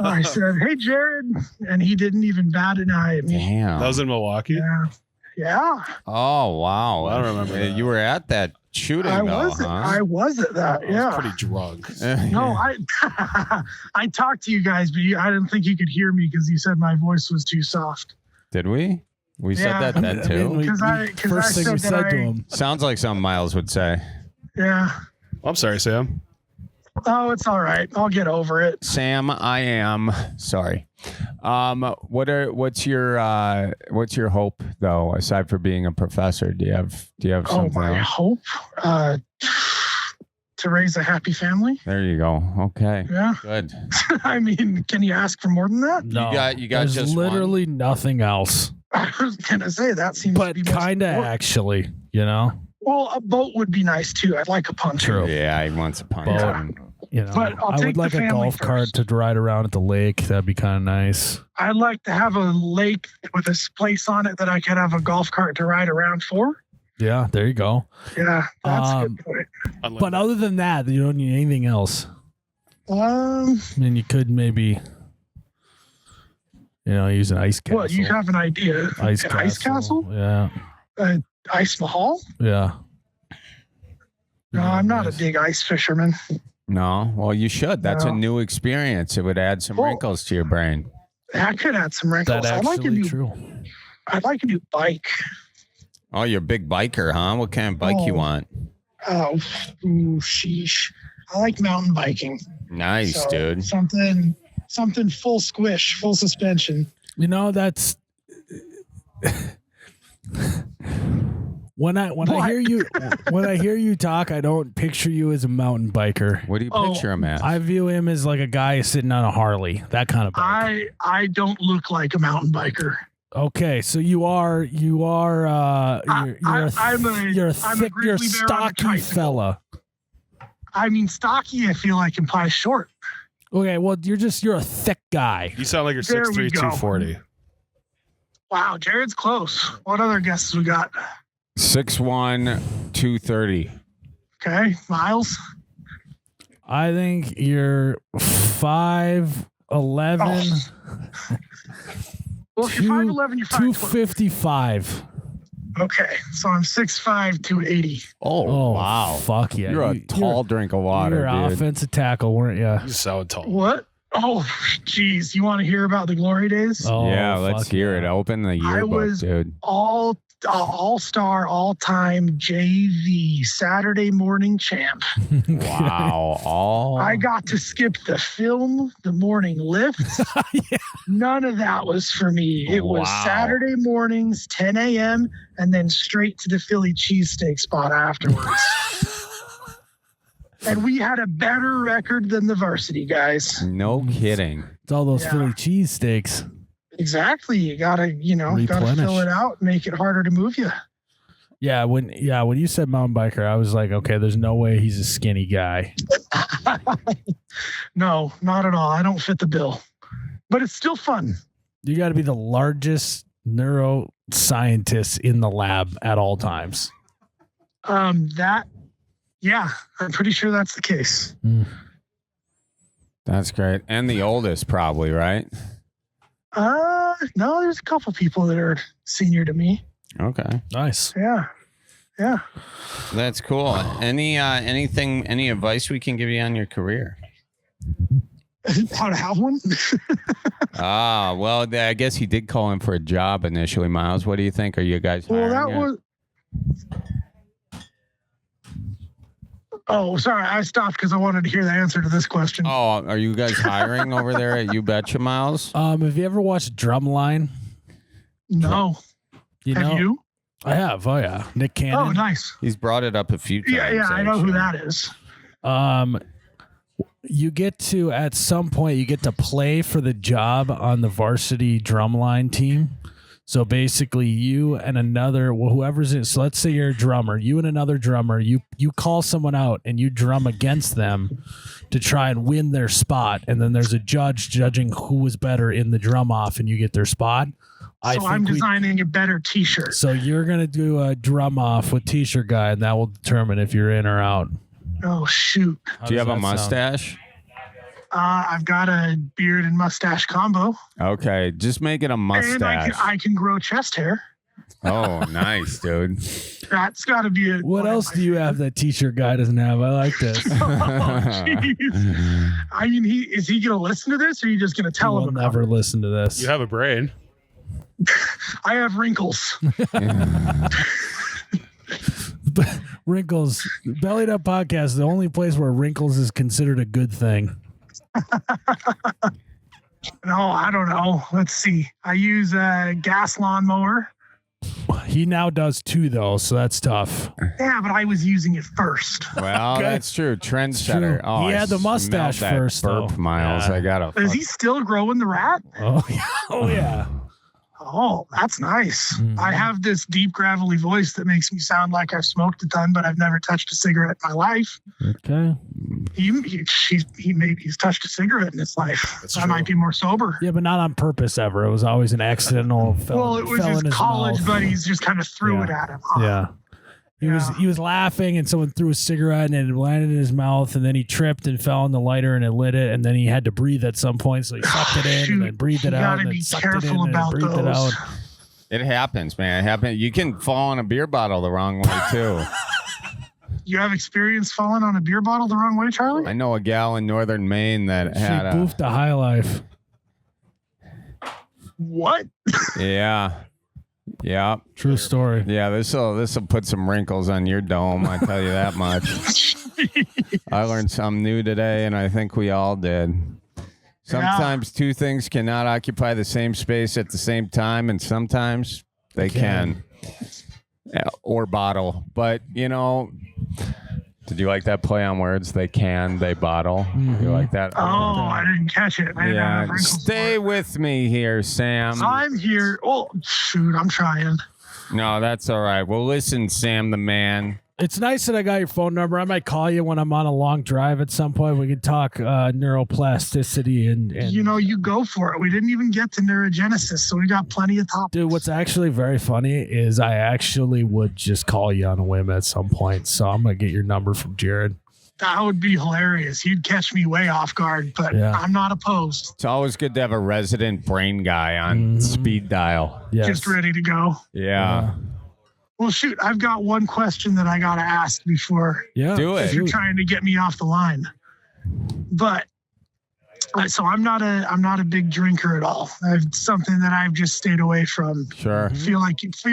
F: I said, "Hey, Jared," and he didn't even bat an eye at me.
B: Damn.
C: That was in Milwaukee?
F: Yeah, yeah.
B: Oh, wow.
C: I don't remember that.
B: You were at that shooting
F: I
B: though,
F: was.
B: huh?
F: I was at that.
C: I was
F: Yeah.
C: pretty drunk.
F: No, I talked to you guys, but I didn't think you could hear me because you said my voice was too soft.
B: Did we? We
F: Yeah.
B: said that then too.
F: 'Cause I
A: first thing
F: said
A: we
F: that
A: said to
F: I-
A: him.
B: Sounds like something Miles would say.
F: Yeah.
C: I'm sorry, Sam.
F: Oh, it's all right. I'll get over it.
B: Sam, I am sorry. What's your hope though? Aside from being a professor, do you have
F: Oh,
B: something
F: my
B: else?
F: hope to raise a happy family.
B: There you go. Okay,
F: Yeah.
B: good.
F: I mean, can you ask for more than that?
A: No,
B: you got
A: there's
B: just
A: literally nothing else.
F: I was gonna say that seems to
A: But
F: be most
A: kind of
F: important.
A: actually, you know.
F: Well, a boat would be nice too. I'd like a pontoon.
A: True.
B: Yeah, he wants a punch.
A: Boat. You know,
F: But I'll
A: I
F: take
A: would
F: the
A: like a
F: family
A: golf cart
F: first.
A: to ride around at the lake. That'd be kind of nice.
F: I'd like to have a lake with a place on it that I could have a golf cart to ride around for.
A: Yeah, there you go.
F: Yeah, that's a good point.
A: But other than that, you don't need anything else. I mean, you could maybe, use an ice castle.
F: What, you have an idea?
A: Ice
F: An
A: castle.
F: ice castle?
A: Yeah.
F: Ice Mahal?
A: Yeah.
F: No, I'm not a big ice fisherman.
B: No, well, you should. That's a
F: No.
B: new experience. It would add some
F: Well,
B: wrinkles to your brain.
F: I could add some wrinkles.
A: That's actually true.
F: I'd like a new bike.
B: Oh, you're a big biker, huh? What kind of bike you
F: Oh.
B: want?
F: Oh, ooh, sheesh. I like mountain biking.
B: Nice,
F: So,
B: dude.
F: Something full squish, full suspension.
A: That's when I hear you talk, I don't picture you as a mountain biker.
B: What do you
F: Oh,
B: picture him as?
A: I view him as like a guy sitting on a Harley, that kind of bike.
F: I don't look like a mountain biker.
A: Okay, so you're a
F: I'm a
A: thick,
F: grizzly
A: you're a
F: bear on a
A: stocky
F: tricycle.
A: fella.
F: I mean, stocky, I feel like implies short.
A: Okay, well, you're a thick guy.
C: You sound like you're
F: There we
C: 6'3",
F: go.
C: 240.
F: Wow, Jared's close. What other guesses we got?
B: 6'1", 230.
F: Okay, Miles.
A: I think you're 5'11",
F: Well, if you're 5'11", you're 5'12".
A: 255.
F: Okay, so I'm 6'5", 280.
B: Oh, wow.
A: Fuck yeah.
B: You're a tall drink of water,
A: You're an
B: dude.
A: offensive tackle, weren't you?
C: You sound tall.
F: What? Oh, geez. You want to hear about the glory days?
A: Oh,
B: Yeah, let's
A: fuck
B: hear
A: yeah.
B: it. Open the yearbook,
F: was-
B: dude.
F: All-star, all-time JV Saturday morning champ.
B: Wow.
F: I got to skip the film, the morning lifts.
A: Yeah.
F: None of that was for me. It was
B: Wow.
F: Saturday mornings, 10 a.m., and then straight to the Philly cheesesteak spot afterwards. And we had a better record than the varsity guys.
B: No kidding.
A: It's all those
F: Yeah.
A: Philly cheesesteaks.
F: Exactly. You gotta, gotta
A: Replenish.
F: fill it out, make it harder to move you.
A: Yeah, when you said mountain biker, I was like, okay, there's no way he's a skinny guy.
F: No, not at all. I don't fit the bill. But it's still fun.
A: You got to be the largest neuroscientist in the lab at all times.
F: Yeah, I'm pretty sure that's the case.
B: That's great. And the oldest, probably, right?
F: No, there's a couple people that are senior to me.
B: Okay.
A: Nice.
F: Yeah.
B: That's cool. Any advice we can give you on your career?
F: How to have one?
B: Well, I guess he did call in for a job initially, Miles. What do you think? Are you guys hiring
F: Well, that
B: yet?
F: was. Oh, sorry. I stopped because I wanted to hear the answer to this question.
B: Oh, are you guys hiring over there at You Betcha, Miles?
A: Have you ever watched Drumline?
F: No. Have you?
A: I have. Oh yeah, Nick Cannon.
F: Oh, nice.
B: He's brought it up a few times.
F: Yeah, I know who
B: actually.
F: that is.
A: You get to at some point you get to play for the job on the varsity drumline team. So basically, you and whoever's in. So let's say you're a drummer. You and another drummer. You call someone out and you drum against them to try and win their spot. And then there's a judge judging who was better in the drum off, and you get their spot.
F: So I'm designing a better T-shirt.
A: So you're gonna do a drum off with T-shirt guy, and that will determine if you're in or out.
F: Oh shoot!
B: Do you have a
A: How does that sound?
B: mustache?
F: I've got a beard and mustache combo,
B: Okay, just make it a
F: and
B: mustache.
F: I can grow chest hair.
B: Oh, nice, dude.
F: That's got to be it.
A: What else do you have that T-shirt guy doesn't have? I like this.
F: Oh, jeez. I mean, is he going to listen to this, or are you just going to tell
A: We'll
F: him?
A: never listen to this.
C: You have a brain.
F: I have wrinkles.
A: Wrinkles. Bellied Up Podcast is the only place where wrinkles is considered a good thing.
F: No, I don't know. Let's see. I use a gas lawnmower.
A: He now does too, though, so that's tough.
F: Yeah, but I was using it first.
B: Well,
A: Okay.
B: that's true. Trendsetter.
A: True.
B: Oh,
A: He
B: I
A: had the
B: smelled
A: mustache
B: that
A: first,
B: burp,
A: though.
B: Miles.
A: Yeah.
B: I gotta.
F: Is he still growing the rat?
A: Oh yeah. Oh yeah.
F: Oh, that's nice. I have this deep, gravelly voice that makes me sound like I've smoked a ton, but I've never touched a cigarette in my life.
A: Okay.
F: He's touched a cigarette in his life.
C: That's
F: I
C: true.
F: might be more sober.
A: Yeah, but not on purpose ever. It was always an accidental.
F: Well, it was his college buddies just kind of threw it at him. Huh?
A: Yeah. He was laughing and someone threw a cigarette and it landed in his mouth and then he tripped and fell on the lighter and it lit it and then he had to breathe at some point, so he sucked it in and then breathed it out and then sucked it in and then breathed it out.
B: It happens, man. It happens. You can fall on a beer bottle the wrong way too.
F: You have experience falling on a beer bottle the wrong way, Charlie?
B: I know a gal in northern Maine that had
A: She boofed a high life.
F: What?
B: Yeah. Yeah.
A: True story.
B: Yeah, this'll put some wrinkles on your dome, I tell you that much. I learned something new today, and I think we all did. Sometimes two things cannot occupy the same space at the same time, and sometimes they can. Or bottle. But, you know, did you like that play on words? They can, they bottle. You like that?
F: Oh, I didn't catch it. I didn't have wrinkles
B: Stay
F: for it.
B: with me here, Sam.
F: I'm here. Oh, shoot, I'm trying.
B: No, that's all right. Well, listen, Sam the man.
A: It's nice that I got your phone number. I might call you when I'm on a long drive at some point. We can talk neuroplasticity and
F: You know, you go for it. We didn't even get to neurogenesis, so we got plenty of topics.
A: dude, what's actually very funny is I actually would just call you on a whim at some point. So I'm gonna get your number from Jared.
F: That would be hilarious. You'd catch me way off guard, but I'm not opposed.
B: It's always good to have a resident brain guy on speed dial.
A: Yes.
F: Just ready to go.
B: Yeah.
F: Well, shoot, I've got one question that I got to ask before
A: Yeah.
B: Do it.
F: if you're trying to get me off the line. But so I'm not a big drinker at all. It's something that I've just stayed away from.
B: Sure.
F: Feel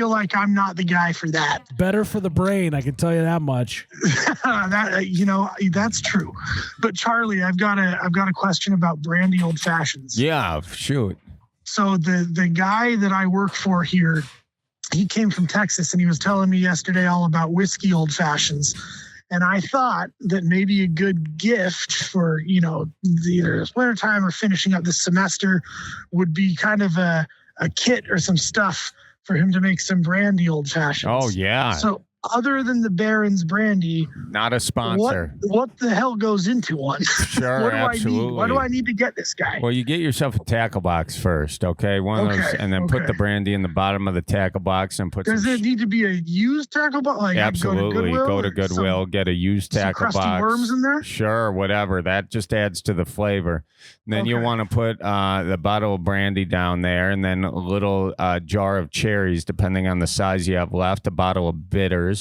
F: like I'm not the guy for that.
A: Better for the brain, I can tell you that much.
F: That that's true. But Charlie, I've got a question about brandy old fashions.
B: Yeah, shoot.
F: So the guy that I work for here, he came from Texas and he was telling me yesterday all about whiskey old fashions. And I thought that maybe a good gift for, either this wintertime or finishing up this semester would be kind of a kit or some stuff for him to make some brandy old fashions.
B: Oh, yeah.
F: So other than the Berens brandy,
B: Not a sponsor.
F: what the hell goes into one?
B: Sure,
F: What do
B: absolutely.
F: I need? What do I need to get this guy?
B: Well, you get yourself a tackle box first, okay? One of those,
F: Okay,
B: and then put
F: okay.
B: the brandy in the bottom of the tackle box and put
F: Does
B: some.
F: it need to be a used tackle box? Like
B: Absolutely. Go to Goodwill, get a used
F: Some
B: tackle
F: crusty
B: box.
F: worms in there?
B: Sure, whatever. That just adds to the flavor. And then you
F: Okay.
B: want to put the bottle of brandy down there, and then a little jar of cherries, depending on the size you have left, a bottle of bitters.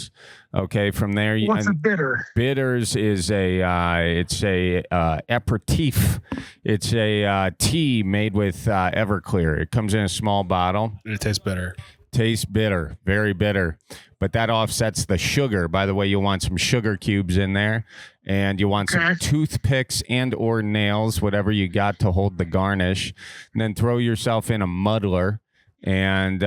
B: Okay, from there.
F: What's a bitter?
B: Bitters is it's a aperitif. It's a tea made with Everclear. It comes in a small bottle.
C: And it tastes better.
B: Tastes bitter, very bitter, but that offsets the sugar. By the way, you want some sugar cubes in there, and you want some toothpicks and or nails, whatever you got to hold the garnish, and then throw yourself in a muddler. And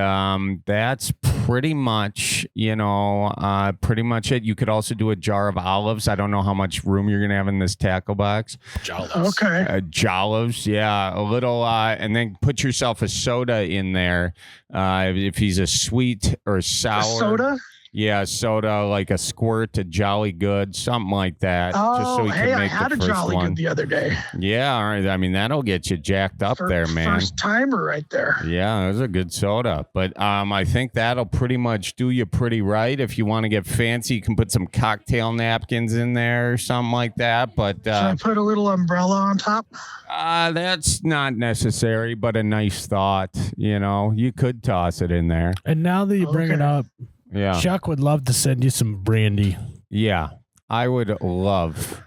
B: that's pretty much, pretty much it. You could also do a jar of olives. I don't know how much room you're going to have in this tackle box.
C: Jollops.
F: Okay.
B: Jolloves, yeah, a little, and then put yourself a soda in there. If he's a sweet or sour.
F: A soda?
B: Yeah, soda, like a squirt, a Jolly Good, something like that. just so
F: Oh,
B: he
F: hey,
B: can
F: I
B: make
F: had
B: the
F: a
B: first
F: Jolly
B: one.
F: Good the other day.
B: Yeah, all right. I mean, that'll get you jacked up there, man.
F: First timer right there.
B: Yeah, it was a good soda. But I think that'll pretty much do you pretty right. If you want to get fancy, you can put some cocktail napkins in there or something like that. But
F: Should I put a little umbrella on top?
B: that's not necessary, but a nice thought. You could toss it in there.
A: And now that you bring it
F: Okay.
A: up,
B: Yeah.
A: Chuck would love to send you some brandy.
B: Yeah. I would love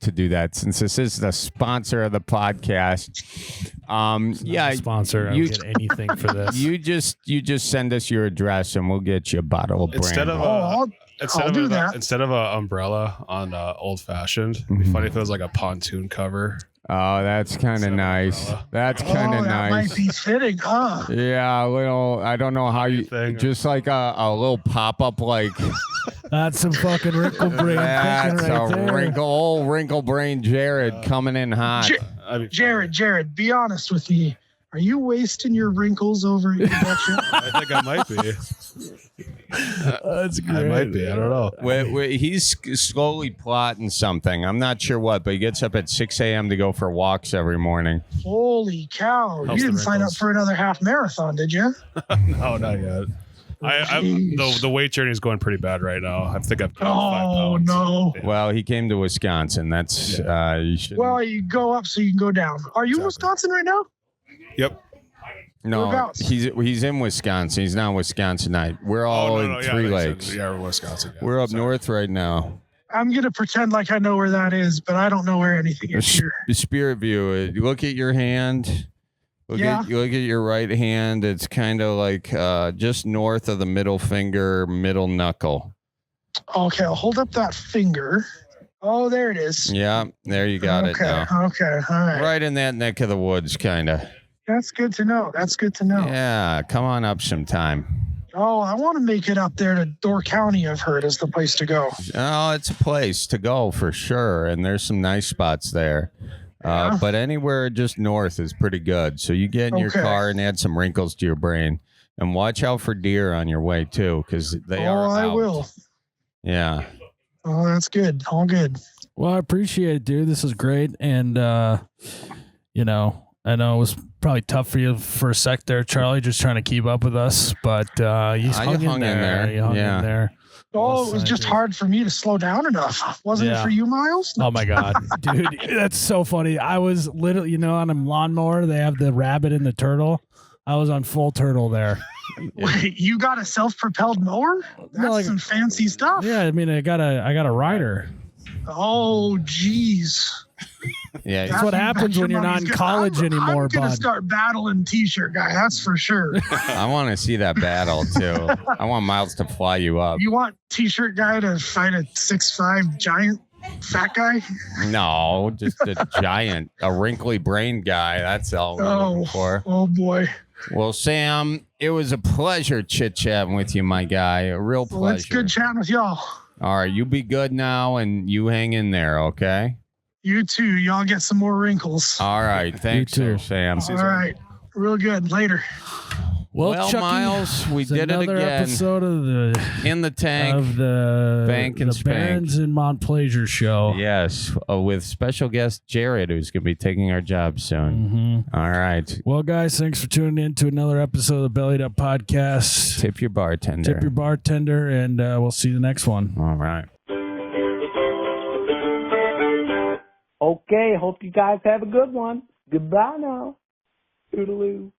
B: to do that since this is the sponsor of the podcast.
A: Yeah, sponsor. I don't get anything for this.
B: You just send us your address and we'll get you a bottle of brandy.
C: Instead of
F: I'll do that.
C: Instead of an umbrella on old fashioned, it'd be funny if it was like a pontoon cover.
B: Oh, that's kind of nice. That's kind of
F: that
B: nice.
F: might be fitting, huh?
B: Yeah, a little. I don't know how you.
C: Thing.
B: Just like a little pop up, like
A: That's some fucking wrinkle brain
B: that's
A: thinking right there.
B: old wrinkle brain Jared coming in hot.
C: I mean,
F: Jared, be honest with me. Are you wasting your wrinkles over your betcha?
C: I think I might be.
A: That's great.
C: I might be. I don't know.
B: He's slowly plotting something. I'm not sure what, but he gets up at 6 a.m. to go for walks every morning.
F: Holy cow.
C: Helps
F: You
C: the
F: didn't sign up
C: wrinkles.
F: for another half marathon, did you?
C: No, not yet. The weight journey is going pretty bad right now. I think I've gained 5
F: Oh,
C: pounds.
F: no.
C: Yeah.
B: Well, he came to Wisconsin. That's you should.
F: Well, you go up so you can go down. Are you in Wisconsin right now?
C: Yep.
B: No,
F: Whereabouts?
B: he's in Wisconsin. He's not Wisconsinite. We're all in Three Lakes.
C: Yeah, we're in Wisconsin. Yeah.
B: We're up north right now.
F: I'm going to pretend like I know where that is, but I don't know where anything is here.
B: Spiritview. Look at your hand. Look at your right hand. It's kind of like just north of the middle finger, middle knuckle.
F: Okay, I'll hold up that finger. Oh, there it is.
B: Yeah, there you got it now.
F: Okay, all right.
B: Right in that neck of the woods, kind of.
F: That's good to know. That's good to know.
B: Yeah, come on up sometime.
F: Oh, I want to make it up there to Door County, I've heard, is the place to go.
B: Oh, it's a place to go for sure, and there's some nice spots there.
F: Yeah.
B: But anywhere just north is pretty good. So you get in your car and add some wrinkles to your brain, and watch out for deer on your way too, because they are.
F: Oh, I
B: out.
F: will.
B: Yeah.
F: Oh, that's good. All good.
A: Well, I appreciate it, dude. This is great. And, you know, I know it was probably tough for you for a sec there, Charlie, just trying to keep up with us. But you hung in there. You hung in there.
F: Oh, it was just hard for me to slow down enough. Wasn't it for you, Miles?
A: Oh, my God. Dude, that's so funny. I was literally, you know, on a lawnmower, they have the rabbit and the turtle. I was on full turtle there.
F: Wait, you got a self-propelled mower? That's some fancy stuff.
A: Yeah, I mean, I got a rider.
F: Oh, jeez.
B: Yeah,
A: that's what happens when you're not in college anymore,
F: I'm going to
A: bud.
F: start battling T-shirt guy, that's for sure.
B: I want to see that battle too. I want Miles to fly you up.
F: You want T-shirt guy to fight a 6'5" giant fat guy?
B: No, just a giant, a wrinkly brain guy. That's all we're looking for.
F: Oh, boy.
B: Well, Sam, it was a pleasure chit-chatting with you, my guy. A real pleasure.
F: Well, it's good chatting with y'all.
B: All right, you be good now, and you hang in there, okay?
F: You too. Y'all get some more wrinkles.
B: All right. Thanks,
A: too.
B: Sam.
F: All right. Real good. Later.
A: Well, Chucky,
B: Miles, we did it
A: another
B: again.
A: episode of the
B: In the Tank
A: of the
B: Bank and
A: the
B: Spank.
A: Berens and Montplaisir show.
B: Yes, with special guest Jared, who's going to be taking our job soon. All right.
A: Well, guys, thanks for tuning in to another episode of the Bellied Up Podcast.
B: Tip your bartender.
A: Tip your bartender, and we'll see you the next one.
B: All right.
G: Okay, hope you guys have a good one. Goodbye now. Toodaloo.